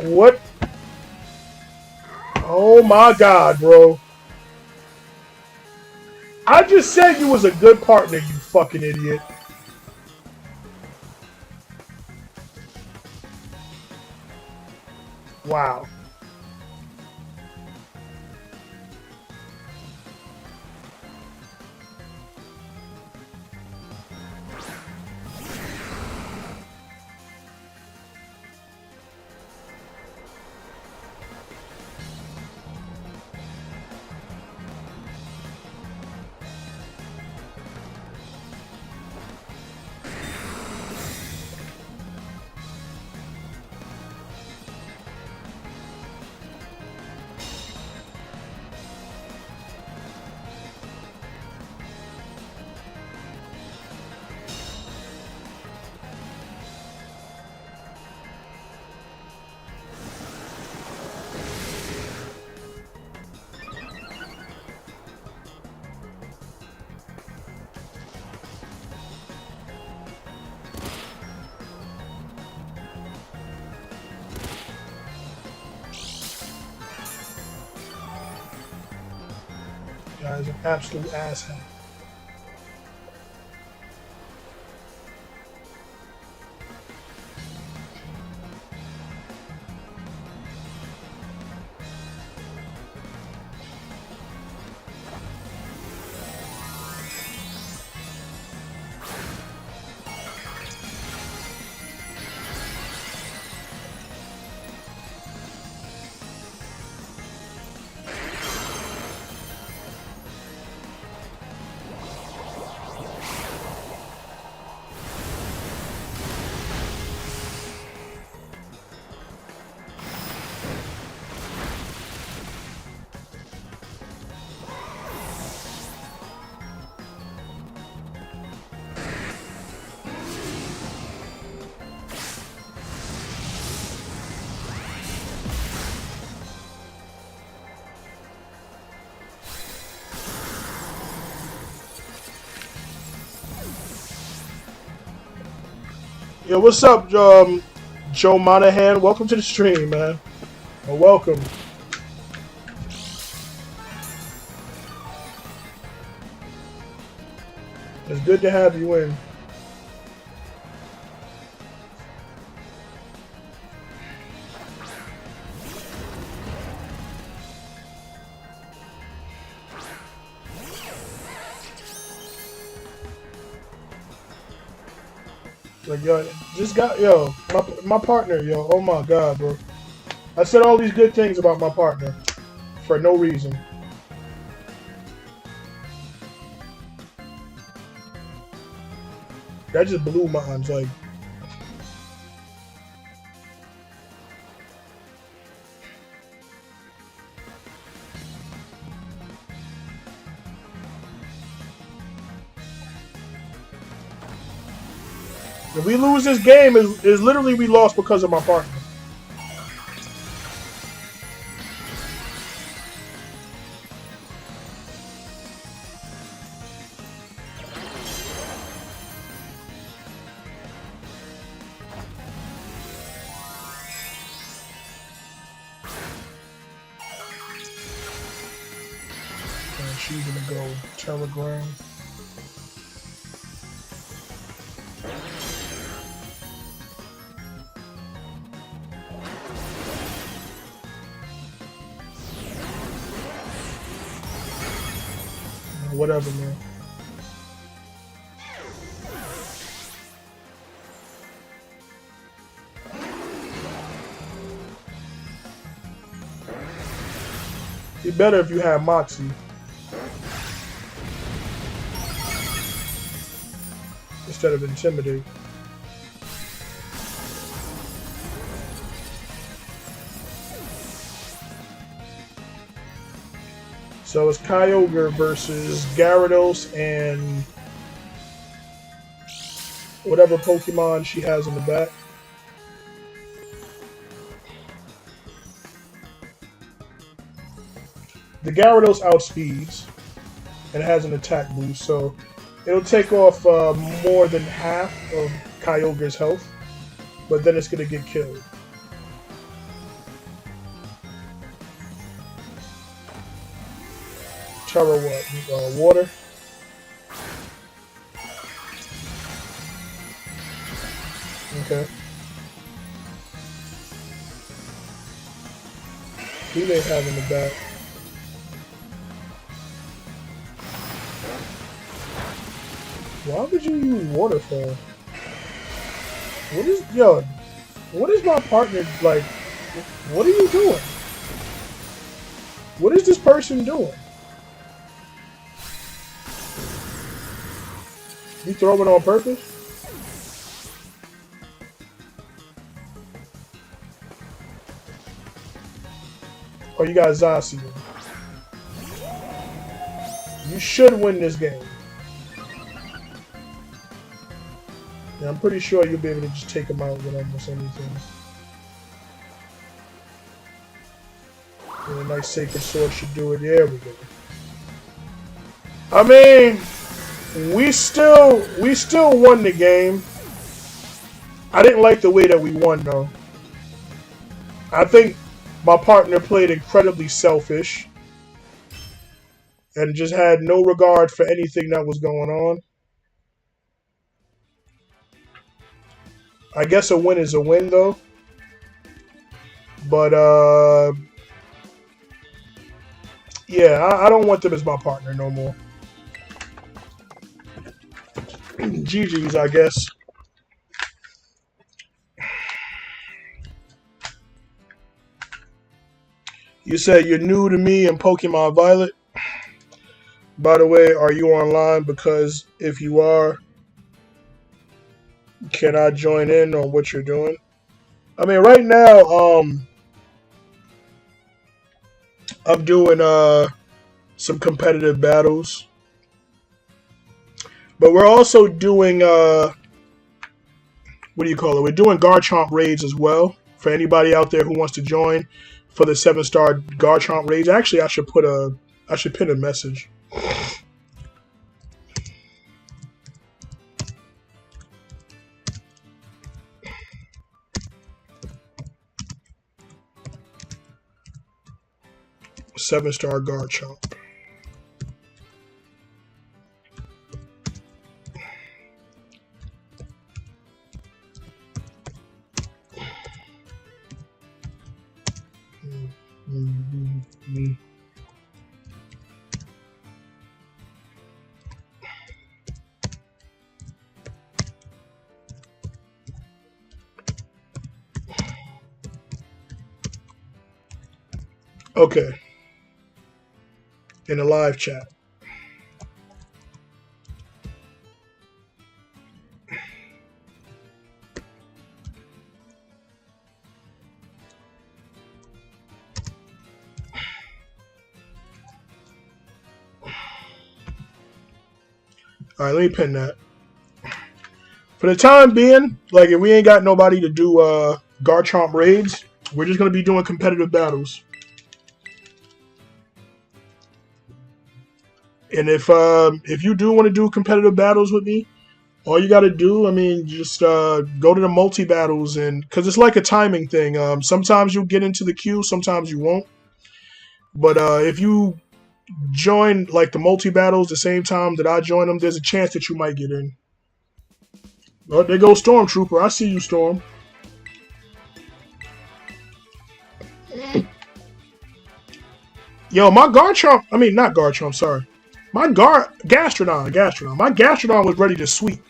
What? Oh my god, bro. I just said you was a good partner, you fucking idiot. Wow. Guy's an absolute asshat. Yo, what's up, Joe Monahan? Welcome to the stream, man. Well, welcome. It's good to have you in. Like, yo, just got, yo, my partner, yo, oh my god, bro. I said all these good things about my partner for no reason. That just blew my minds, like. If we lose this game, is literally we lost because of my partner. And she's gonna go Telegram. Whatever, man. Be better if you had Moxie. Instead of Intimidate. So it's Kyogre versus Gyarados and whatever Pokemon she has in the back. The Gyarados outspeeds and has an attack boost, so it'll take off more than half of Kyogre's health, but then it's going to get killed. Terra what? Water? Okay. Who they have in the back? Why would you use waterfall? What is my partner like? What are you doing? What is this person doing? You throw it on purpose? Or you got Zacian? You should win this game. Yeah, I'm pretty sure you'll be able to just take him out with almost anything. And a nice Sacred Sword should do it. There we go. I mean, we still won the game. I didn't like the way that we won, though. I think my partner played incredibly selfish and just had no regard for anything that was going on. I guess a win is a win, though. But, yeah, I don't want them as my partner no more. GG's, I guess. You said you're new to me in Pokemon Violet. By the way, are you online? Because if you are, can I join in on what you're doing? I mean, right now, I'm doing some competitive battles. But we're also doing, what do you call it? We're doing Garchomp raids as well. For anybody out there who wants to join for the 7-star Garchomp raids. Actually, I should pin a message. 7-star Garchomp. Okay. In the live chat. All right, let me pin that. For the time being, like if we ain't got nobody to do Garchomp raids, we're just gonna be doing competitive battles. And if you do want to do competitive battles with me, all you got to do, I mean, just go to the multi battles, and because it's like a timing thing. Sometimes you'll get into the queue, sometimes you won't. But if you join like the multi battles the same time that I join them, there's a chance that you might get in. Oh, there goes Stormtrooper. I see you, Storm. Yo, my Garchomp. I mean, not Garchomp. Sorry. My Gastrodon. My Gastrodon was ready to sweep.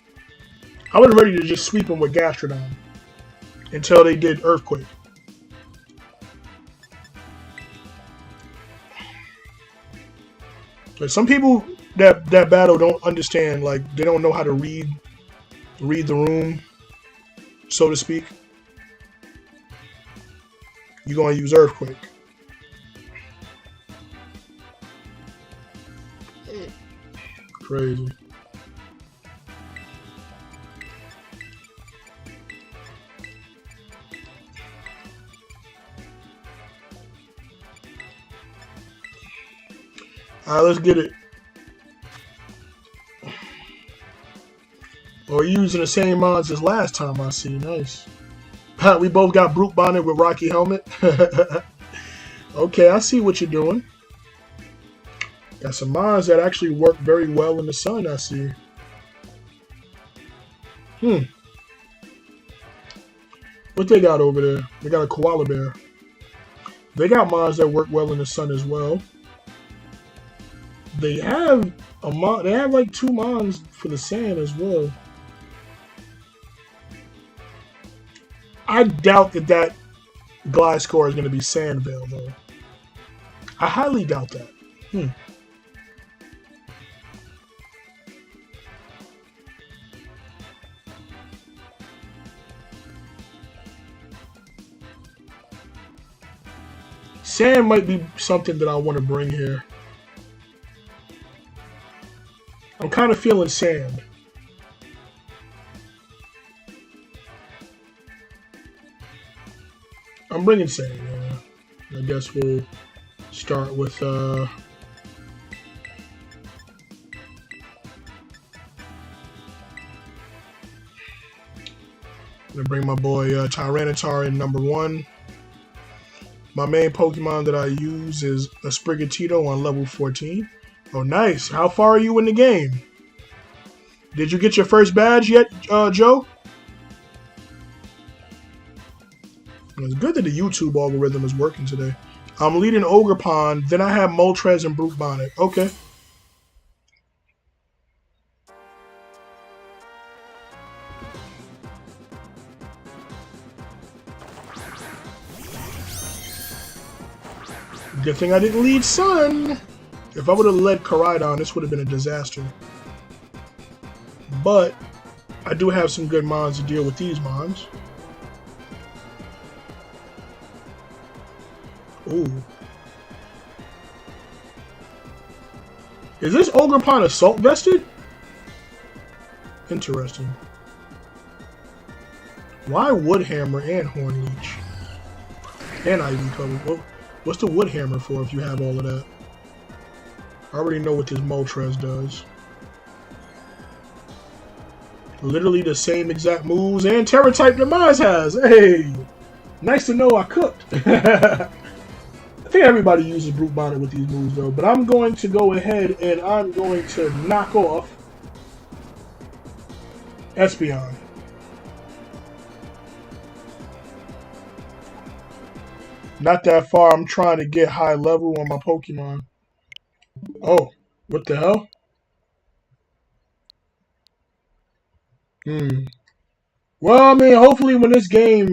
I was ready to just sweep him with Gastrodon until they did Earthquake. But some people that battle don't understand. Like they don't know how to read the room, so to speak. You're gonna use Earthquake. Crazy. Alright, let's get it. Or using the same mods as last time, I see. Nice. We both got Brute Bonnet with Rocky Helmet. Okay, I see what you're doing. Got some mods that actually work very well in the sun, I see. What they got over there? They got a koala bear. They got mods that work well in the sun as well. They have a mod. They have like 2 mods for the sand as well. I doubt that glide score is going to be Sandvale though. I highly doubt that. Sand might be something that I want to bring here. I'm kind of feeling sand. I'm bringing sand, yeah. I guess we'll start with I'm gonna bring my boy Tyranitar in number 1. My main Pokemon that I use is a Sprigatito on level 14. Oh, nice. How far are you in the game? Did you get your first badge yet, Joe? It's good that the YouTube algorithm is working today. I'm leading Ogerpon, then I have Moltres and Brute Bonnet. Okay. Good thing I didn't lead Sun. If I would have led Koraidon, this would have been a disaster. But I do have some good mons to deal with these mons. Ooh. Is this Ogerpon assault vested? Interesting. Why Woodhammer and Horn Leech? And Ivy Cover. Well, what's the Woodhammer for if you have all of that? I already know what this Moltres does. Literally the same exact moves and Terra type that Maz has. Hey! Nice to know I cooked. I think everybody uses Brute Bonnet with these moves, though. But I'm going to go ahead and I'm going to knock off Espeon. Not that far. I'm trying to get high level on my Pokemon. Oh, what the hell? Well, I mean, hopefully when this game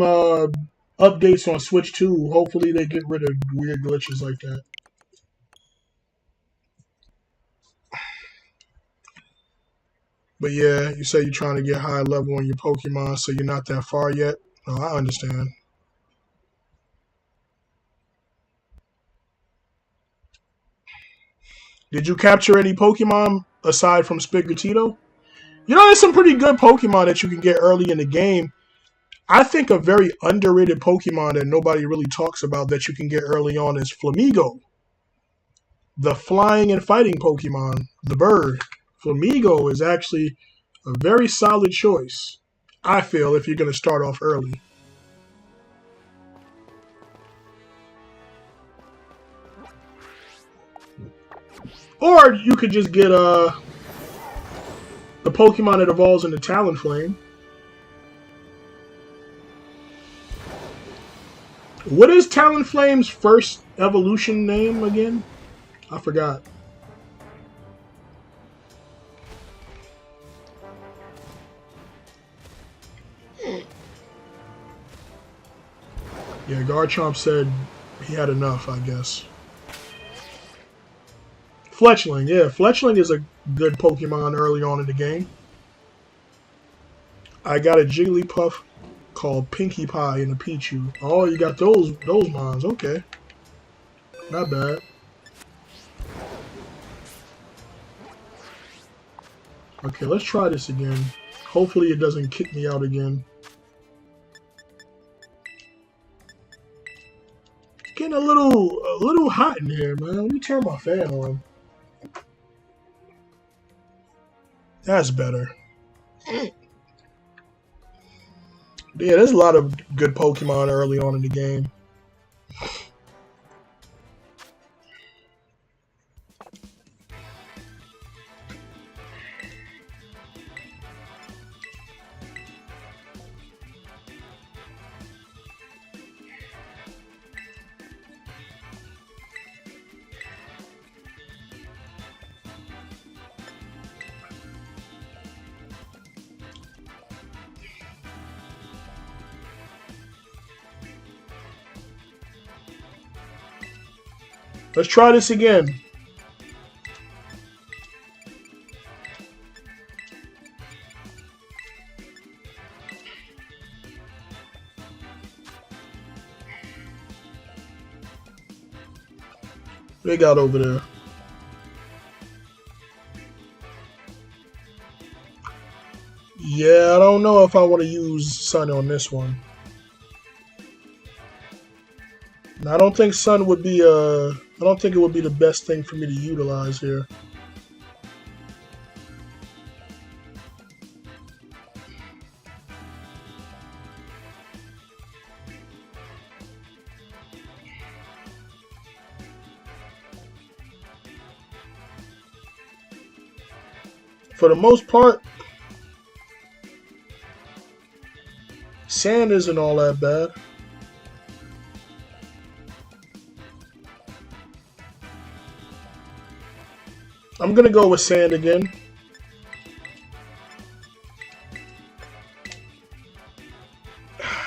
updates on Switch 2, hopefully they get rid of weird glitches like that. But yeah, you say you're trying to get high level on your Pokemon, so you're not that far yet. Oh, I understand. Did you capture any Pokemon aside from Spigatito? You know, there's some pretty good Pokemon that you can get early in the game. I think a very underrated Pokemon that nobody really talks about that you can get early on is Flamigo. The flying and fighting Pokemon, the bird. Flamigo is actually a very solid choice, I feel, if you're going to start off early. Or you could just get the Pokemon that evolves into Talonflame. What is Talonflame's first evolution name again? I forgot. Yeah, Garchomp said he had enough, I guess. Fletchling, yeah. Fletchling is a good Pokemon early on in the game. I got a Jigglypuff called Pinkie Pie and a Pichu. Oh, you got those mons. Okay. Not bad. Okay, let's try this again. Hopefully it doesn't kick me out again. It's getting a little hot in here, man. Let me turn my fan on. That's better. Yeah, there's a lot of good Pokemon early on in the game. Let's try this again. What they got over there? Yeah, I don't know if I want to use Sun on this one. I don't think Sun would be I don't think it would be the best thing for me to utilize here. For the most part, sand isn't all that bad. I'm going to go with sand again.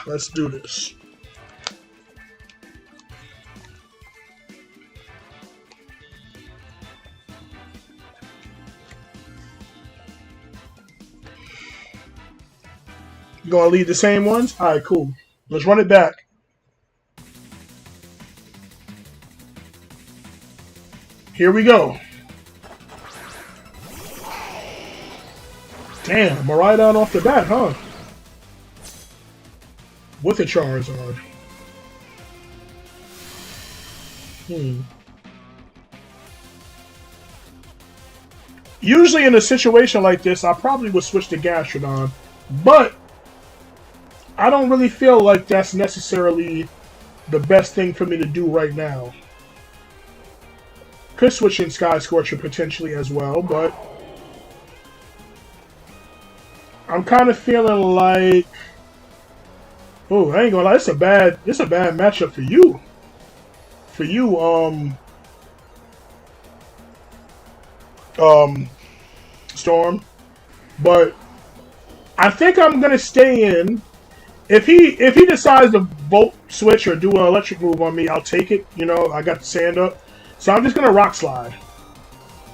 Let's do this. You going to leave the same ones? All right, cool. Let's run it back. Here we go. Damn, Miraidon off the bat, huh? With a Charizard. Usually in a situation like this, I probably would switch to Gastrodon. But I don't really feel like that's necessarily the best thing for me to do right now. Could switch in Sky Scorcher potentially as well, but I'm kind of feeling like, oh, I ain't gonna lie, it's a bad matchup for you. For you, Storm. But I think I'm gonna stay in. If he decides to Volt Switch or do an electric move on me, I'll take it. You know, I got the sand up. So I'm just gonna Rock Slide.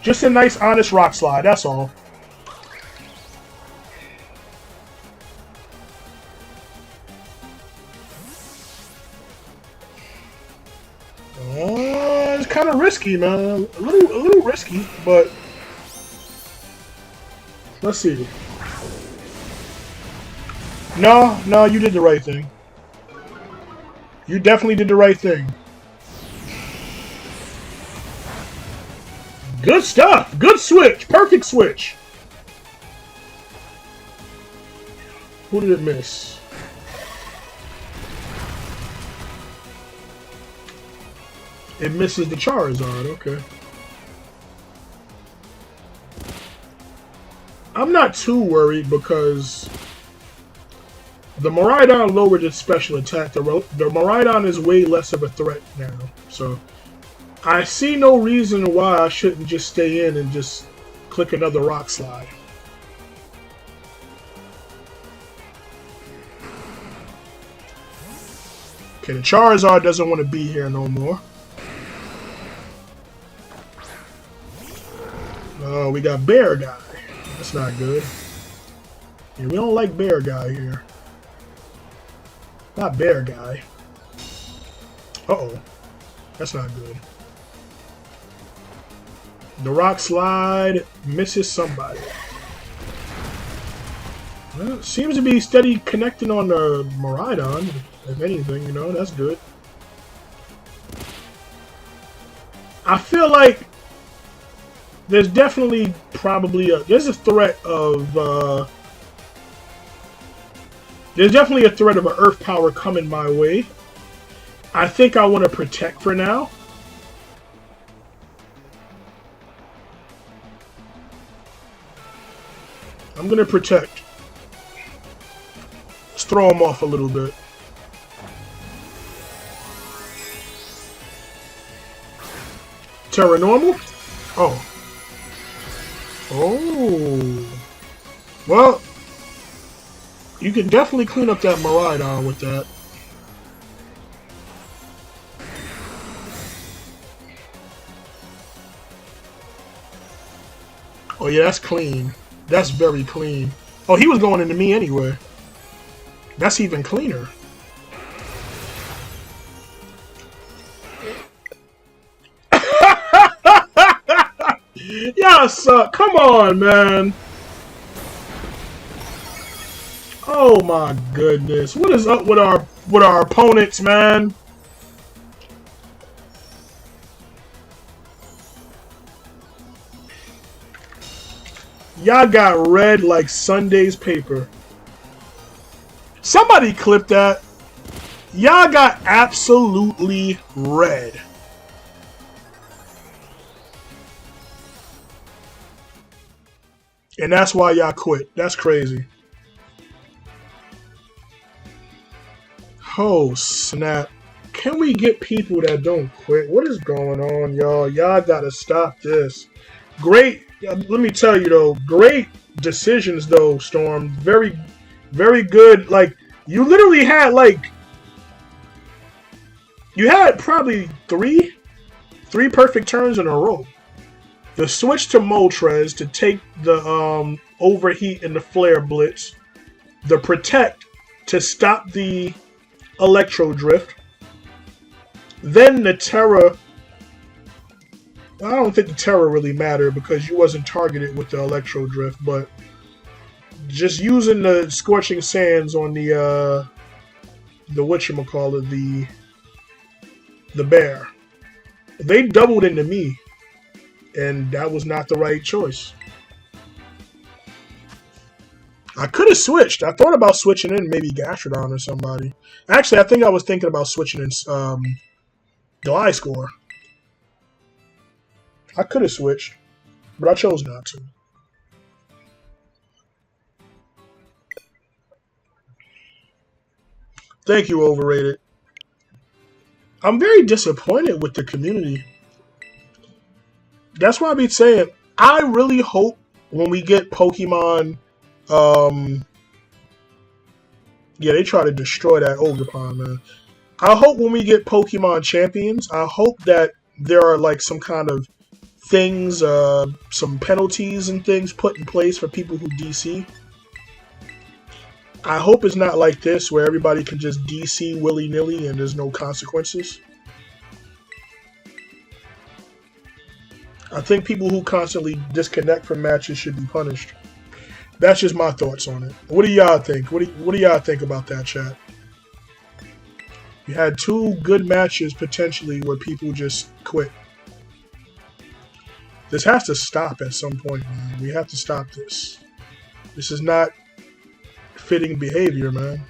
Just a nice, honest Rock Slide, that's all. It's kind of risky, man. A little risky, but let's see. No, you did the right thing. You definitely did the right thing. Good stuff. Good switch. Perfect switch. Who did it miss? It misses the Charizard. Okay. I'm not too worried because the Miraidon lowered its special attack. The Miraidon is way less of a threat now. So I see no reason why I shouldn't just stay in and just click another Rock Slide. Okay, the Charizard doesn't want to be here no more. Oh, we got Bear Guy. That's not good. Yeah, we don't like Bear Guy here. Not Bear Guy. Uh-oh. That's not good. The Rock Slide misses somebody. Well, it seems to be steady connecting on the Miraidon. If anything, you know, that's good. I feel like there's definitely there's a threat of there's definitely a threat of an Earth Power coming my way. I think I want to protect for now. I'm gonna protect. Let's throw him off a little bit. Terra Normal? Oh. Oh. Well, you can definitely clean up that Miraidon with that. Oh yeah, that's clean. That's very clean. Oh, he was going into me anyway. That's even cleaner. Y'all suck. Come on, man. Oh my goodness. What is up with our opponents, man? Y'all got red like Sunday's paper. Somebody clip that. Y'all got absolutely red. And that's why y'all quit. That's crazy. Oh, snap. Can we get people that don't quit? What is going on, y'all? Y'all gotta stop this. Great. Let me tell you, though. Great decisions, though, Storm. Very, very good. Like, you literally had, like... You had probably three perfect turns in a row. The switch to Moltres to take the overheat and the flare blitz. The protect to stop the electro drift. Then the Terra. I don't think the Terra really mattered because you wasn't targeted with the electro drift, but just using the scorching sands on the whatchamacallit, the bear. They doubled into me. And that was not the right choice. I could have switched. I thought about switching in maybe Gastrodon or somebody. Actually, I think I was thinking about switching in Gliscor. I could have switched, but I chose not to. Thank you, Overrated. I'm very disappointed with the community. That's why I be saying, I really hope when we get Pokemon, yeah, they try to destroy that Ogerpon, man. I hope when we get Pokemon Champions, I hope that there are like some kind of things, some penalties and things put in place for people who DC. I hope it's not like this where everybody can just DC willy-nilly and there's no consequences. I think people who constantly disconnect from matches should be punished. That's just my thoughts on it. What do y'all think? What do y'all think about that, chat? We had 2 good matches potentially where people just quit. This has to stop at some point, man. We have to stop this. This is not fitting behavior, man.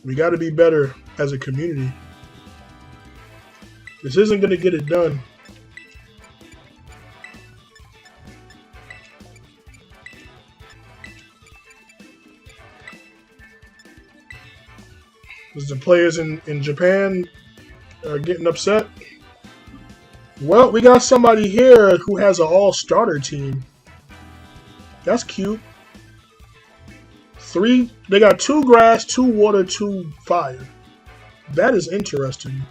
We got to be better as a community. This isn't going to get it done. Because the players in Japan are getting upset. Well, we got somebody here who has an all-starter team. That's cute. They got 2 grass, 2 water, 2 fire. That is interesting.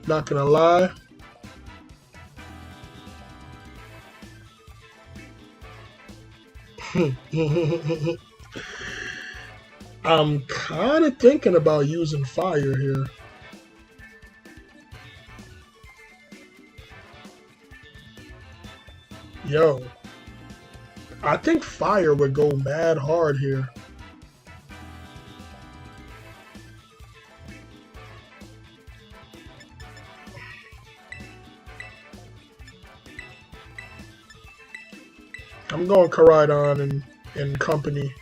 Not gonna lie. I'm kind of thinking about using fire here. Yo, I think fire would go mad hard here. I'm going Koraidon and company.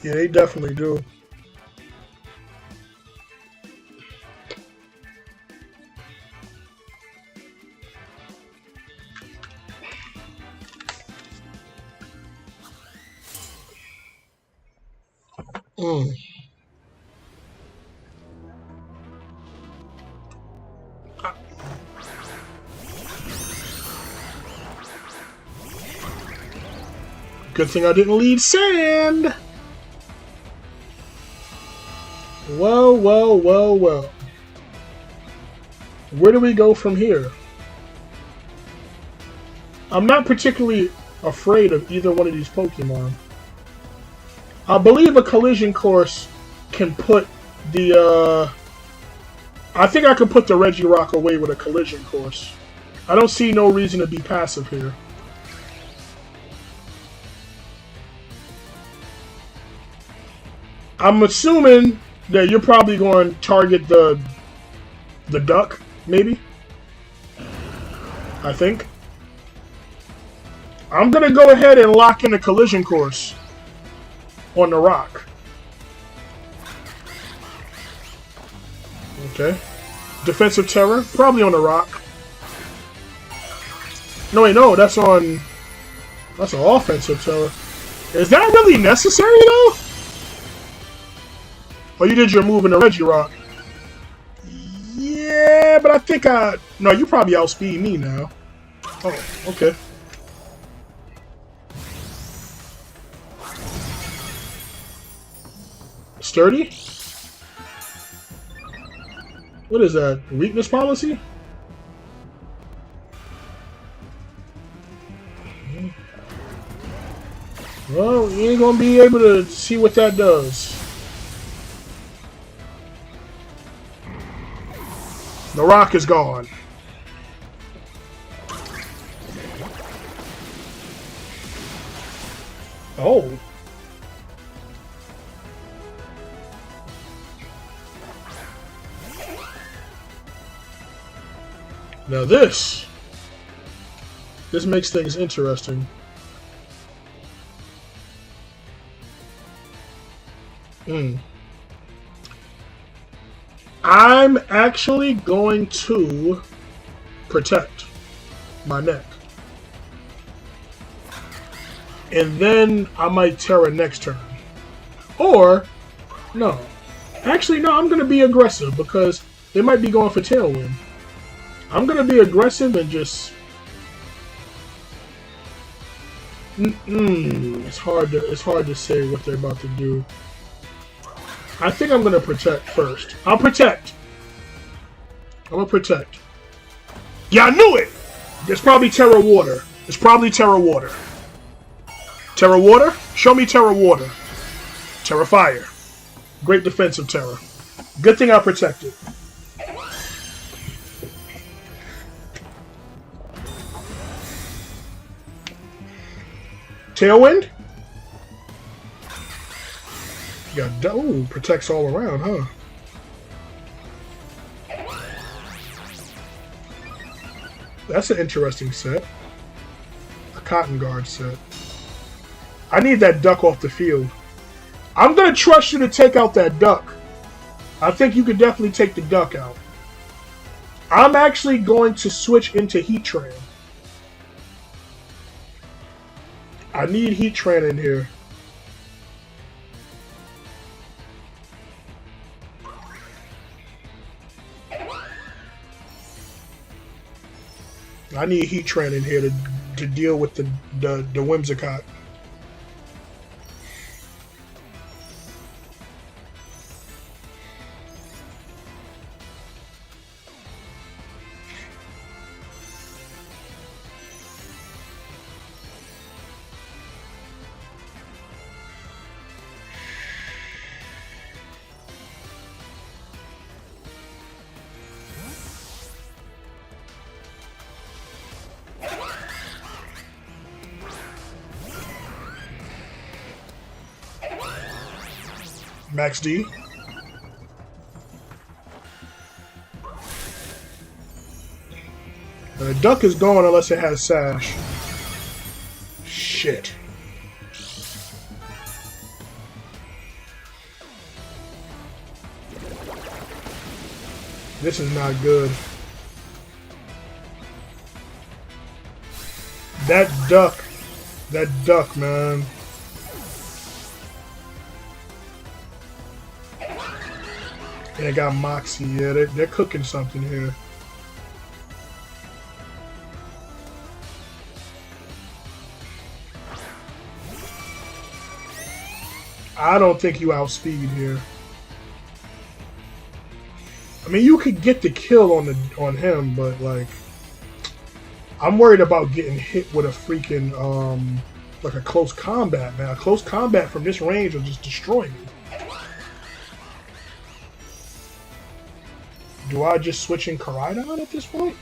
Yeah, they definitely do. Good thing I didn't lead sand. Well. Where do we go from here? I'm not particularly afraid of either one of these Pokemon. I believe a collision course can put the, I think I can put the Regirock away with a collision course. I don't see no reason to be passive here. I'm assuming that you're probably going to target the duck, maybe? I think. I'm going to go ahead and lock in a collision course on the rock. Okay. Defensive terror, probably on the rock. No, wait, no, that's an offensive terror. Is that really necessary, though? Oh, you did your move in the Regirock. Yeah, but I think no, you probably outspeed me now. Oh, okay. Sturdy? What is that? Weakness policy? Well, you ain't gonna be able to see what that does. The rock is gone. Oh. Now this makes things interesting. I'm actually going to protect my neck. And then I might Terra next turn. Or, no. Actually, no, I'm going to be aggressive because they might be going for Tailwind. I'm going to be aggressive and just... It's hard to say what they're about to do. I think I'm going to protect first. I'll protect. I'm going to protect. Yeah, I knew it! It's probably Terra Water. It's probably Terra Water. Terra Water? Show me Terra Water. Terra Fire. Great defensive Terra. Good thing I protected. Tailwind? Yeah, ooh, protects all around, huh? That's an interesting set. A Cotton Guard set. I need that duck off the field. I'm going to trust you to take out that duck. I think you could definitely take the duck out. I'm actually going to switch into Heatran. I need Heatran in here. I need Heatran in here to deal with the Whimsicott. Max D. The duck is gone unless it has Sash. Shit. This is not good. That duck, man. And they got Moxie. Yeah, they're cooking something here. I don't think you outspeed here. I mean, you could get the kill on him, but like, I'm worried about getting hit with a freaking like a close combat, man. A close combat from this range will just destroy me. Do I just switch in Koraidon at this point?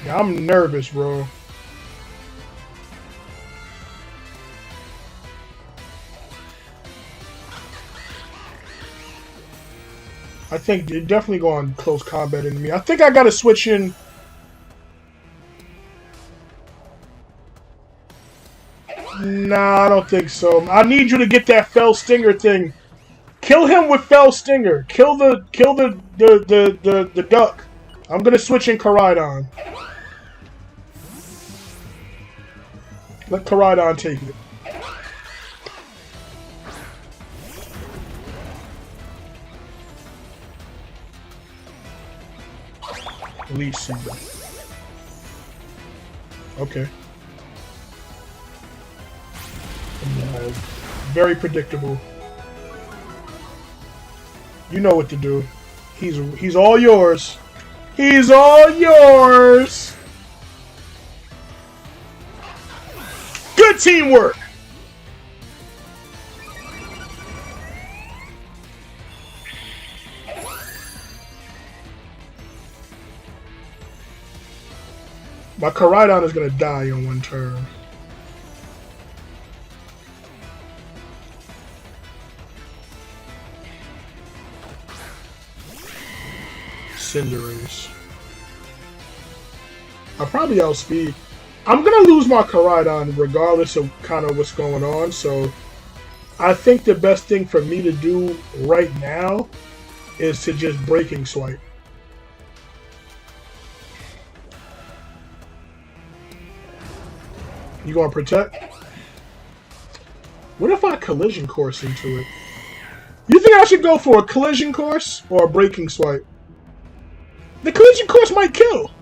Yeah, I'm nervous, bro. I think they're definitely going close combat into me. I think I gotta switch in. Nah, I don't think so. I need you to get that Fell Stinger thing. Kill him with Fell Stinger. Kill the duck. I'm gonna switch in Koraidon. Let Koraidon take it. Elite Seed. Okay. Very predictable. You know what to do. He's all yours. He's all yours. Good teamwork. My Koraidon is gonna die on one turn. Cinderace. I'll probably outspeed. I'm gonna lose my Koraidon regardless of kind of what's going on, so I think the best thing for me to do right now is to just Breaking Swipe. You gonna protect? What if I Collision Course into it? You think I should go for a Collision Course or a Breaking Swipe? The Collision Course might kill.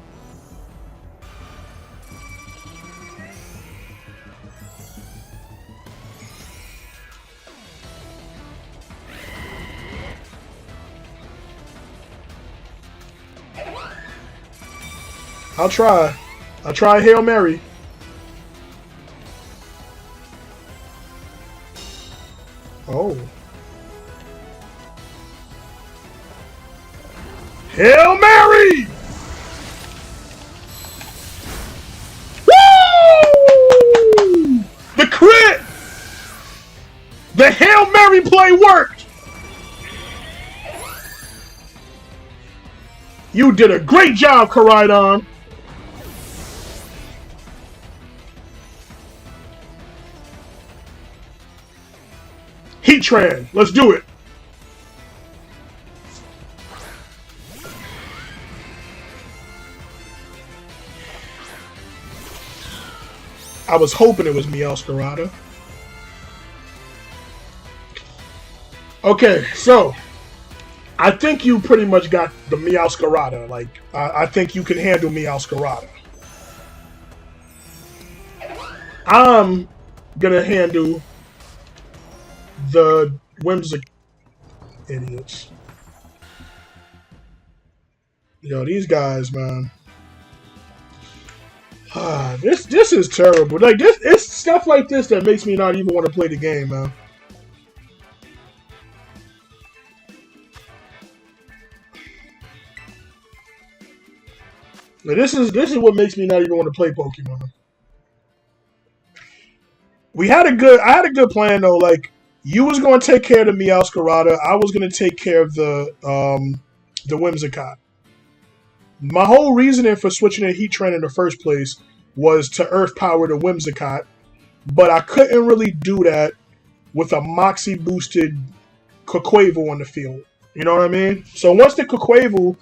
I'll try. I'll try Hail Mary. Oh. Hail Mary! Woo! The crit! The Hail Mary play worked! You did a great job, Koraidon. Heatran, let's do it. I was hoping it was Meowscarada. Okay, so I think you pretty much got the Meowscarada. Like, I think you can handle Meowscarada. I'm gonna handle the Whimsical idiots. Yo, these guys, man. This is terrible. Like this, it's stuff like this that makes me not even want to play the game, man. Now, this is what makes me not even want to play Pokemon. I had a good plan though. Like, you was going to take care of the Meowscarada. I was going to take care of the Whimsicott. My whole reasoning for switching to Heatran in the first place was to Earth Power the Whimsicott, but I couldn't really do that with a Moxie boosted Quaquaval on the field. You know what I mean? So once the Quaquaval,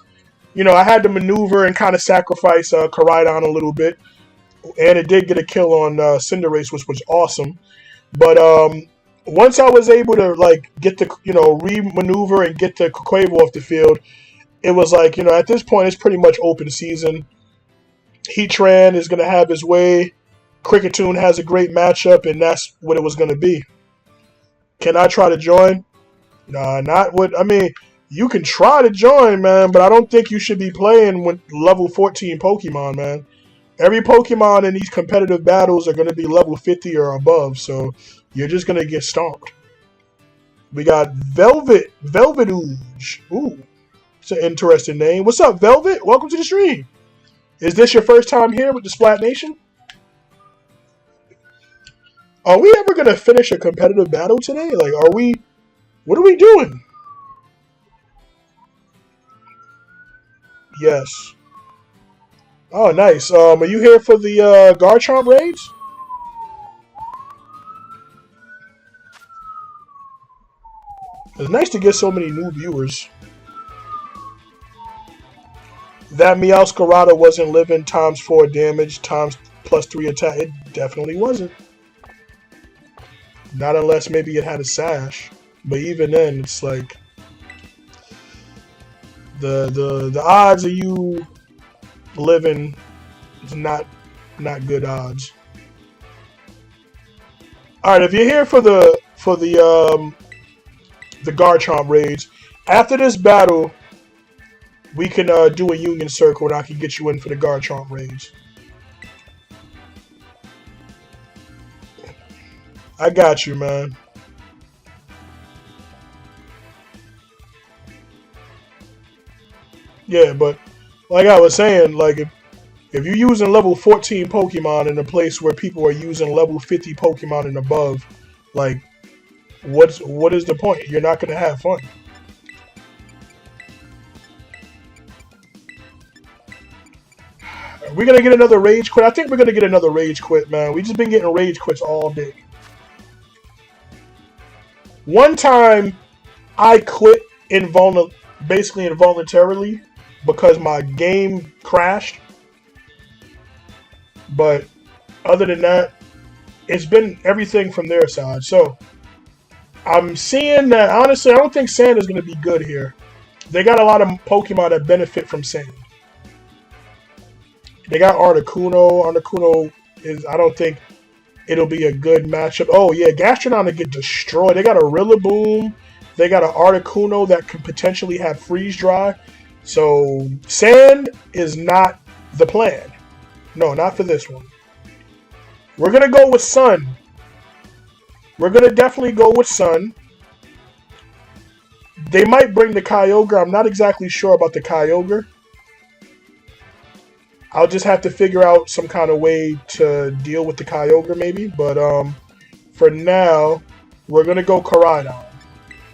you know, I had to maneuver and kind of sacrifice Koraidon a little bit, and it did get a kill on Cinderace, which was awesome. But once I was able to like get the, you know, re-maneuver and get the Quaquaval off the field, it was like, you know, at this point it's pretty much open season. Heatran is going to have his way. Cricketune has a great matchup, and that's what it was going to be. Can I try to join? Nah, not what. I mean, you can try to join, man, but I don't think you should be playing with level 14 Pokemon, man. Every Pokemon in these competitive battles are going to be level 50 or above, so you're just going to get stomped. We got Velvetouge. Ooh, it's an interesting name. What's up, Velvet? Welcome to the stream. Is this your first time here with the Splatnation? Are we ever going to finish a competitive battle today? Like, what are we doing? Yes. Oh, nice. Are you here for the Garchomp raids? It's nice to get so many new viewers. That Meowscarada wasn't living times 4 damage, times +3 attack. It definitely wasn't. Not unless maybe it had a sash. But even then, it's like the odds of you living is not good odds. All right, if you're here for the Garchomp raids, after this battle, we can do a union circle and I can get you in for the Garchomp raids. I got you, man. Yeah, but like I was saying, like If you're using level 14 Pokemon in a place where people are using level 50 Pokemon and above, like, what is the point? You're not going to have fun. We're going to get another Rage Quit. I think we're going to get another Rage Quit, man. We just been getting Rage Quits all day. One time, I quit basically involuntarily because my game crashed. But other than that, it's been everything from their side. So I'm seeing that, honestly, I don't think sand is going to be good here. They got a lot of Pokemon that benefit from sand. They got Articuno. Articuno is, I don't think it'll be a good matchup. Oh, yeah, Gastrodon to get destroyed. They got a Rillaboom. They got an Articuno that can potentially have Freeze Dry. So sand is not the plan. No, not for this one. We're going to go with Sun. We're going to definitely go with Sun. They might bring the Kyogre. I'm not exactly sure about the Kyogre. I'll just have to figure out some kind of way to deal with the Kyogre maybe. But for now, we're going to go Koraidon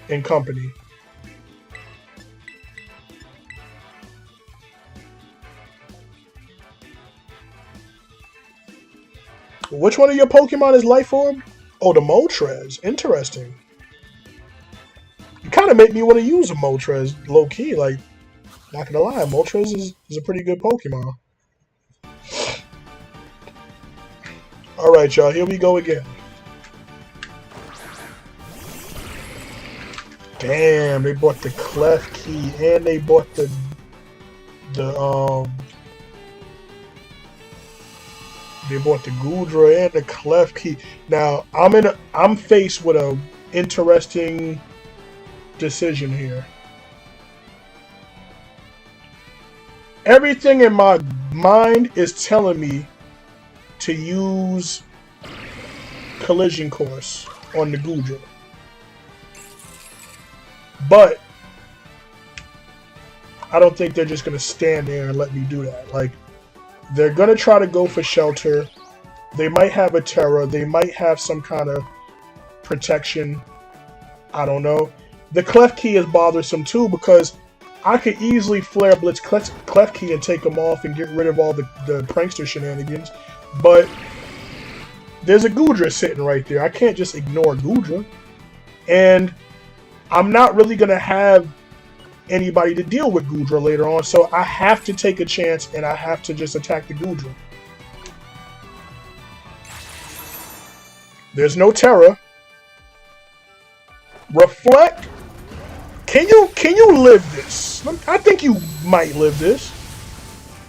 in company. Which one of your Pokemon is Life Orb? Oh, the Moltres. Interesting. You kind of make me want to use a Moltres, low-key. Like, not gonna lie, Moltres is a pretty good Pokemon. Alright, y'all. Here we go again. Damn, they bought the Klefki and they bought the they bought the Goodra and the Klefki. Now I'm faced with a interesting decision here. Everything in my mind is telling me to use Collision Course on the Goodra. But I don't think they're just going to stand there and let me do that. Like, they're going to try to go for Shelter. They might have a Terra. They might have some kind of protection. I don't know. The Klefki is bothersome too because I could easily Flare Blitz Klefki and take them off and get rid of all the prankster shenanigans. But there's a Goodra sitting right there. I can't just ignore Goodra. And I'm not really going to have anybody to deal with Goodra later on, so I have to take a chance and I have to just attack the Goodra. There's no Terra. Reflect. Can you live this? I think you might live this.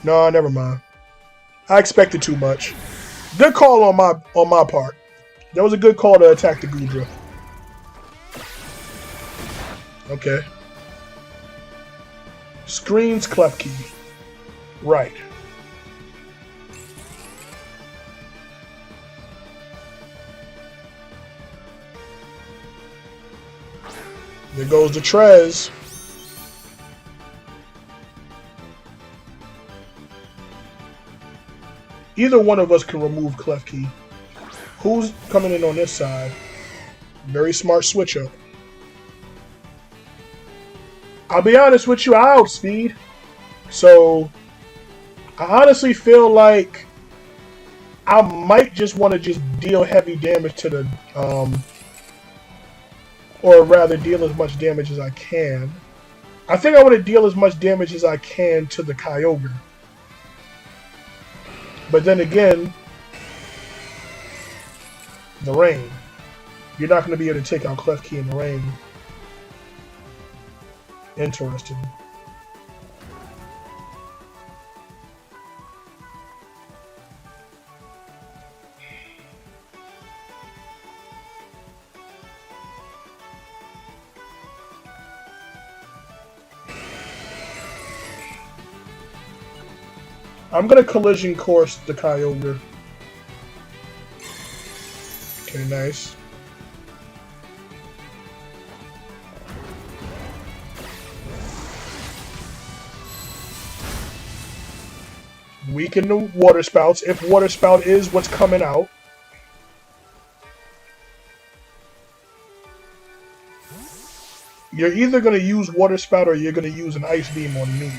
No, never mind. I expected too much. Good call on my part. That was a good call to attack the Goodra. Okay. Screens Klefki. Right. There goes the Trez. Either one of us can remove Klefki. Who's coming in on this side? Very smart switch up. I'll be honest with you, I outspeed. So, I honestly feel like I might just want to just deal heavy damage to the, or rather deal as much damage as I can. I think I want to deal as much damage as I can to the Kyogre. But then again, the rain. You're not going to be able to take out Klefki in the rain. Interesting. I'm going to Collision Course the Kyogre. Okay, nice. Weaken the water spouts if water spout is what's coming out. You're either going to use water spout or you're going to use an ice beam on me.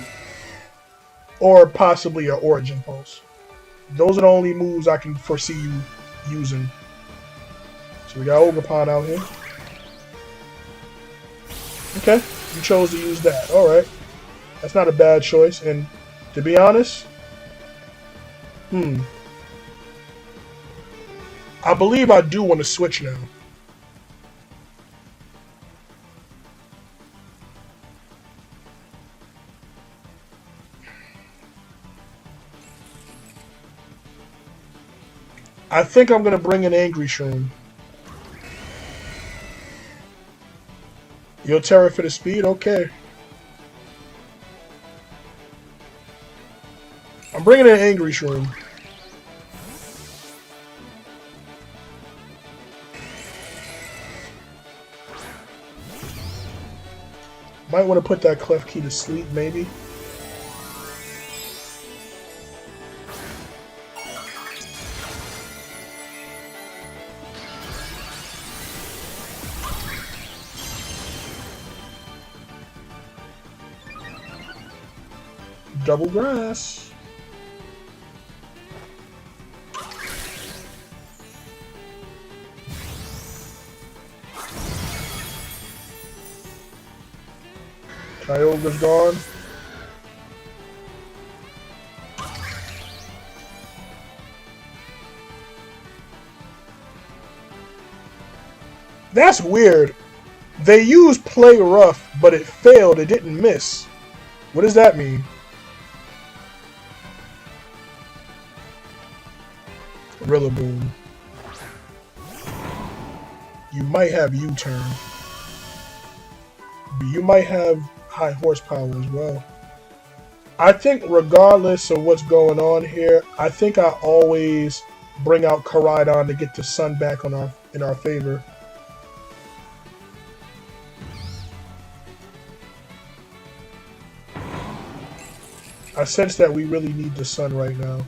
Or possibly an origin pulse. Those are the only moves I can foresee you using. So we got Ogerpon out here. Okay, you chose to use that. Alright. That's not a bad choice. And to be honest, I believe I do want to switch now. I think I'm going to bring an Angry Shroom. You'll Terra for the speed? Okay. I'm bringing an Angry Shroom. Might want to put that Klefki to sleep, maybe. Double grass. Kyogre's gone. That's weird. They used Play Rough, but it failed. It didn't miss. What does that mean? Rillaboom. You might have U-turn. You might have high horsepower as well. I think regardless of what's going on here, I think I always bring out Koraidon to get the sun back on in our favor. I sense that we really need the sun right now.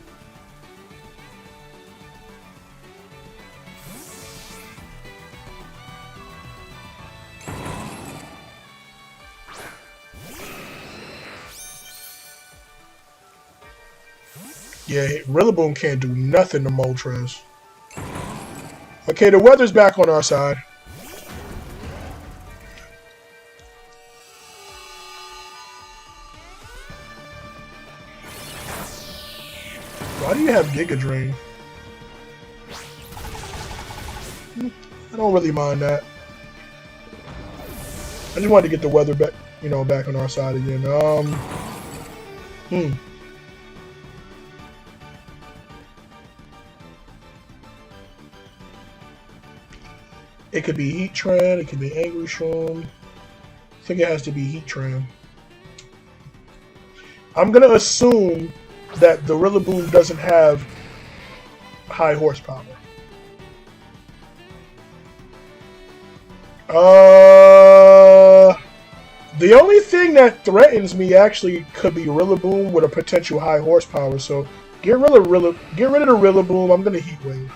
Yeah, Rillaboom can't do nothing to Moltres. Okay, the weather's back on our side. Why do you have Giga Drain? I don't really mind that. I just wanted to get the weather back, back on our side again. It could be Heatran, it could be Angry Shroom. I think it has to be Heatran. I'm gonna assume that the Rillaboom doesn't have high horsepower. The only thing that threatens me actually could be Rillaboom with a potential high horsepower. So get rid of the Rillaboom. I'm gonna Heat Wave.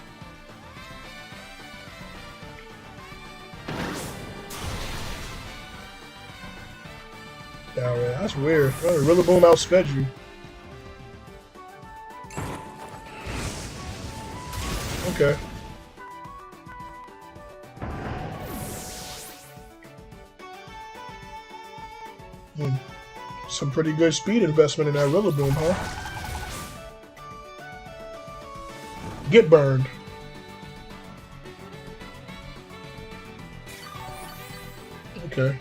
Alright, that's weird. Rillaboom outsped you. Okay. Some pretty good speed investment in that Rillaboom, huh? Get burned. Okay.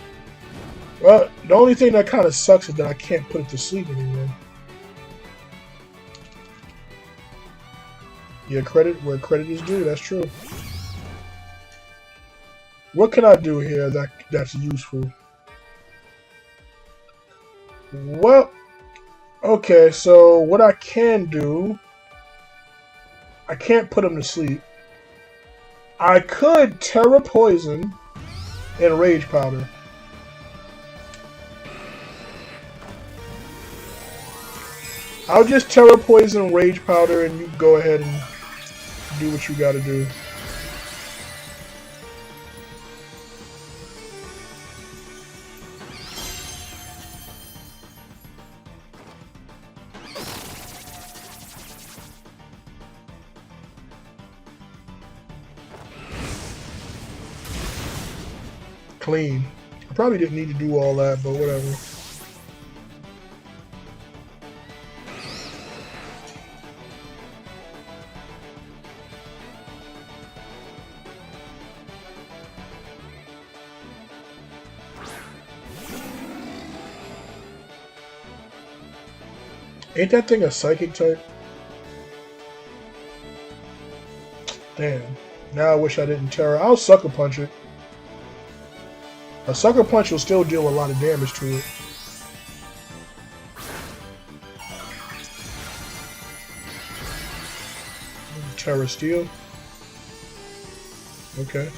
Well, the only thing that kind of sucks is that I can't put it to sleep anymore. Yeah, credit where credit is due, that's true. What can I do here that's useful? Well, okay, so what I can do, I can't put him to sleep. I could Terra Poison and Rage Powder. I'll just Terra Poison Rage Powder and you go ahead and do what you gotta do. Clean. I probably didn't need to do all that, but whatever. Ain't that thing a psychic type? Damn. Now I wish I didn't Terra. I'll Sucker Punch it. A Sucker Punch will still deal a lot of damage to it. Terra Steel. Okay.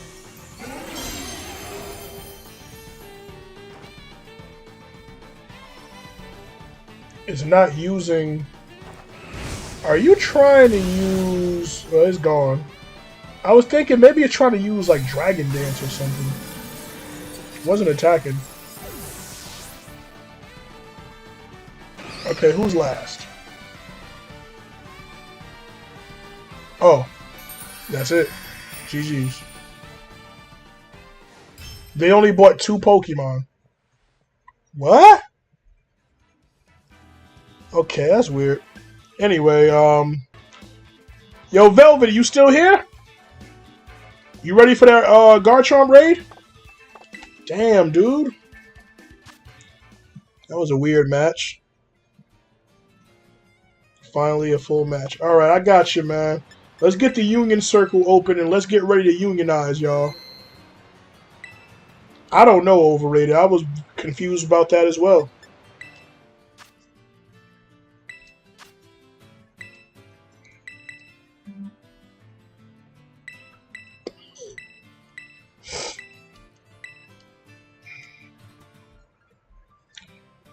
It's not using... Are you trying to use... Well, it's gone. I was thinking maybe it's trying to use like Dragon Dance or something. It wasn't attacking. Okay, who's last? Oh. That's it. GG's. They only bought 2 Pokemon. What? Okay, that's weird. Anyway, yo, Velvet, you still here? You ready for that Garchomp raid? Damn, dude. That was a weird match. Finally a full match. Alright, I got you, man. Let's get the Union Circle open and let's get ready to unionize, y'all. I don't know, Overrated. I was confused about that as well.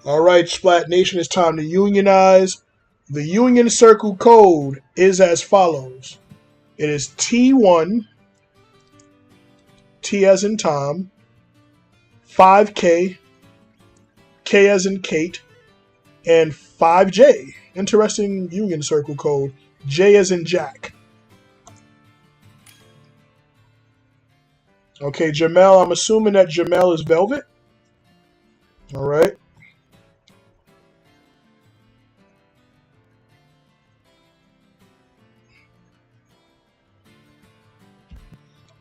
Alright, Splatnation, it's time to unionize. The Union Circle code is as follows. It is T1, T as in Tom, 5K, K as in Kate, and 5J. Interesting Union Circle code. J as in Jack. Okay, Jamel, I'm assuming that Jamel is Velvet. Alright.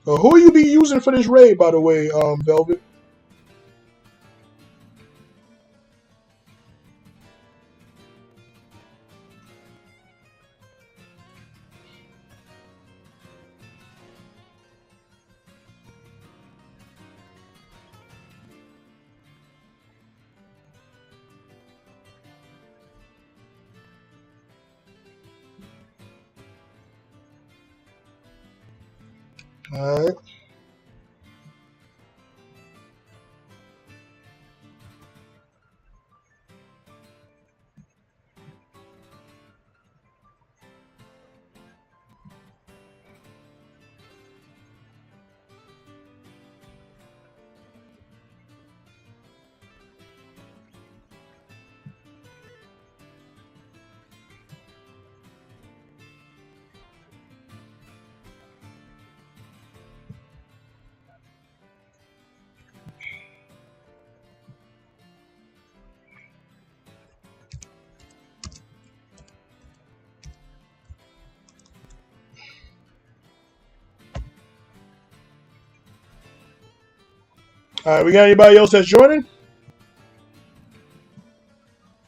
Who you be using for this raid, by the way, Velvet? Alright. Alright, we got anybody else that's joining?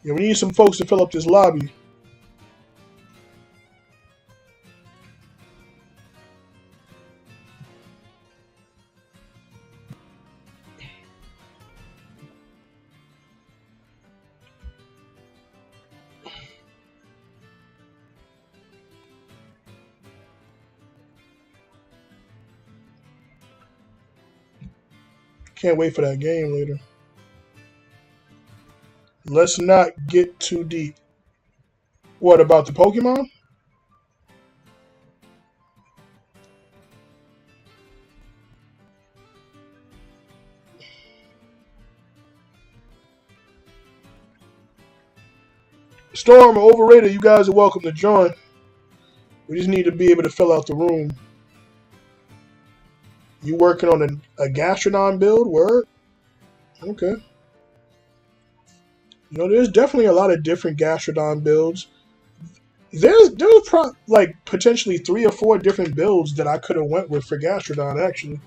Yeah, we need some folks to fill up this lobby. Can't wait for that game later. Let's not get too deep. What about the Pokemon? Storm, overrated. You guys are welcome to join. We just need to be able to fill out the room. You working on a Gastrodon build? Word? Okay. You know, there's definitely a lot of different Gastrodon builds. There's like potentially 3 or 4 different builds that I could have went with for Gastrodon. Actually,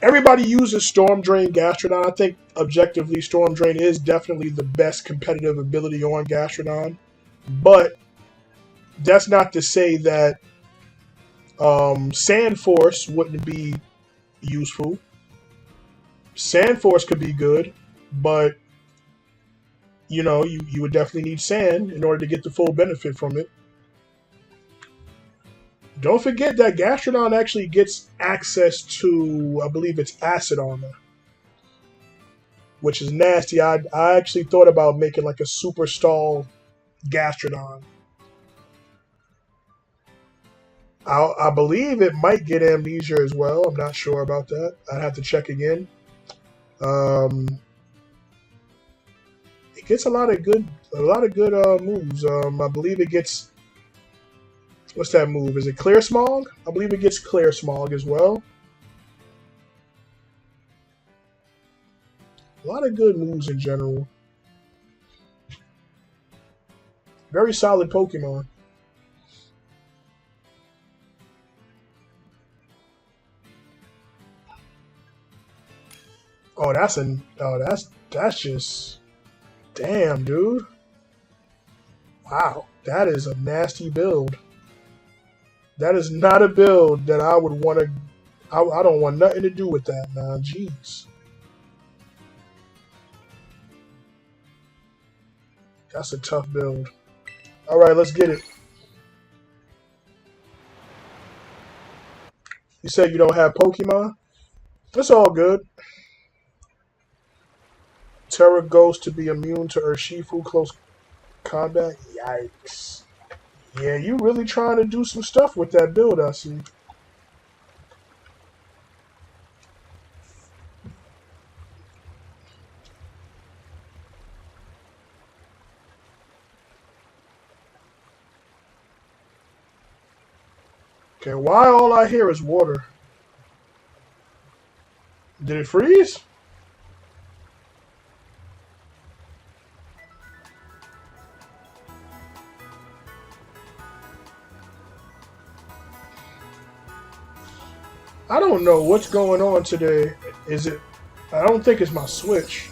everybody uses Storm Drain Gastrodon. I think objectively, Storm Drain is definitely the best competitive ability on Gastrodon, but that's not to say that Sand Force wouldn't be useful. Sand Force could be good, but you know, you would definitely need sand in order to get the full benefit from it. Don't forget that Gastrodon actually gets access to, I believe it's acid armor, which is nasty. I actually thought about making like a super stall Gastrodon. I believe it might get amnesia as well. I'm not sure about that. I'd have to check again. It gets a lot of good moves. I believe it gets, what's that move? Is it Clear Smog? I believe it gets Clear Smog as well. A lot of good moves in general. Very solid Pokemon. Oh, that's just, damn, dude. Wow, that is a nasty build. That is not a build that I would want to. I don't want nothing to do with that, man. Jeez. That's a tough build. All right, let's get it. You said you don't have Pokemon? That's all good. Terra Ghost to be immune to Urshifu close combat? Yikes. Yeah, you really trying to do some stuff with that build, I see. Okay, why all I hear is water? Did it freeze? I don't know what's going on today. Is it? I don't think it's my Switch.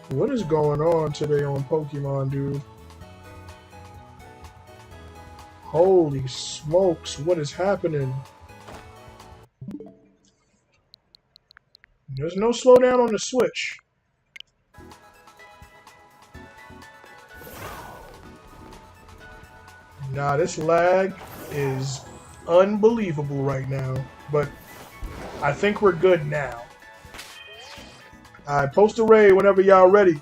What is going on today on Pokemon, dude? Holy smokes, what is happening? There's no slowdown on the Switch. Nah, this lag is unbelievable right now, but I think we're good now. Alright, post a raid whenever y'all ready.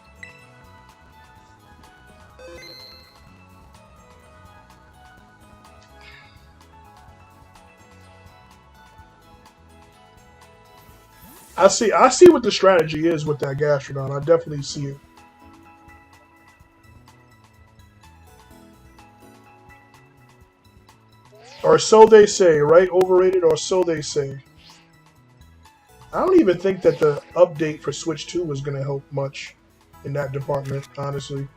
I see what the strategy is with that Gastrodon. I definitely see it. Or so they say, right? Overrated, or so they say. I don't even think that the update for Switch 2 was going to help much in that department, honestly.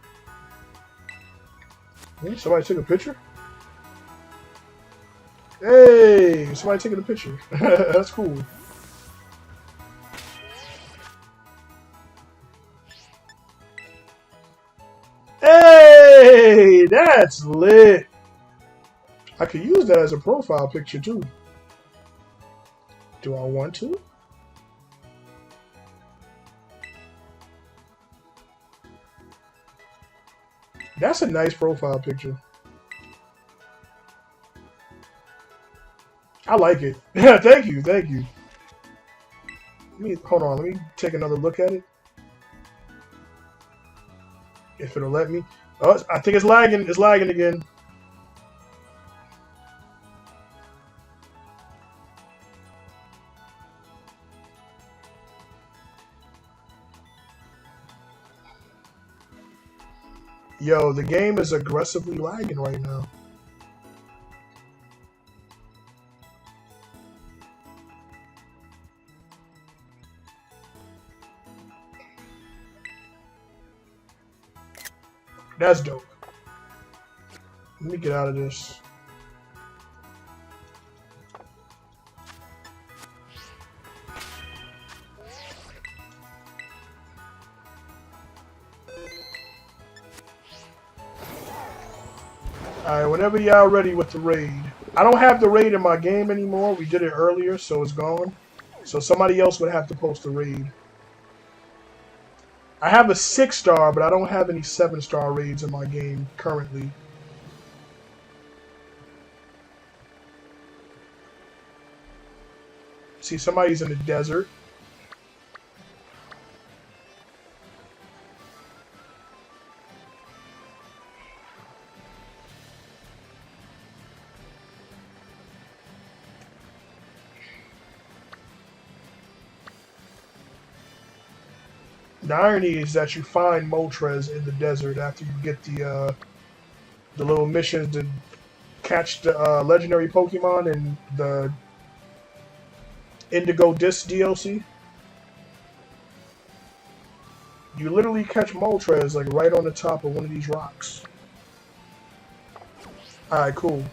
Hey, somebody took a picture? Hey, somebody taking a picture. That's cool. Hey, that's lit. I could use that as a profile picture too. Do I want to? That's a nice profile picture. I like it. Thank you, thank you. Hold on, let me take another look at it. If it'll let me. Oh, I think it's lagging. It's lagging again. Yo, the game is aggressively lagging right now. That's dope. Let me get out of this. Alright, whenever y'all ready with the raid. I don't have the raid in my game anymore. We did it earlier, so it's gone. So somebody else would have to post the raid. I have a 6-star, but I don't have any 7-star raids in my game currently. See, somebody's in the desert. The irony is that you find Moltres in the desert after you get the little missions to catch the legendary Pokemon in the Indigo Disc DLC. You literally catch Moltres like right on the top of one of these rocks. Alright, cool.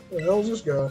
Who the hell is this guy?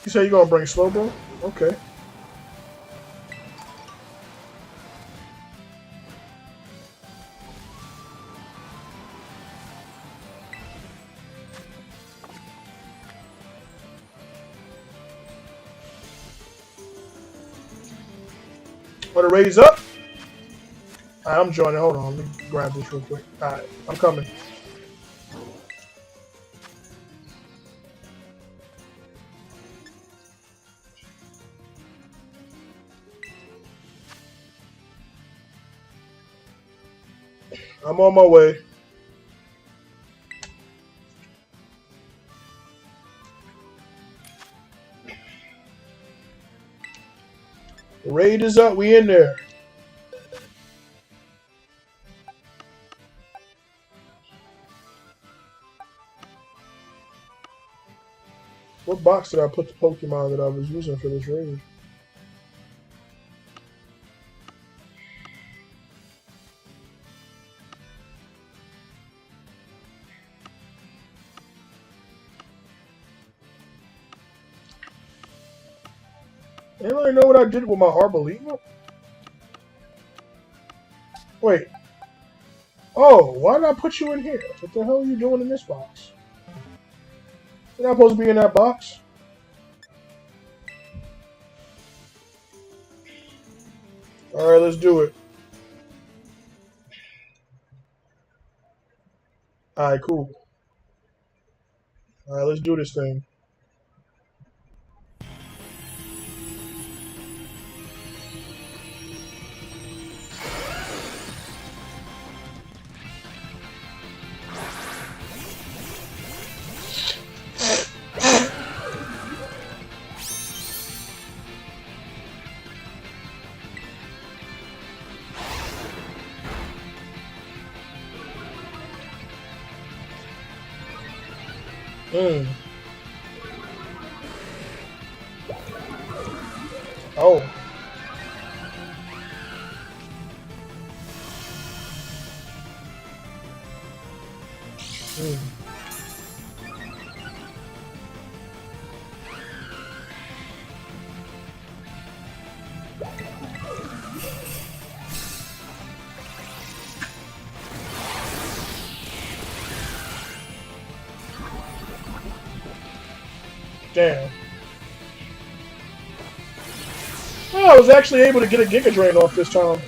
You say you're gonna bring Slowbro? Okay. Want to raise up? Alright, I'm joining. Hold on, let me grab this real quick. Alright, I'm coming. I'm on my way. The raid is up. We in there. What box did I put the Pokemon that I was using for this raid? Anybody know what I did with my Arboliva? Wait. Oh, why did I put you in here? What the hell are you doing in this box? You're not supposed to be in that box. Alright, let's do it. Alright, cool. Alright, let's do this thing. Mm. Oh. Mm. Damn. Oh, I was actually able to get a Giga Drain off this time.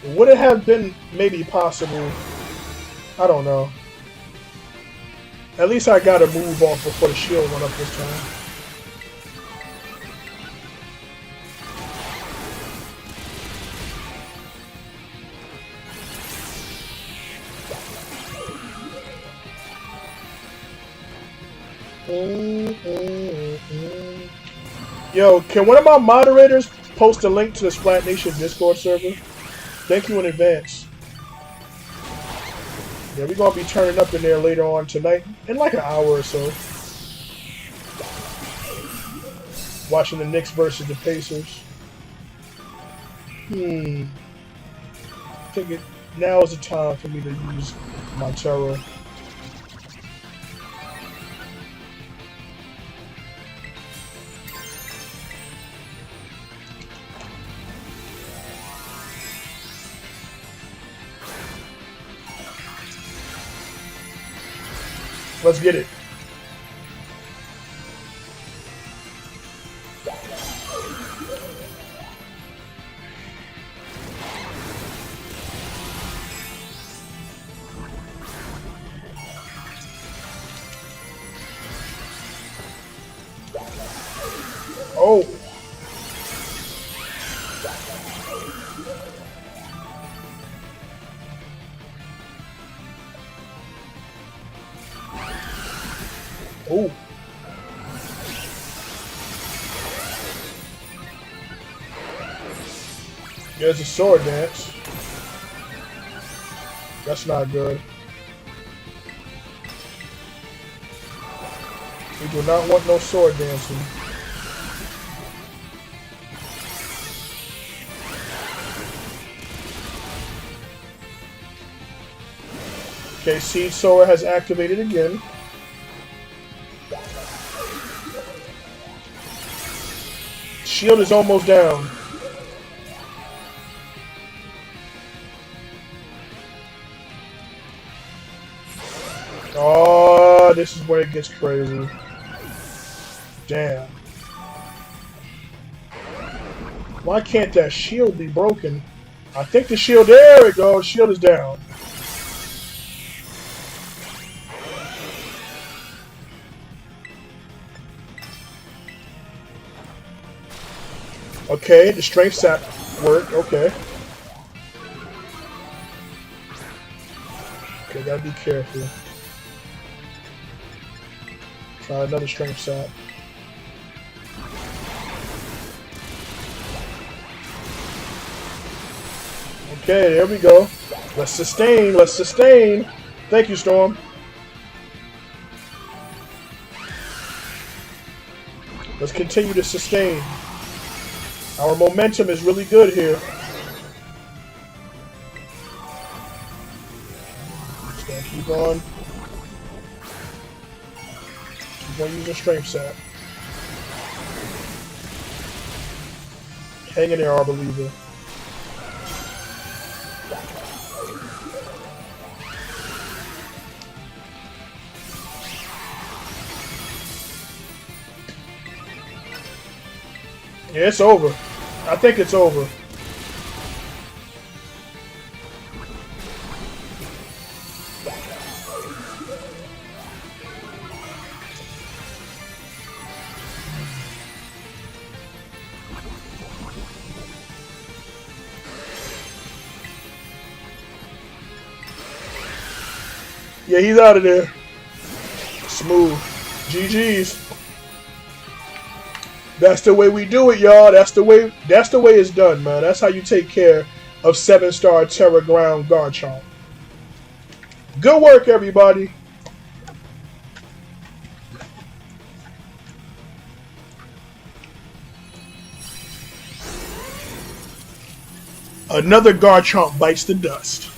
Would it have been maybe possible? I don't know. At least I got a move off before the shield went up this time. Yo, can one of my moderators post a link to the Splatnation Discord server? Thank you in advance. Yeah, we're gonna be turning up in there later on tonight, in like an hour or so. Watching the Knicks versus the Pacers. I think now is the time for me to use my terror. Let's get it. Oh. Oh. There's a sword dance. That's not good. We do not want no sword dancing. Okay, Seed Sower has activated again. Shield is almost down. Oh, this is where it gets crazy. Damn. Why can't that shield be broken? I think the shield, there we go, shield is down. Okay, the strength sap worked, okay. Okay, gotta be careful. Try another strength sap. Okay, there we go. Let's sustain, let's sustain. Thank you, Storm. Let's continue to sustain. Our momentum is really good here. Just gonna keep on. Keep on using strength sap. Hang in there, our believer. Yeah, it's over. I think it's over. Yeah, he's out of there. Smooth. GG's. That's the way we do it, y'all. That's the way it's done, man. That's how you take care of 7-star Terra Ground Garchomp. Good work, everybody. Another Garchomp bites the dust.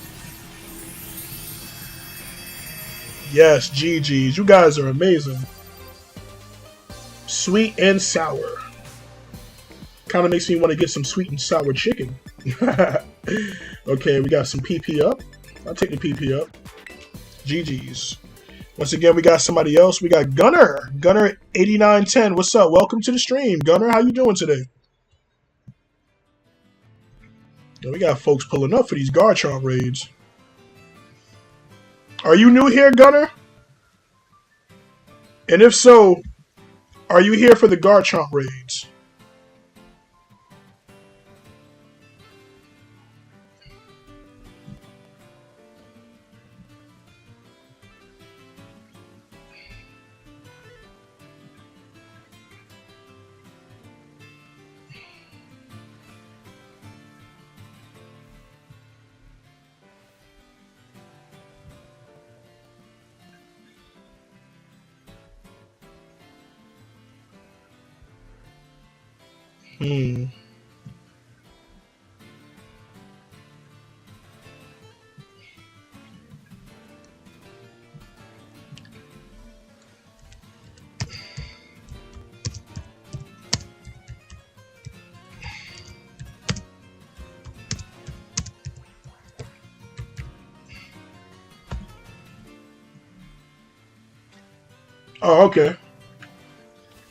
Yes, GG's. You guys are amazing. Sweet and sour. Kind of makes me want to get some sweet and sour chicken. Okay, we got some PP up. I'll take the PP up. GG's. Once again, we got somebody else. We got Gunner. Gunner8910. What's up? Welcome to the stream. Gunner, how you doing today? We got folks pulling up for these Garchomp raids. Are you new here, Gunner? And if so, are you here for the Garchomp raids? Oh, okay.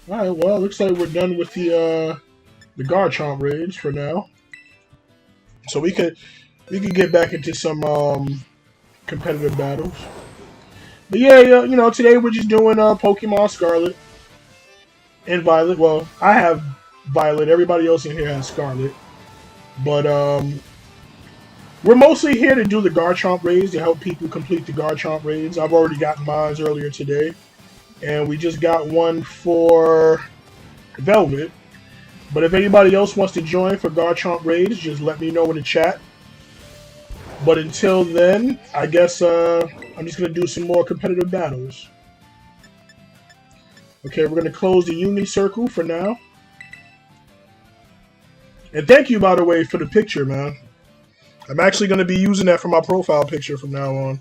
All right. Well, looks like we're done with the Garchomp raids for now. So we could get back into some competitive battles. But yeah, you know, today we're just doing Pokemon Scarlet and Violet. Well, I have Violet. Everybody else in here has Scarlet. But we're mostly here to do the Garchomp raids, to help people complete the Garchomp raids. I've already gotten mine earlier today. And we just got one for Velvet. But if anybody else wants to join for Garchomp raids, just let me know in the chat. But until then, I guess I'm just going to do some more competitive battles. Okay, we're going to close the Union Circle for now. And thank you, by the way, for the picture, man. I'm actually going to be using that for my profile picture from now on.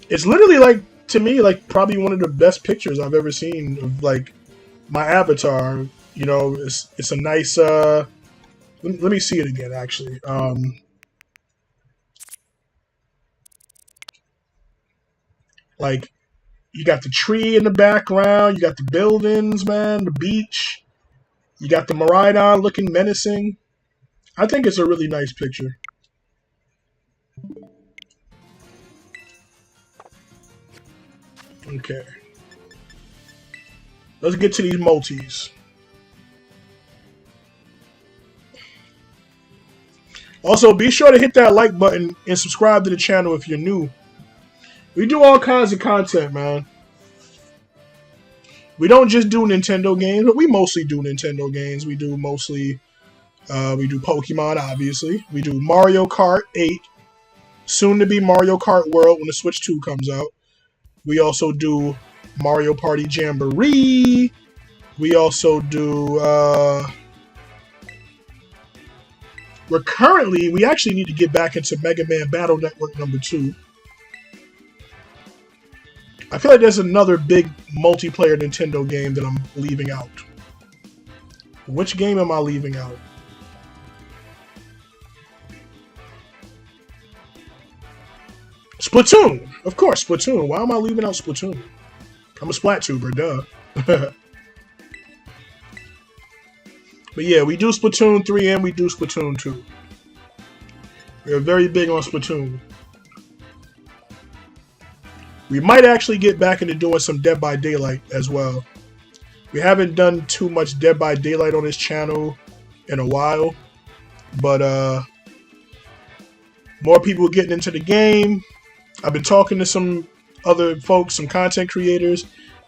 It's literally, like, to me, like, probably one of the best pictures I've ever seen of, like, my avatar. You know, it's a nice, let me see it again, actually. Like, you got the tree in the background, you got the buildings, man, the beach. You got the Miraidon looking menacing. I think it's a really nice picture. Okay. Let's get to these multis. Also, be sure to hit that like button and subscribe to the channel if you're new. We do all kinds of content, man. We don't just do Nintendo games, but we mostly do Nintendo games. We do mostly, we do Pokemon, obviously. We do Mario Kart 8, soon to be Mario Kart World when the Switch 2 comes out. We also do Mario Party Jamboree. We also do, we actually need to get back into Mega Man Battle Network number 2. I feel like there's another big multiplayer Nintendo game that I'm leaving out. Which game am I leaving out? Splatoon! Of course, Splatoon. Why am I leaving out Splatoon? I'm a Splattuber, duh. But yeah, we do Splatoon 3 and we do Splatoon 2. We're very big on Splatoon. We might actually get back into doing some Dead by Daylight as well. We haven't done too much Dead by Daylight on this channel in a while. But more people getting into the game. I've been talking to some other folks, some content creators,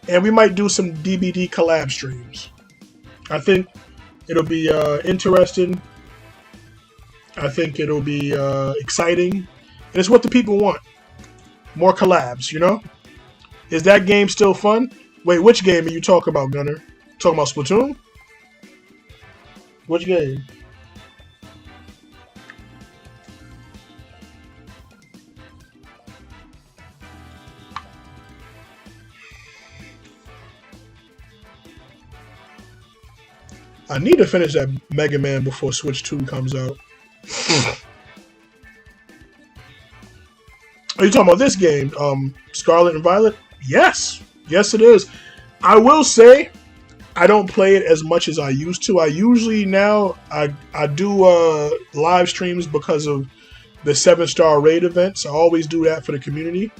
and we might do some DBD collab streams. I think it'll be interesting. I think it'll be exciting, and it's what the people want. More collabs, you know? Is that game still fun? Wait, which game are you talking about, Gunner? Talking about Splatoon? Which game? I need to finish that Mega Man before Switch 2 comes out. Are you talking about this game, Scarlet and Violet? Yes. Yes, it is. I will say, I don't play it as much as I used to. I usually now, I do live streams because of the 7-star raid events. I always do that for the community.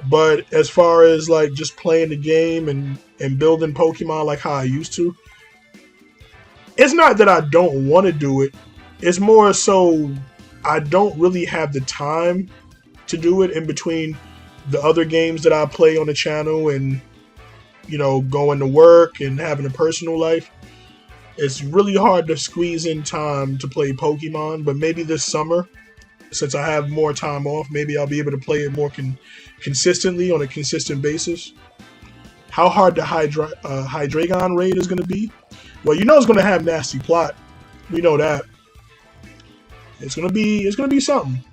But as far as like just playing the game and building Pokemon like how I used to, it's not that I don't want to do it. It's more so I don't really have the time to do it in between the other games that I play on the channel and, you know, going to work and having a personal life. It's really hard to squeeze in time to play Pokemon, but maybe this summer, since I have more time off, maybe I'll be able to play it more consistently on a consistent basis. How hard the Hydreigon raid is going to be? Well, you know it's going to have nasty plot. We know that. It's going to be something.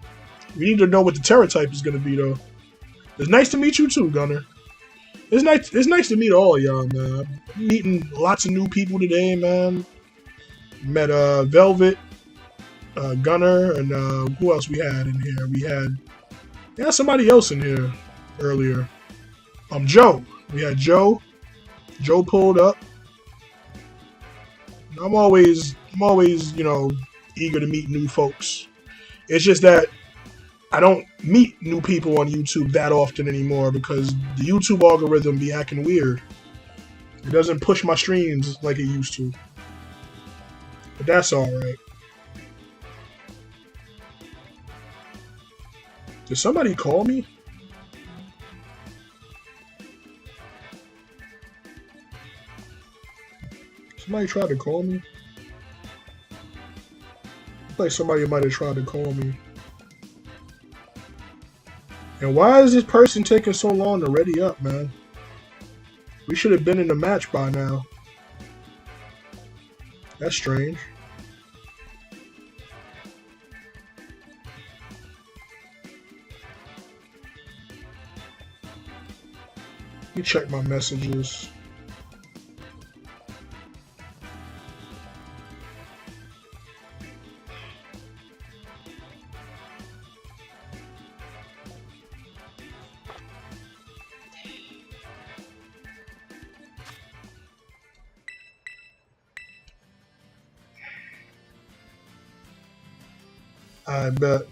We need to know what the Terra type is going to be, though. It's nice to meet you too, Gunner. It's nice to meet all of y'all, man. I'm meeting lots of new people today, man. Met Velvet, Gunner, and who else we had in here? We had somebody else in here earlier. Joe. We had Joe. Joe pulled up. I'm always, you know, eager to meet new folks. It's just that I don't meet new people on YouTube that often anymore because the YouTube algorithm be acting weird. It doesn't push my streams like it used to. But that's alright. Did somebody call me? Somebody tried to call me? Like somebody might have tried to call me. And why is this person taking so long to ready up, man? We should have been in the match by now. That's strange. Let me check my messages. I bet.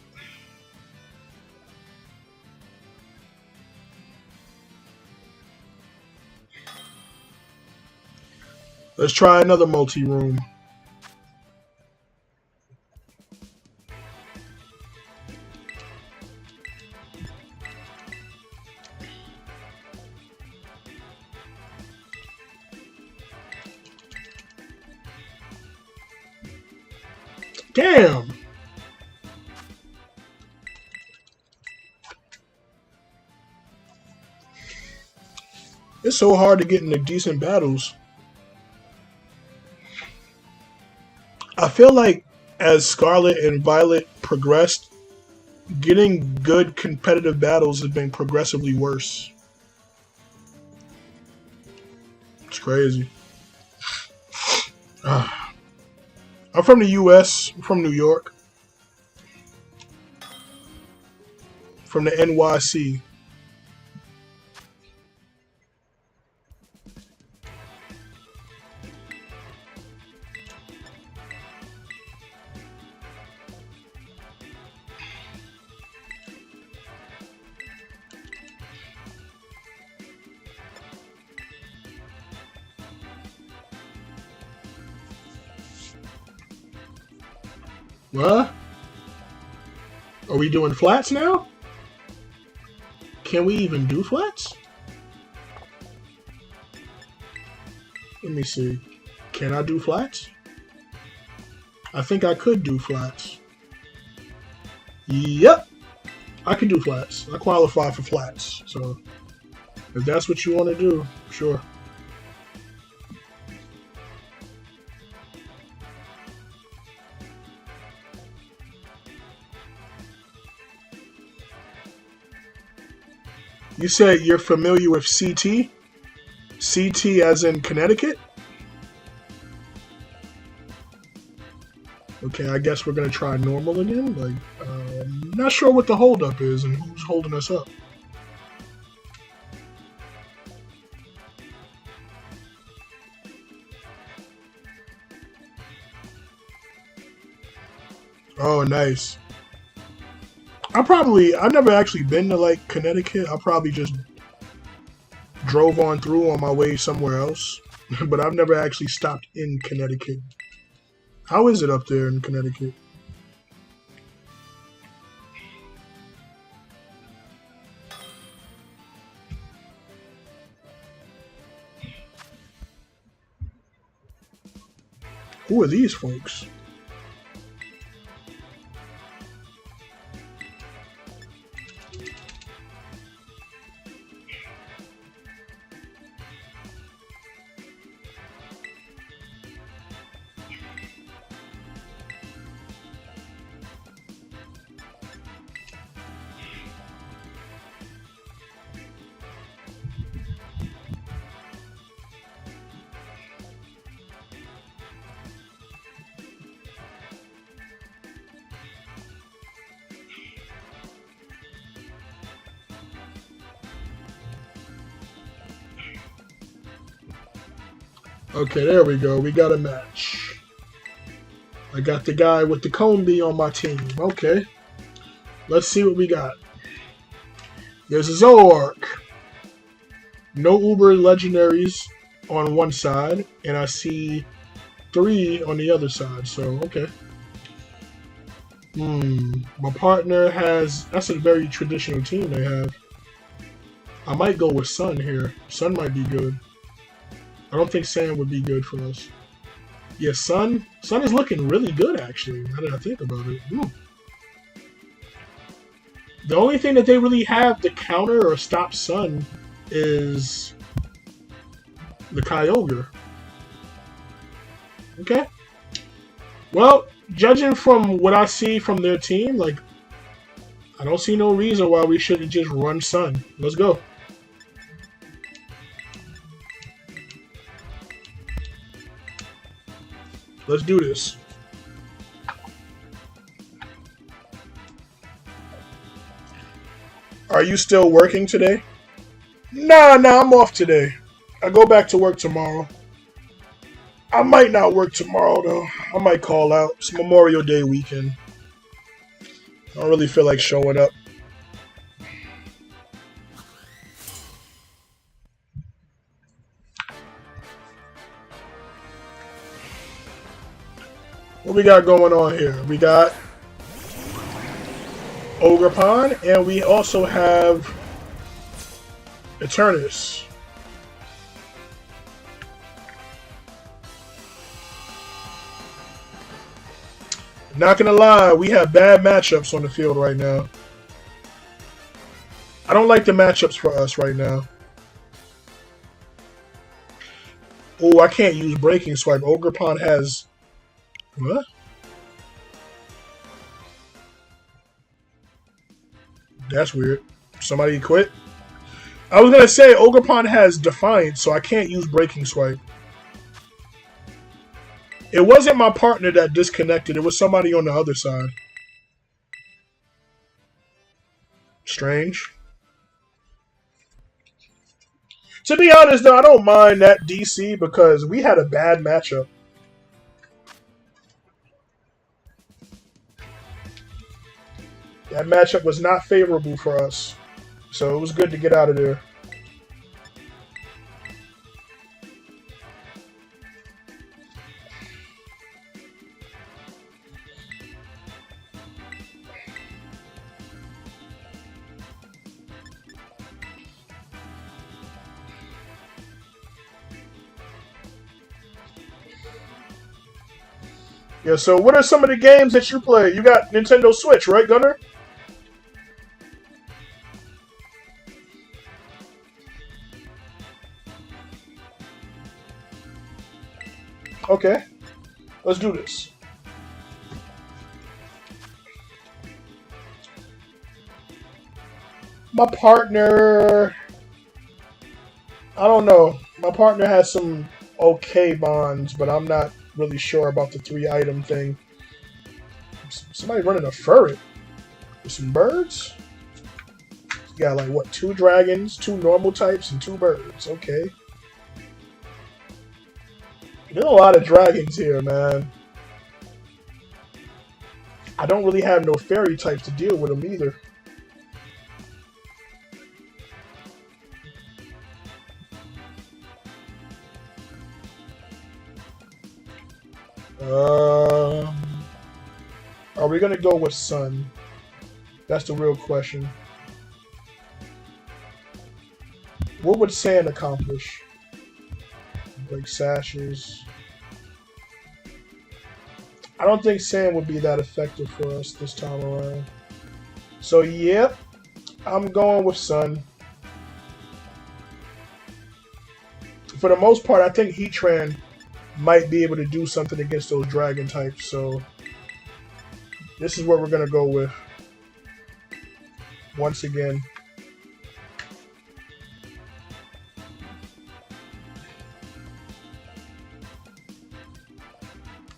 Let's try another multi-room. Damn! It's so hard to get into decent battles. I feel like as Scarlet and Violet progressed, getting good competitive battles has been progressively worse. It's crazy. I'm from the US, I'm from New York. From the NYC. What? Are we doing flats now? Can we even do flats? Let me see. Can I do flats? I think I could do flats. Yep, I can do flats. I qualify for flats. So if that's what you want to do, sure. You said you're familiar with CT? CT as in Connecticut? Okay, I guess we're gonna try normal again. Like, not sure what the holdup is and who's holding us up. Oh, nice. I've never actually been to like Connecticut. I probably just drove on through on my way somewhere else, but I've never actually stopped in Connecticut. How is it up there in Connecticut? Who are these folks? Okay, there we go. We got a match. I got the guy with the Combi on my team. Okay. Let's see what we got. There's a Zoroark. No Uber legendaries on one side, and I see 3 on the other side, so okay. My partner has... That's a very traditional team they have. I might go with Sun here. Sun might be good. I don't think Sand would be good for us. Yeah, Sun is looking really good, actually, now that I think about it. The only thing that they really have to counter or stop Sun is the Kyogre. Okay. Well, judging from what I see from their team, like, I don't see no reason why we shouldn't just run Sun. Let's go. Let's do this. Are you still working today? Nah, I'm off today. I go back to work tomorrow. I might not work tomorrow, though. I might call out. It's Memorial Day weekend. I don't really feel like showing up. What we got going on here? We got Ogerpon, and we also have Eternus. Not gonna lie, we have bad matchups on the field right now. I don't like the matchups for us right now. Oh, I can't use Breaking Swipe. Ogerpon has... What? That's weird. Somebody quit? I was gonna say, Ogerpon has Defiance, so I can't use Breaking Swipe. It wasn't my partner that disconnected. It was somebody on the other side. Strange. To be honest, though, I don't mind that DC because we had a bad matchup. That matchup was not favorable for us. So it was good to get out of there. Yeah, so what are some of the games that you play? You got Nintendo Switch, right, Gunner? Okay, let's do this. My partner, I don't know. My partner has some okay bonds, but I'm not really sure about the 3-item thing. Somebody running a furret with some birds? You got like what, 2 dragons, 2 normal types, and 2 birds. Okay. There's a lot of dragons here, man. I don't really have no fairy types to deal with them either. Are we gonna go with Sun? That's the real question. What would Sand accomplish? Break sashes. I don't think Sand would be that effective for us this time around. So yep, I'm going with Sun. For the most part, I think Heatran might be able to do something against those dragon types, so this is what we're gonna go with. Once again.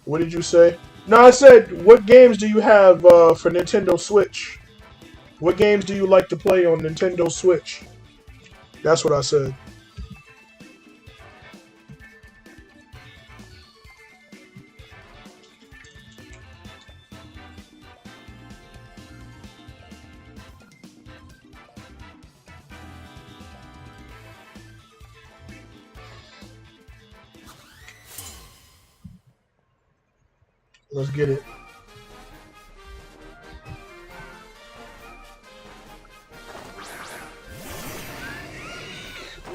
What did you say? No, I said, what games do you have for Nintendo Switch? What games do you like to play on Nintendo Switch? That's what I said. Let's get it.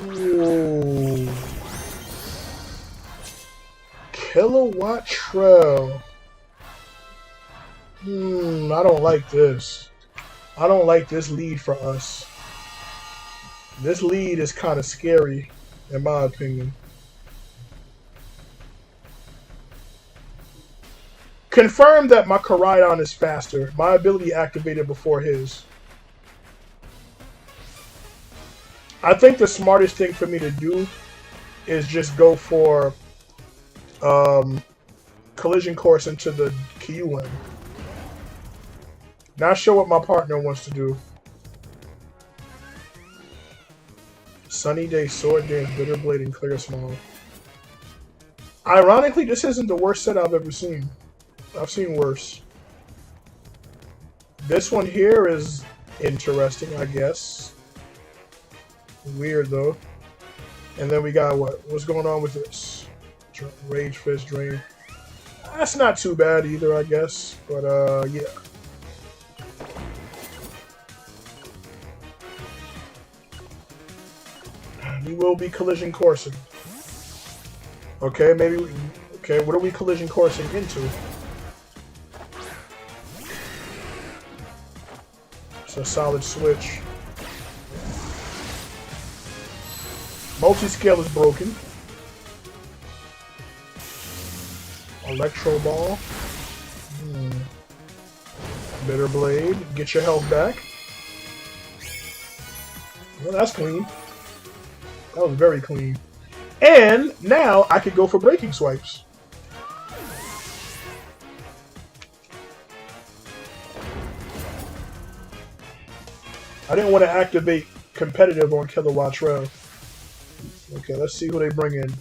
Ooh. Kilowatt Trail. I don't like this. I don't like this lead for us. This lead is kind of scary, in my opinion. Confirm that my Koraidon is faster. My ability activated before his. I think the smartest thing for me to do is just go for collision course into the QM. Not sure what my partner wants to do. Sunny Day, Sword Dance, Bitter Blade, and Clear Small. Ironically, this isn't the worst set I've ever seen. I've seen worse. This one here is interesting, I guess. Weird, though. And then we got what? What's going on with this? Rage Fist Drain. That's not too bad either, I guess. But, yeah. We will be collision coursing. Okay, maybe. Okay, what are we collision coursing into? It's a solid switch. Multi-scale is broken. Electro Ball. Bitter Blade. Get your health back. Well, that's clean. That was very clean. And now I could go for breaking swipes. I didn't want to activate competitive on Kilowatt Trail. Okay, let's see who they bring in.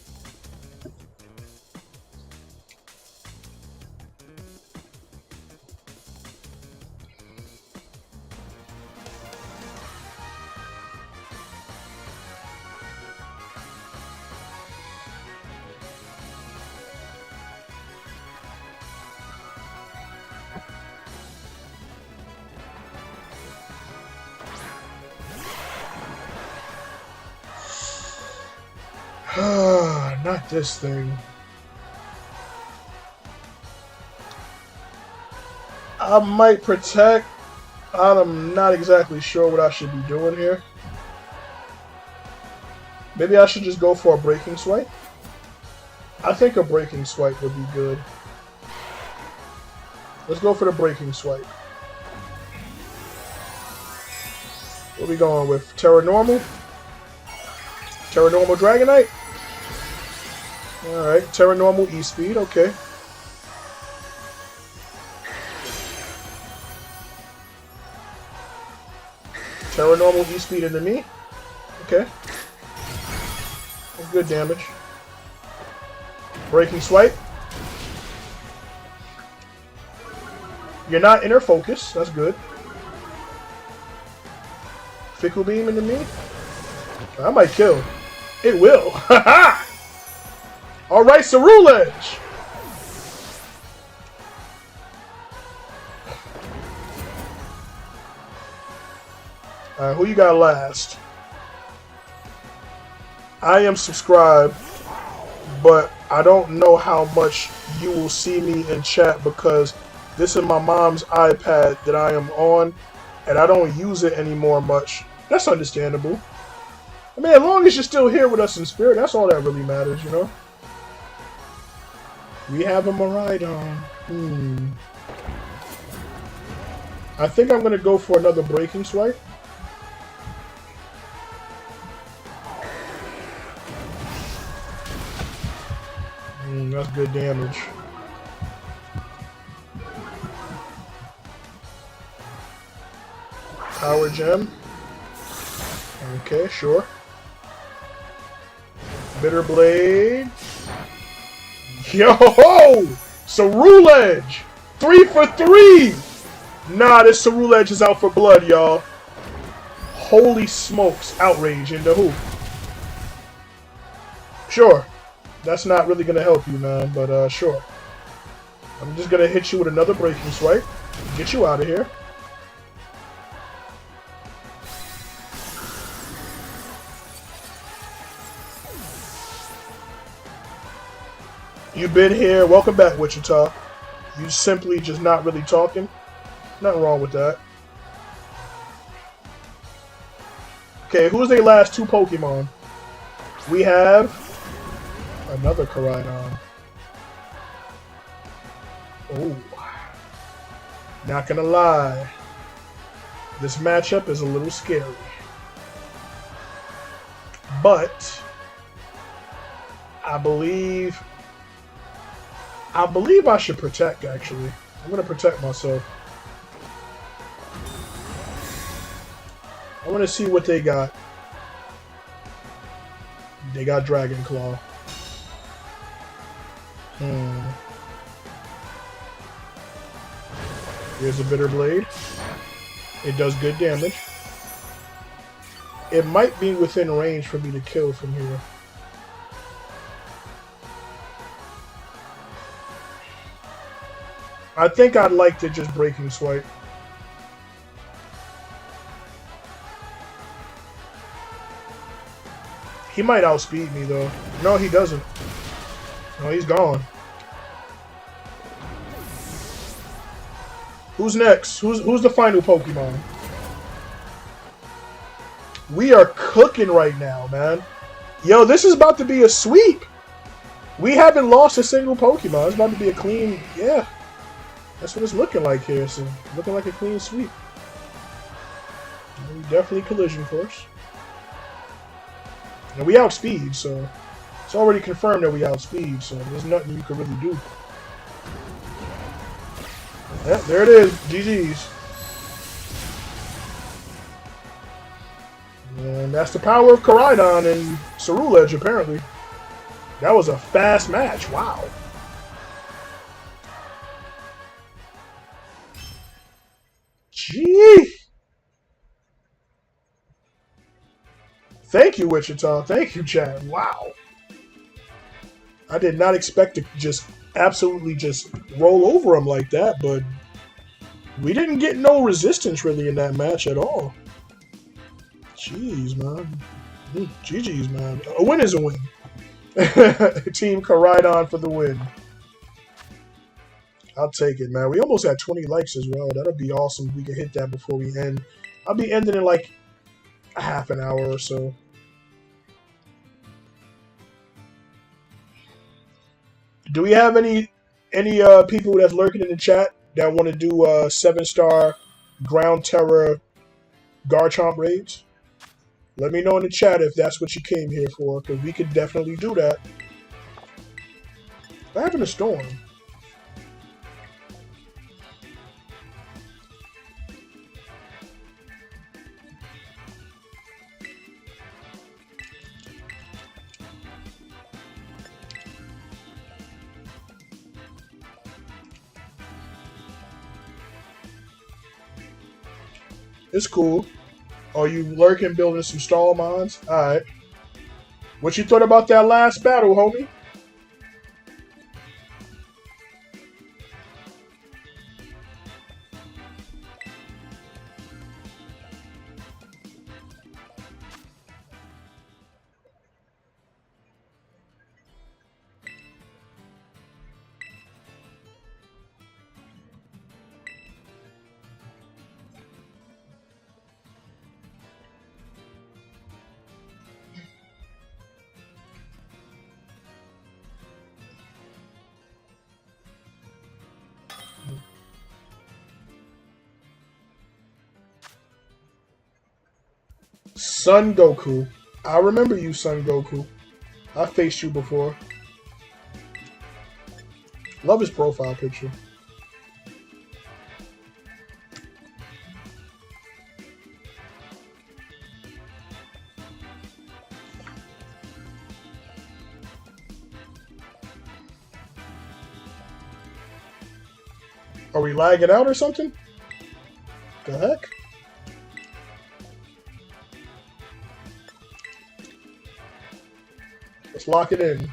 Not this thing. I might protect. I'm not exactly sure what I should be doing here. Maybe I should just go for a breaking swipe. I think a breaking swipe would be good. Let's go for the breaking swipe. What are we going with? Terra Normal? Terra Normal Dragonite? Alright, Terra Normal E-Speed, okay. Terra Normal E-Speed into me. Okay. That's good damage. Breaking Swipe. You're not inner focus. That's good. Fickle Beam into me. I might kill. It will. Haha! Alright, Cerulege! Alright, who you got last? I am subscribed, but I don't know how much you will see me in chat because this is my mom's iPad that I am on, and I don't use it anymore much. That's understandable. I mean, as long as you're still here with us in spirit, that's all that really matters, you know? We have a Miraidon. I think I'm going to go for another breaking swipe. That's good damage. Power Gem. Okay, sure. Bitter Blade. Yo! Cerulege! 3 for 3! Nah, this Cerulege is out for blood, y'all. Holy smokes. Outrage into who? Sure. That's not really going to help you, man, but sure. I'm just going to hit you with another breaking swipe. Get you out of here. You've been here. Welcome back, Wichita. You simply just not really talking. Nothing wrong with that. Okay, who's their last 2 Pokemon? We have another Koraidon. Oh. Not gonna lie. This matchup is a little scary. But I believe I should protect, actually. I'm gonna protect myself. I want to see what they got. They got Dragon Claw. Here's a Bitter Blade. It does good damage. It might be within range for me to kill from here. I think I'd like to just Breaking Swipe. He might outspeed me, though. No, he doesn't. No, he's gone. Who's next? Who's the final Pokemon? We are cooking right now, man. Yo, this is about to be a sweep. We haven't lost a single Pokemon. It's about to be a clean... Yeah. That's what it's looking like here. So, looking like a clean sweep. Definitely collision course. And we outspeed, so it's already confirmed that we outspeed, so there's nothing you can really do. Yeah, there it is. GG's. And that's the power of Koraidon and Cerulege, apparently. That was a fast match. Wow. Gee. Thank you, Wichita. Thank you, Chad. Wow. I did not expect to just absolutely just roll over him like that, but we didn't get no resistance really in that match at all. Jeez, man. GG's, man. A win is a win. Team Koraidon for the win. I'll take it, man. We almost had 20 likes as well. That'd be awesome if we could hit that before we end. I'll be ending in like a half an hour or so. Do we have any people that's lurking in the chat that want to do 7-star ground terror Garchomp raids? Let me know in the chat if that's what you came here for, because we could definitely do that. What happened to Storm? It's cool. Oh, you lurking building some stall mines? Alright. What you thought about that last battle, homie? Son Goku. I remember you, Son Goku. I faced you before. Love his profile picture. Are we lagging out or something? The heck? Let's lock it in.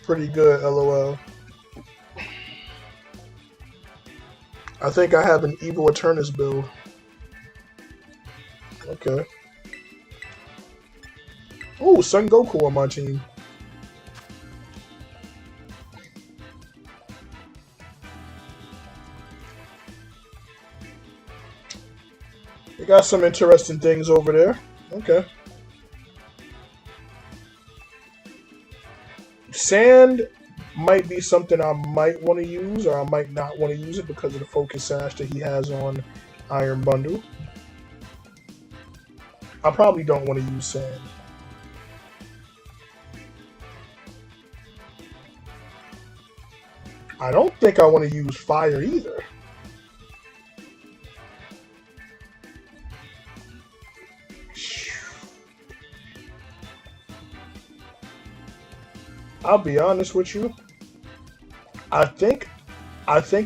Pretty good, LOL. I think I have an Evil Eternus build. Okay. Oh, Son Goku on my team. We got some interesting things over there. Okay. Sand might be something I might want to use, or I might not want to use it because of the focus sash that he has on Iron Bundle. I probably don't want to use sand. I don't think I want to use fire either. I'll be honest with you. I think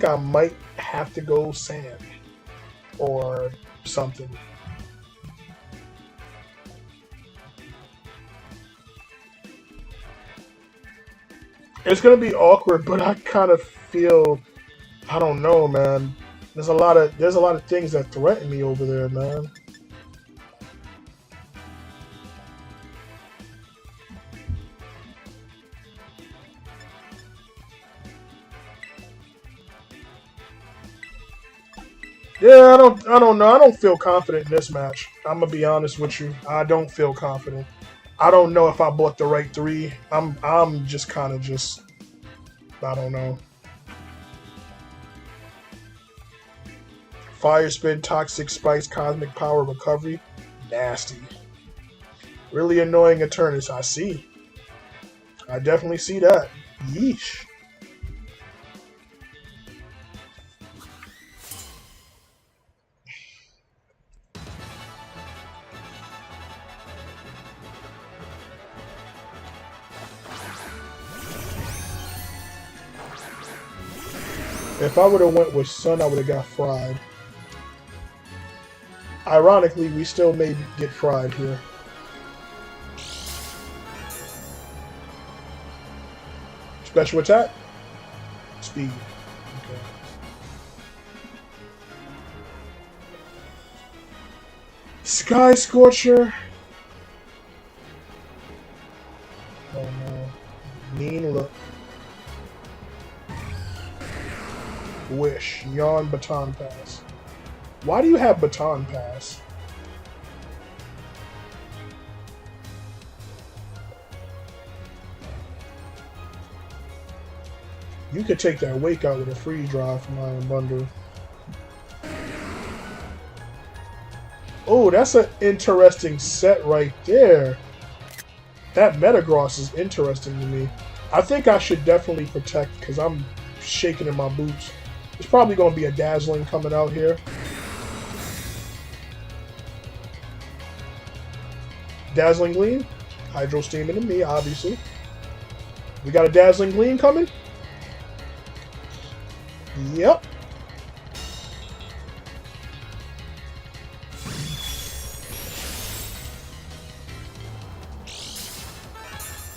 I might have to go sand or something. It's gonna be awkward, but I kind of feel, I don't know, man. There's a lot of things that threaten me over there, man. Yeah, I don't know. I don't feel confident in this match. I'm gonna be honest with you. I don't feel confident. I don't know if I bought the right 3. I'm just kind of just, I don't know. Fire Spin, Toxic Spice, Cosmic Power, Recovery. Nasty. Really annoying Eternus. I see. I definitely see that. Yeesh. If I would have went with Sun, I would have got fried. Ironically, we still may get fried here. Special attack? Speed. Okay. Sky Scorcher. Oh no. Mean look. Wish. Yawn Baton Pass. Why do you have Baton Pass? You could take that Wake out with a freeze drive from Iron Bundle. Oh, that's an interesting set right there. That Metagross is interesting to me. I think I should definitely protect because I'm shaking in my boots. There's probably going to be a Dazzling coming out here. Dazzling Gleam. Hydro Steam into me, obviously. We got a Dazzling Gleam coming. Yep.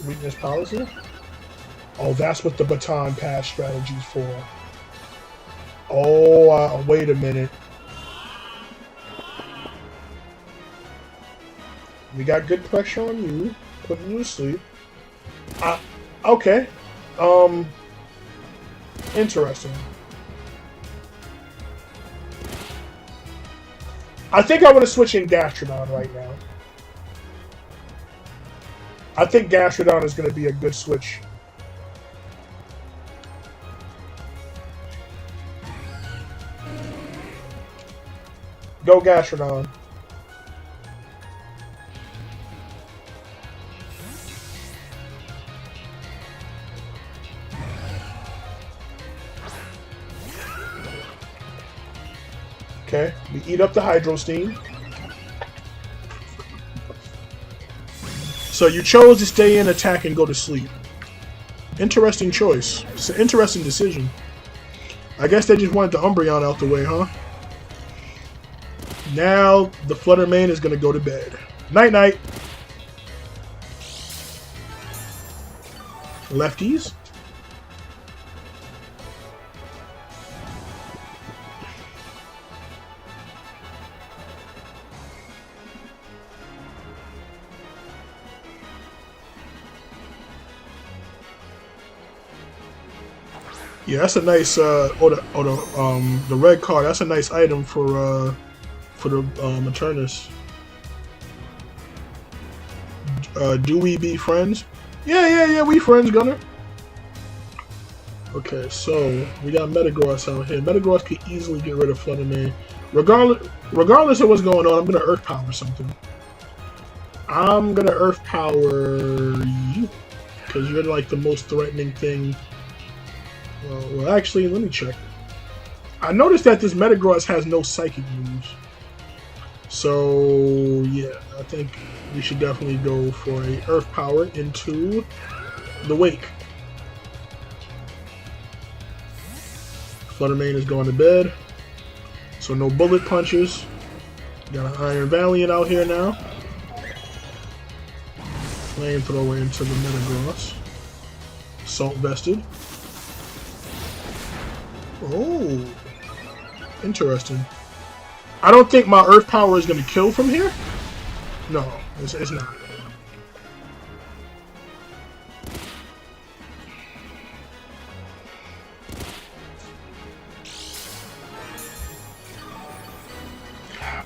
Weakness policy? Oh, that's what the Baton Pass strategy's for. Oh, wait a minute. We got good pressure on you. Putting you to sleep. Okay. Interesting. I think I want to switch in Gastrodon right now. I think Gastrodon is going to be a good switch. Go Gastrodon. Okay, we eat up the Hydro Steam. So you chose to stay in, attack, and go to sleep. Interesting choice. It's an interesting decision. I guess they just wanted the Umbreon out the way, huh? Now the Flutter Mane is going to go to bed. Night-night. Lefties. Yeah, that's a nice the red card. That's a nice item for the Maternus. Do we be friends? Yeah, we friends, Gunner. Okay, so we got Metagross out here. Metagross could easily get rid of Flutter Mane. Regardless of what's going on, I'm gonna Earth Power something. I'm gonna Earth Power you because you're like the most threatening thing. Well, actually, let me check. I noticed that this Metagross has no Psychic moves. So, yeah, I think we should definitely go for a Earth Power into the Wake. Flutter Mane is going to bed. So no Bullet Punches. Got an Iron Valiant out here now. Flamethrower into the Metagross. Salt Vested. Oh, interesting. I don't think my Earth Power is going to kill from here. No, it's not.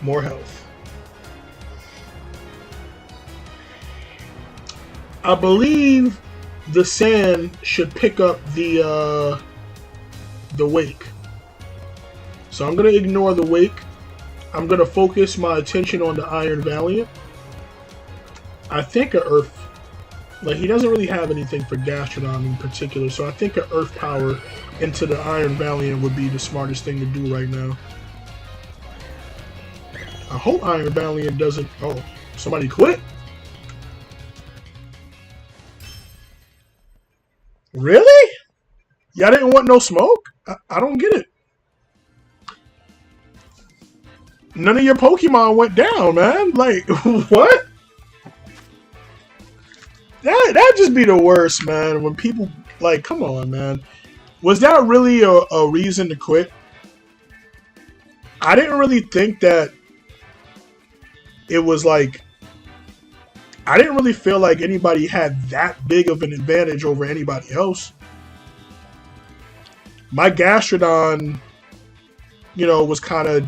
More health. I believe the Sand should pick up the Wake. So I'm going to ignore the Wake. I'm going to focus my attention on the Iron Valiant. I think a Earth... Like, he doesn't really have anything for Gastrodon in particular, so I think an Earth Power into the Iron Valiant would be the smartest thing to do right now. I hope Iron Valiant doesn't... Oh, somebody quit? Really? Y'all didn't want no smoke? I don't get it. None of your Pokemon went down, man. Like, what? That'd just be the worst, man. When people, like, come on, man. Was that really a reason to quit? I didn't really think that it was like... I didn't really feel like anybody had that big of an advantage over anybody else. My Gastrodon, was kind of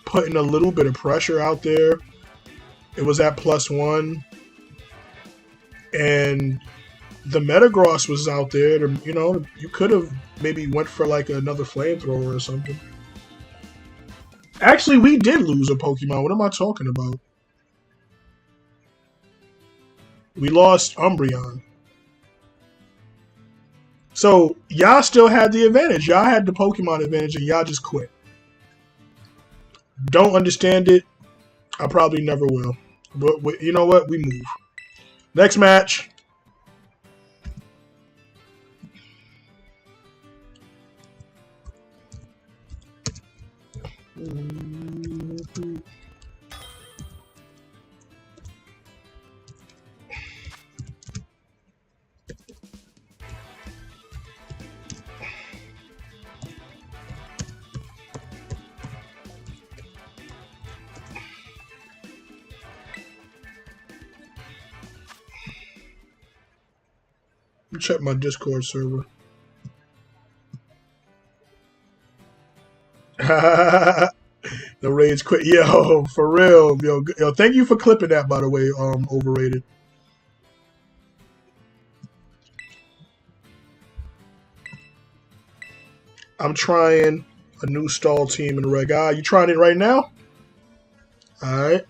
putting a little bit of pressure out there. It was at +1. And the Metagross was out there. You could have maybe went for like another flamethrower or something. Actually, we did lose a Pokemon. What am I talking about? We lost Umbreon. So, y'all still had the advantage. Y'all had the Pokemon advantage and y'all just quit. Don't understand it. I probably never will. But you know what? We move. Next match. Check my Discord server. The raids quit. Yo, for real. Yo, thank you for clipping that, by the way, overrated. I'm trying a new stall team in Reg. You trying it right now? Alright.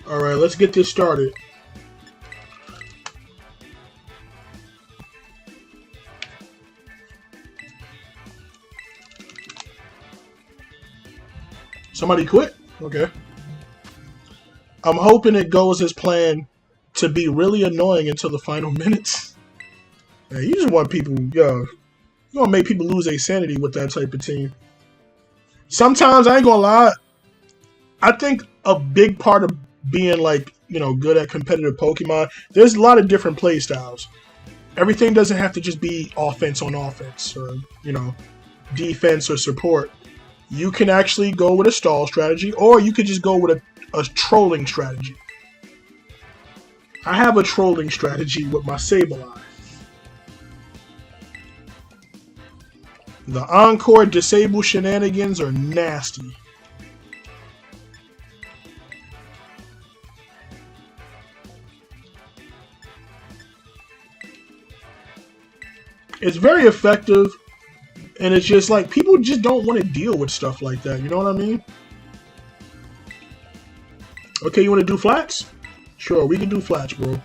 Alright, let's get this started. Somebody quit? Okay. I'm hoping it goes as planned to be really annoying until the final minutes. Man, you just want people, you want to make people lose their sanity with that type of team. Sometimes, I ain't gonna lie, I think a big part of being good at competitive Pokemon, there's a lot of different play styles. Everything doesn't have to just be offense on offense or, defense or support. You can actually go with a stall strategy, or you could just go with a trolling strategy. I have a trolling strategy with my Sableye. The Encore Disable shenanigans are nasty. It's very effective, and it's just like people just don't want to deal with stuff like that. You know what I mean? Okay, you want to do flats? Sure, we can do flats, bro.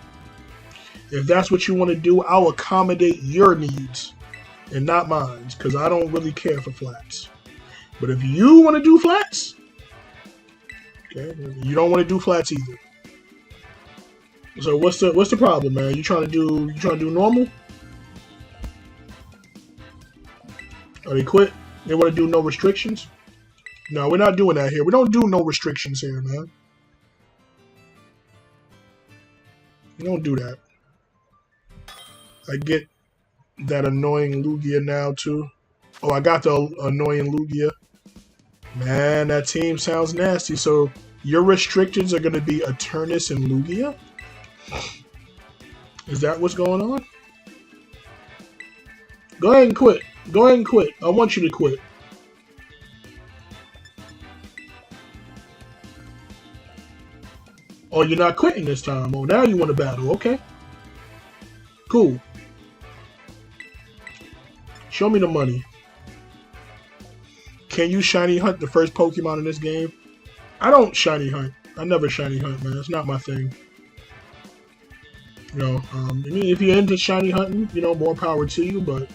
If that's what you want to do, I'll accommodate your needs and not mine, because I don't really care for flats. But if you want to do flats, okay, you don't want to do flats either. So what's the problem, man? You trying to do normal? Or they quit? They want to do no restrictions? No, we're not doing that here. We don't do no restrictions here, man. We don't do that. I get that annoying Lugia now, too. Oh, I got the annoying Lugia. Man, that team sounds nasty. So, your restrictions are going to be Eternus and Lugia? Is that what's going on? Go ahead and quit. Go ahead and quit. I want you to quit. Oh, you're not quitting this time. Oh, now you want to battle. Okay. Cool. Show me the money. Can you shiny hunt the first Pokemon in this game? I don't shiny hunt. I never shiny hunt, man. It's not my thing. You know, I mean, if you're into shiny hunting, you know, more power to you. But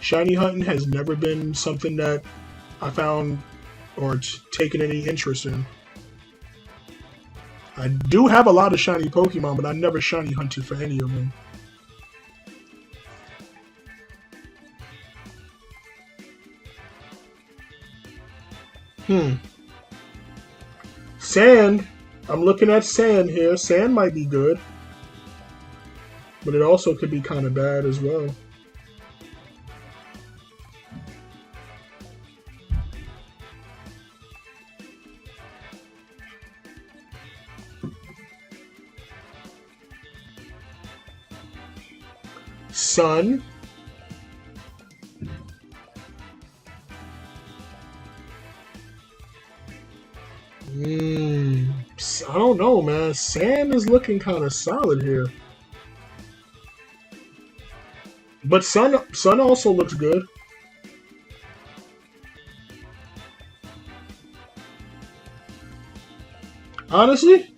shiny hunting has never been something that I found or taken any interest in. I do have a lot of shiny Pokemon, but I never shiny hunted for any of them. Sand. I'm looking at sand here. Sand might be good. But it also could be kind of bad as well. Sun. I don't know, man. Sand is looking kind of solid here. But Sun also looks good. Honestly,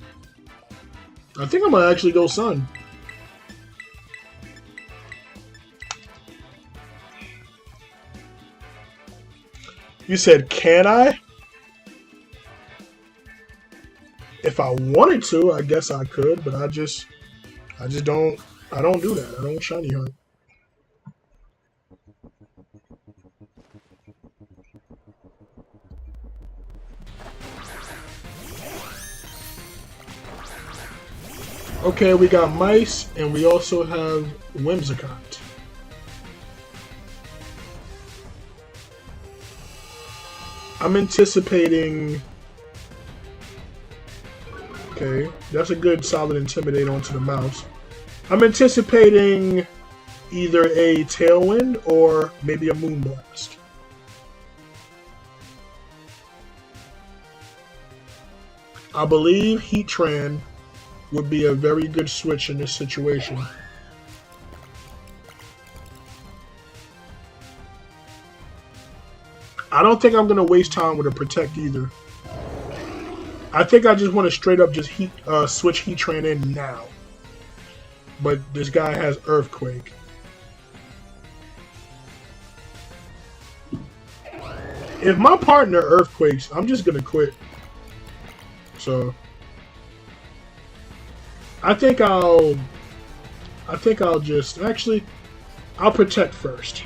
I think I'm gonna actually go Sun. You said, can I? If I wanted to, I guess I could, but I just don't. I don't do that. I don't shiny hunt. Okay, we got Mice, and we also have Whimsicott. I'm anticipating... Okay, that's a good solid Intimidate onto the mouse. I'm anticipating either a Tailwind or maybe a Moonblast. I believe Heatran would be a very good switch in this situation. I don't think I'm going to waste time with a Protect either. I think I just want to straight up just switch Heatran in now. But this guy has Earthquake. If my partner Earthquakes, I'm just going to quit. So... I think I'll just... Actually, I'll Protect first.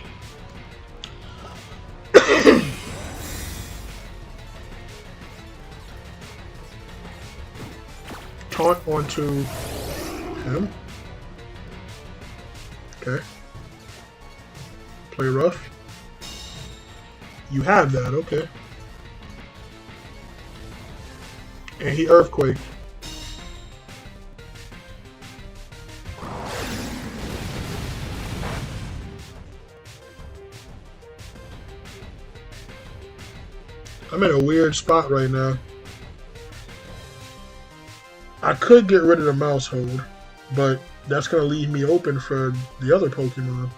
Taunt onto him. Okay. Play rough. You have that, okay. And he Earthquake. I'm in a weird spot right now. I could get rid of the Mouse Hold, but that's going to leave me open for the other Pokemon.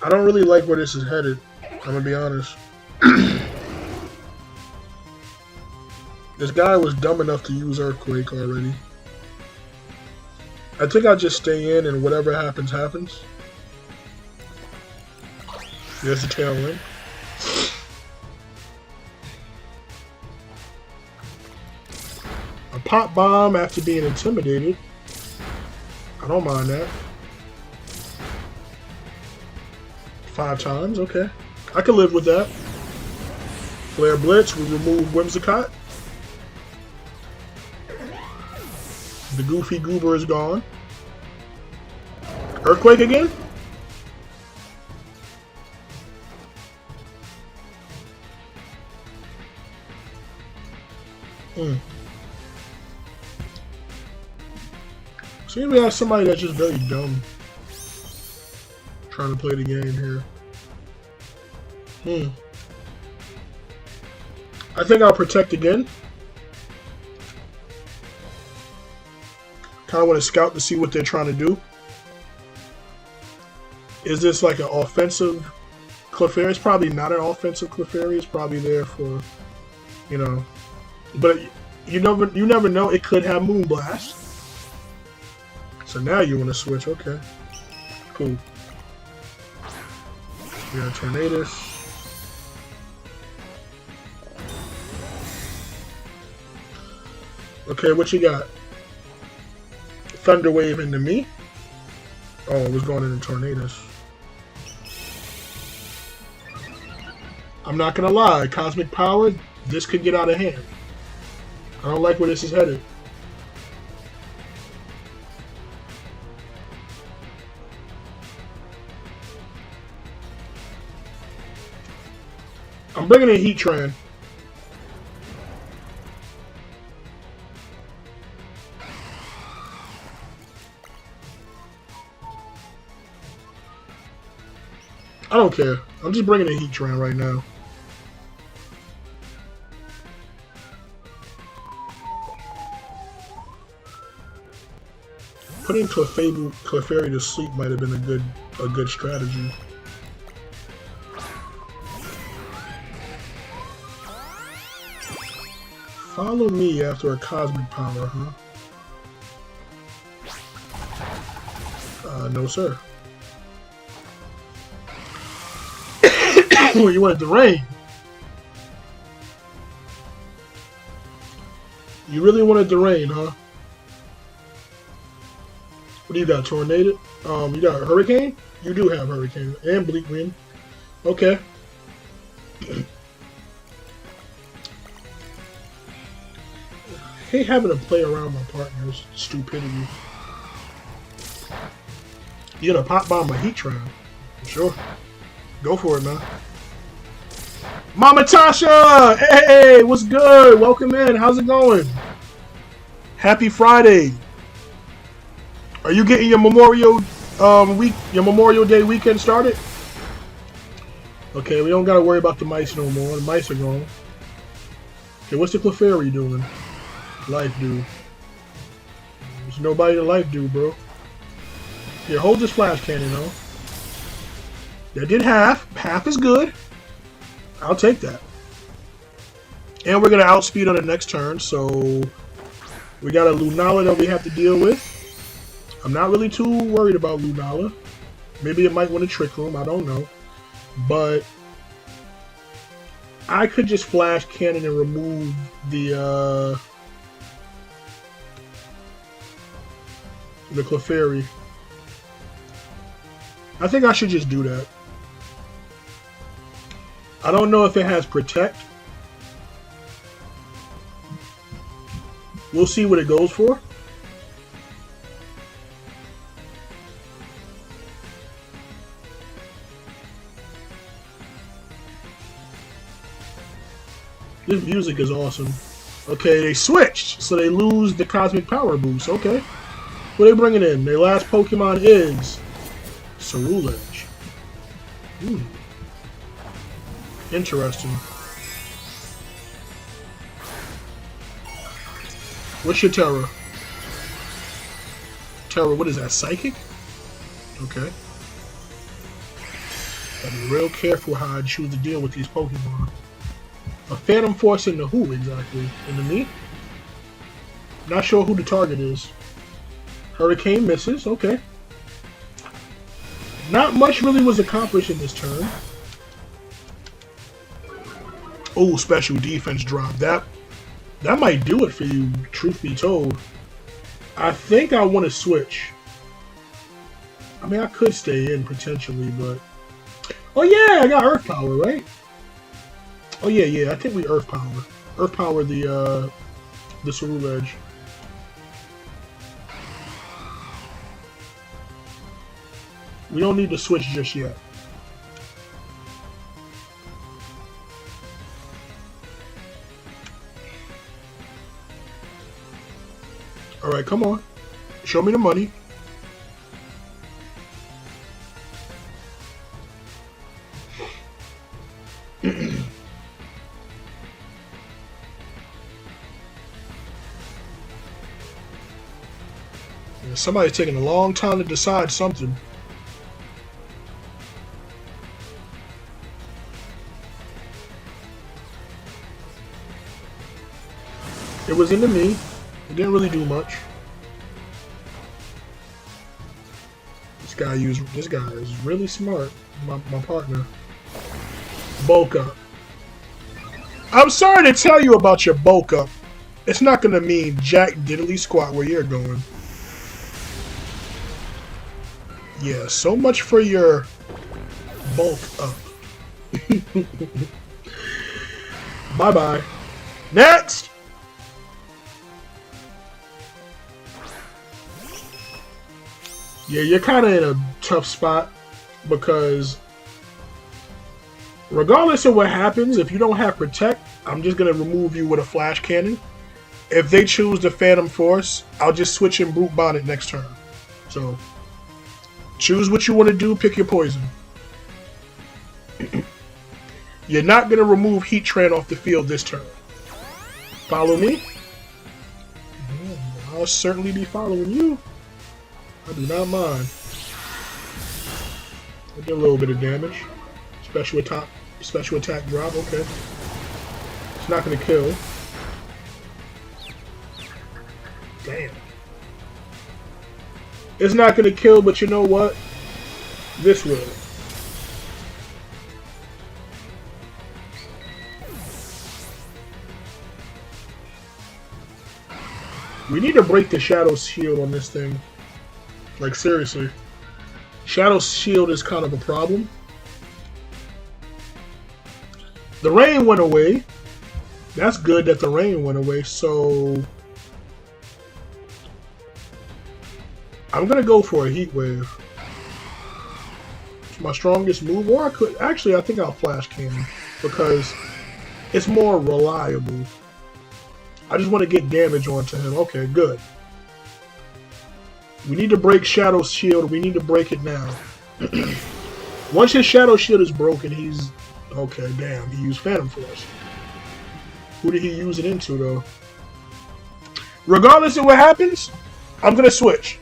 I don't really like where this is headed, I'm going to be honest. This guy was dumb enough to use Earthquake already. I think I'll just stay in and whatever happens, happens. There's the Tailwind. A Pop Bomb after being intimidated. I don't mind that. 5 times, okay. I can live with that. Flare Blitz, we remove Whimsicott. The Goofy Goober is gone. Earthquake again? Seems we have somebody that's just very dumb trying to play the game here. I think I'll Protect again. Kind of want to scout to see what they're trying to do. Is this like an offensive Clefairy? It's probably not an offensive Clefairy. It's probably there for, you know. But you never know. It could have Moonblast. So now you want to switch. Okay. Cool. We got Tornadus. Okay, what you got? Thunder Wave into me. Oh, it was going into Tornadus. I'm not gonna lie, Cosmic Power, this could get out of hand. I don't like where this is headed. I'm bringing in Heatran. I don't care. I'm just bringing in Heatran right now. Putting Clefairy to sleep might have been a good strategy. Follow me after a Cosmic Power, huh? No, sir. You wanted the rain. You really wanted the rain, huh? What do you got? Tornado? You got Hurricane? You do have Hurricane and Bleak Wind. Okay. I hate having to play around my partner's stupidity. You gonna pop bomb my Heatran? Sure. Go for it, man. Mama Tasha! Hey, what's good? Welcome in. How's it going? Happy Friday. Are you getting your Memorial Day weekend started? Okay, we don't gotta worry about the mice no more. The mice are gone. Okay, what's the Clefairy doing? Life do. There's nobody to life do, bro. Here, hold this flash cannon, though. That did half. Half is good. I'll take that. And we're going to outspeed on the next turn, so we got a Lunala that we have to deal with. I'm not really too worried about Lunala. Maybe it might want to Trick Room, I don't know. But I could just flash cannon and remove the Clefairy. I think I should just do that. I don't know if it has Protect. We'll see what it goes for. This music is awesome. Okay, they switched, so they lose the Cosmic Power boost. Okay. What are they bringing in? Their last Pokemon is Cerulege. Interesting. What's your Terra? Terra, what is that? Psychic? Okay. Gotta be real careful how I choose to deal with these Pokemon. A Phantom Force into who exactly? Into me? Not sure who the target is. Hurricane misses, okay. Not much really was accomplished in this turn. Oh, special defense drop. That might do it for you, truth be told. I think I want to switch. I mean, I could stay in potentially, but... Oh yeah, I got Earth Power, right? Oh yeah, I think we Earth Power. Earth Power the Cerulege. We don't need to switch just yet. Alright, come on. Show me the money. Somebody's taking a long time to decide something. It was into me. It didn't really do much. This guy is really smart. My partner. Bulk up. I'm sorry to tell you about your bulk up. It's not gonna mean jack diddly squat where you're going. Yeah, so much for your bulk up. Bye-bye. Next! Yeah, you're kind of in a tough spot because regardless of what happens, if you don't have Protect, I'm just going to remove you with a Flash Cannon. If they choose the Phantom Force, I'll just switch in Brute Bonnet next turn. So, choose what you want to do, pick your poison. You're not going to remove Heatran off the field this turn. Follow me? I'll certainly be following you. I do not mind. I did a little bit of damage. Special attack drop, okay. It's not going to kill. Damn. It's not going to kill, but you know what? This will. We need to break the Shadow Shield on this thing. Like, seriously. Shadow Shield is kind of a problem. The rain went away. That's good that the rain went away, so I'm going to go for a Heat Wave. It's my strongest move, or I could... Actually, I think I'll Flash Cannon because it's more reliable. I just want to get damage onto him. Okay, good. We need to break Shadow Shield. We need to break it now. Once his Shadow Shield is broken, he's... Okay, damn. He used Phantom Force. Who did he use it into, though? Regardless of what happens, I'm going to switch.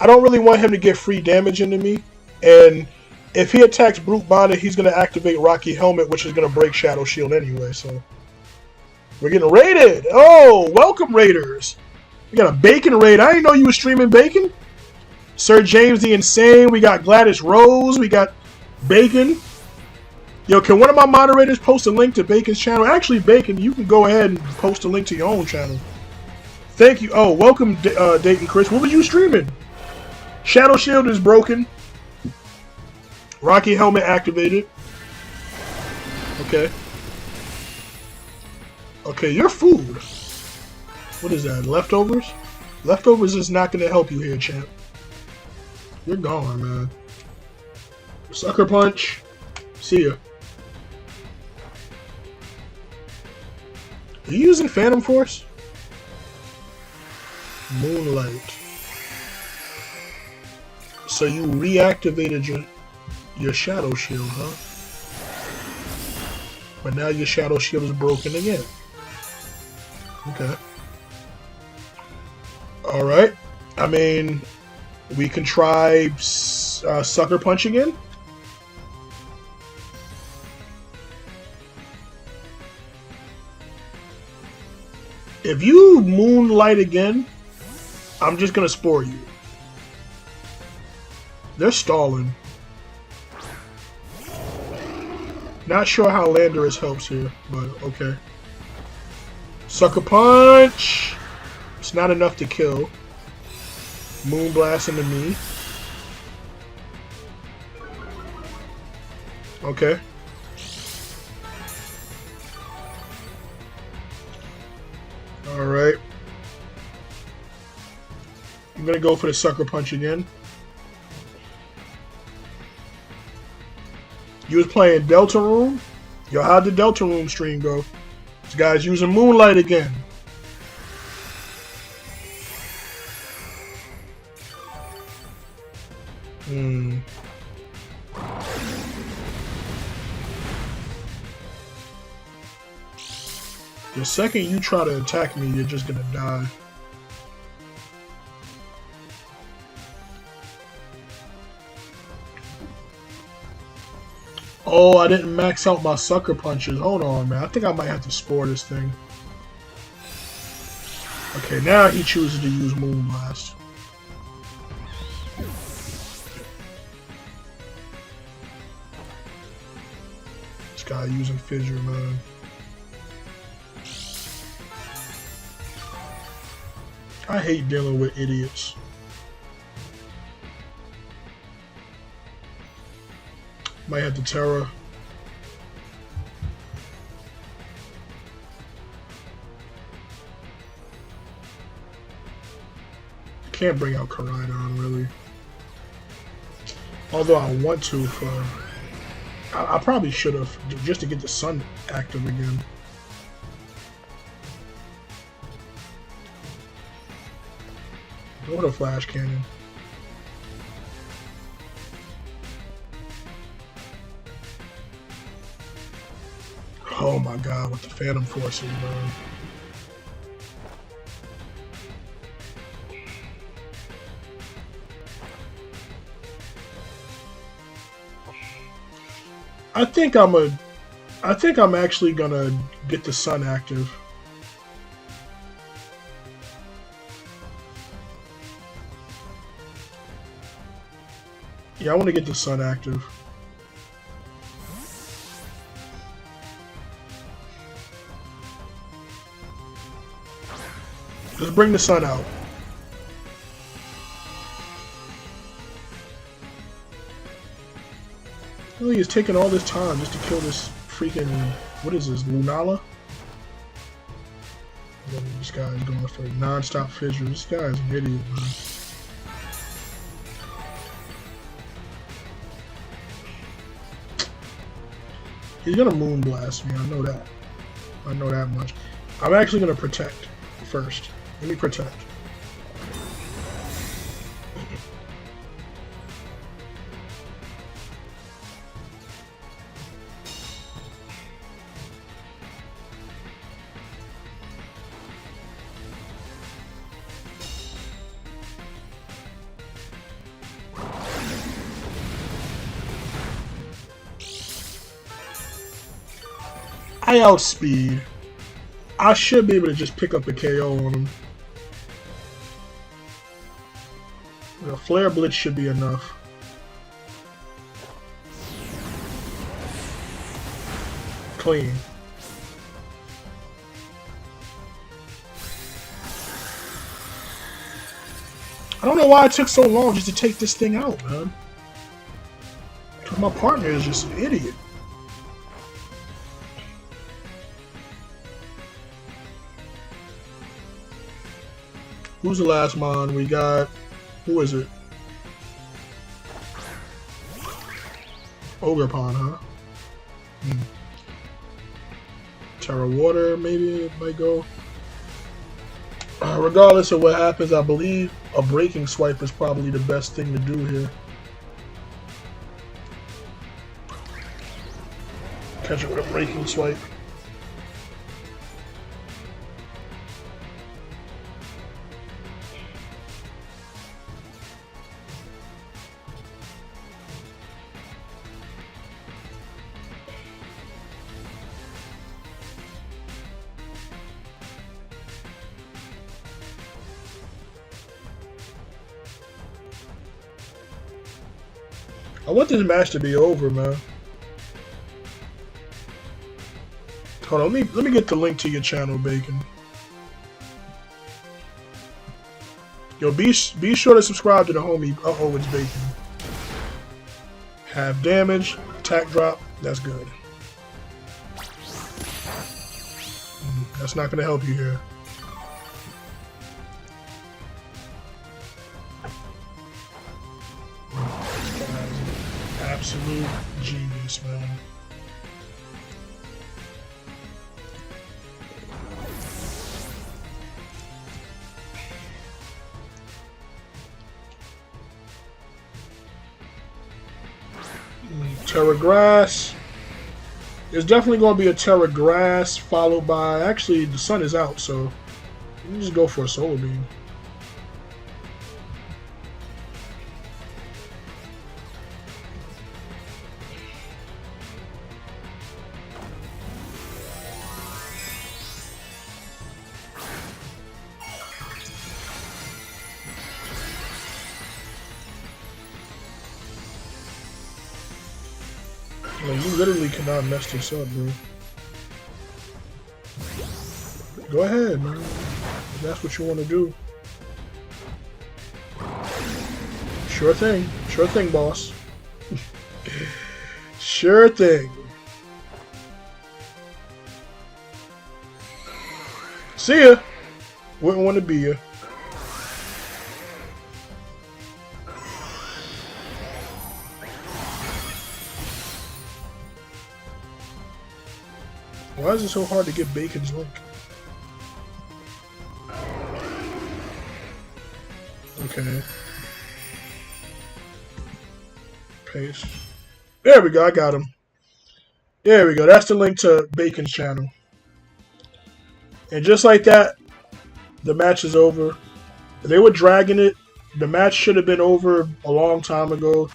I don't really want him to get free damage into me. And if he attacks Brute Bonnet, he's going to activate Rocky Helmet, which is going to break Shadow Shield anyway, so... We're getting raided. Oh, welcome raiders. We got a bacon raid. I didn't know you were streaming bacon. Sir James the Insane. We got Gladys Rose. We got bacon. Yo, can one of my moderators post a link to Bacon's channel? Actually, Bacon, you can go ahead and post a link to your own channel. Thank you. Oh, welcome, Dayton Chris. What was you streaming? Shadow Shield is broken. Rocky Helmet activated. Okay. Okay, your food. What is that? Leftovers? Leftovers is not going to help you here, champ. You're gone, man. Sucker Punch. See ya. Are you using Phantom Force? Moonlight. So you reactivated your Shadow Shield, huh? But now your Shadow Shield is broken again. Okay. Alright. I mean, we can try Sucker Punch again. If you Moonlight again, I'm just going to Spore you. They're stalling. Not sure how Landorus helps here, but okay. Sucker Punch! It's not enough to kill. Moonblast into me. Okay. Alright. I'm gonna go for the Sucker Punch again. You was playing Deltarune? Yo, how'd the Deltarune stream go? This guy's using Moonlight again. The second you try to attack me, you're just gonna die. Oh, I didn't max out my sucker punches. Hold on, man. I think I might have to spore this thing. Okay, now he chooses to use Moonblast. This guy using Fissure, man. I hate dealing with idiots. Might have to Terra. Can't bring out Koraidon, really. Although I want to for... I probably should have, just to get the sun active again. What a Flash Cannon. Oh my god, with the Phantom Forces, man. I think I'm actually gonna get the sun active. Yeah, I want to get the sun active. Let's bring the sun out. Really, he's taking all this time just to kill this freaking, what is this, Lunala? This guy is going for non-stop fissure. This guy is an idiot, man. He's gonna Moonblast me, I know that. I know that much. I'm actually gonna protect first. Let me protect. I outspeed. I should be able to just pick up a KO on him. The Flare Blitz should be enough. Clean. I don't know why it took so long just to take this thing out, man. My partner is just an idiot. Who's the last mon we got? Who is it? Ogerpon, huh? Terra Water, maybe it might go. Regardless of what happens, I believe a Breaking Swipe is probably the best thing to do here. Catch it with a Breaking Swipe. I want this match to be over, man. Hold on, let me get the link to your channel, Bacon. Yo, be sure to subscribe to the homie. Uh-oh, it's Bacon. Have damage, attack drop, that's good. That's not gonna help you here. Absolute genius, man. Terra Grass. There's definitely going to be a Terra Grass followed by... Actually, the sun is out, so you can just go for a Solar Beam. Like, you literally cannot mess this up, bro. Go ahead, man. If that's what you want to do. Sure thing. Sure thing, boss. Sure thing. See ya. Wouldn't want to be ya. Why is it so hard to get Bacon's link? Okay. Paste. There we go. I got him. There we go. That's the link to Bacon's channel. And just like that, the match is over. They were dragging it. The match should have been over a long time ago.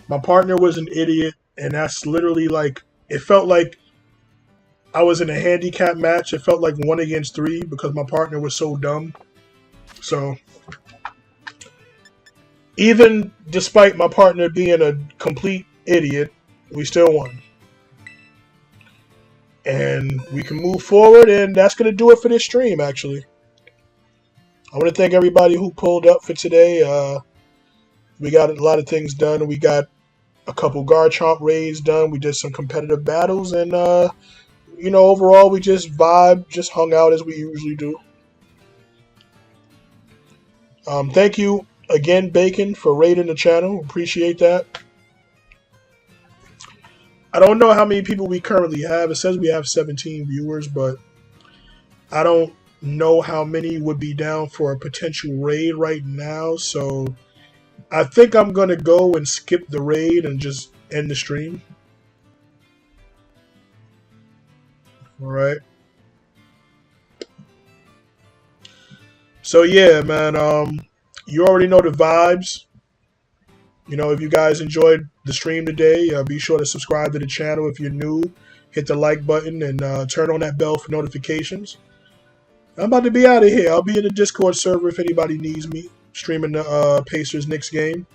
My partner was an idiot, and that's literally like, it felt like I was in a handicap match. It felt like 1 against 3 because my partner was so dumb. So, even despite my partner being a complete idiot, we still won. And we can move forward, and that's going to do it for this stream, actually. I want to thank everybody who pulled up for today. We got a lot of things done. We got a couple Garchomp raids done. We did some competitive battles, and you know, overall, we just vibed, just hung out as we usually do. Thank you again, Bacon, for raiding the channel. Appreciate that. I don't know how many people we currently have. It says we have 17 viewers, but I don't know how many would be down for a potential raid right now. So I think I'm going to go and skip the raid and just end the stream. All right. So yeah, man, you already know the vibes. You know, if you guys enjoyed the stream today, be sure to subscribe to the channel if you're new. Hit the like button and turn on that bell for notifications. I'm about to be out of here. I'll be in the Discord server if anybody needs me, streaming the Pacers-Knicks game.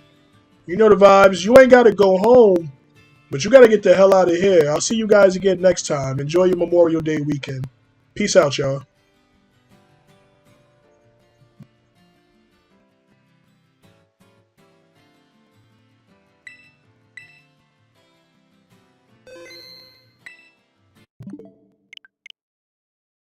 You know the vibes. You ain't got to go home, but you got to get the hell out of here. I'll see you guys again next time. Enjoy your Memorial Day weekend. Peace out, y'all.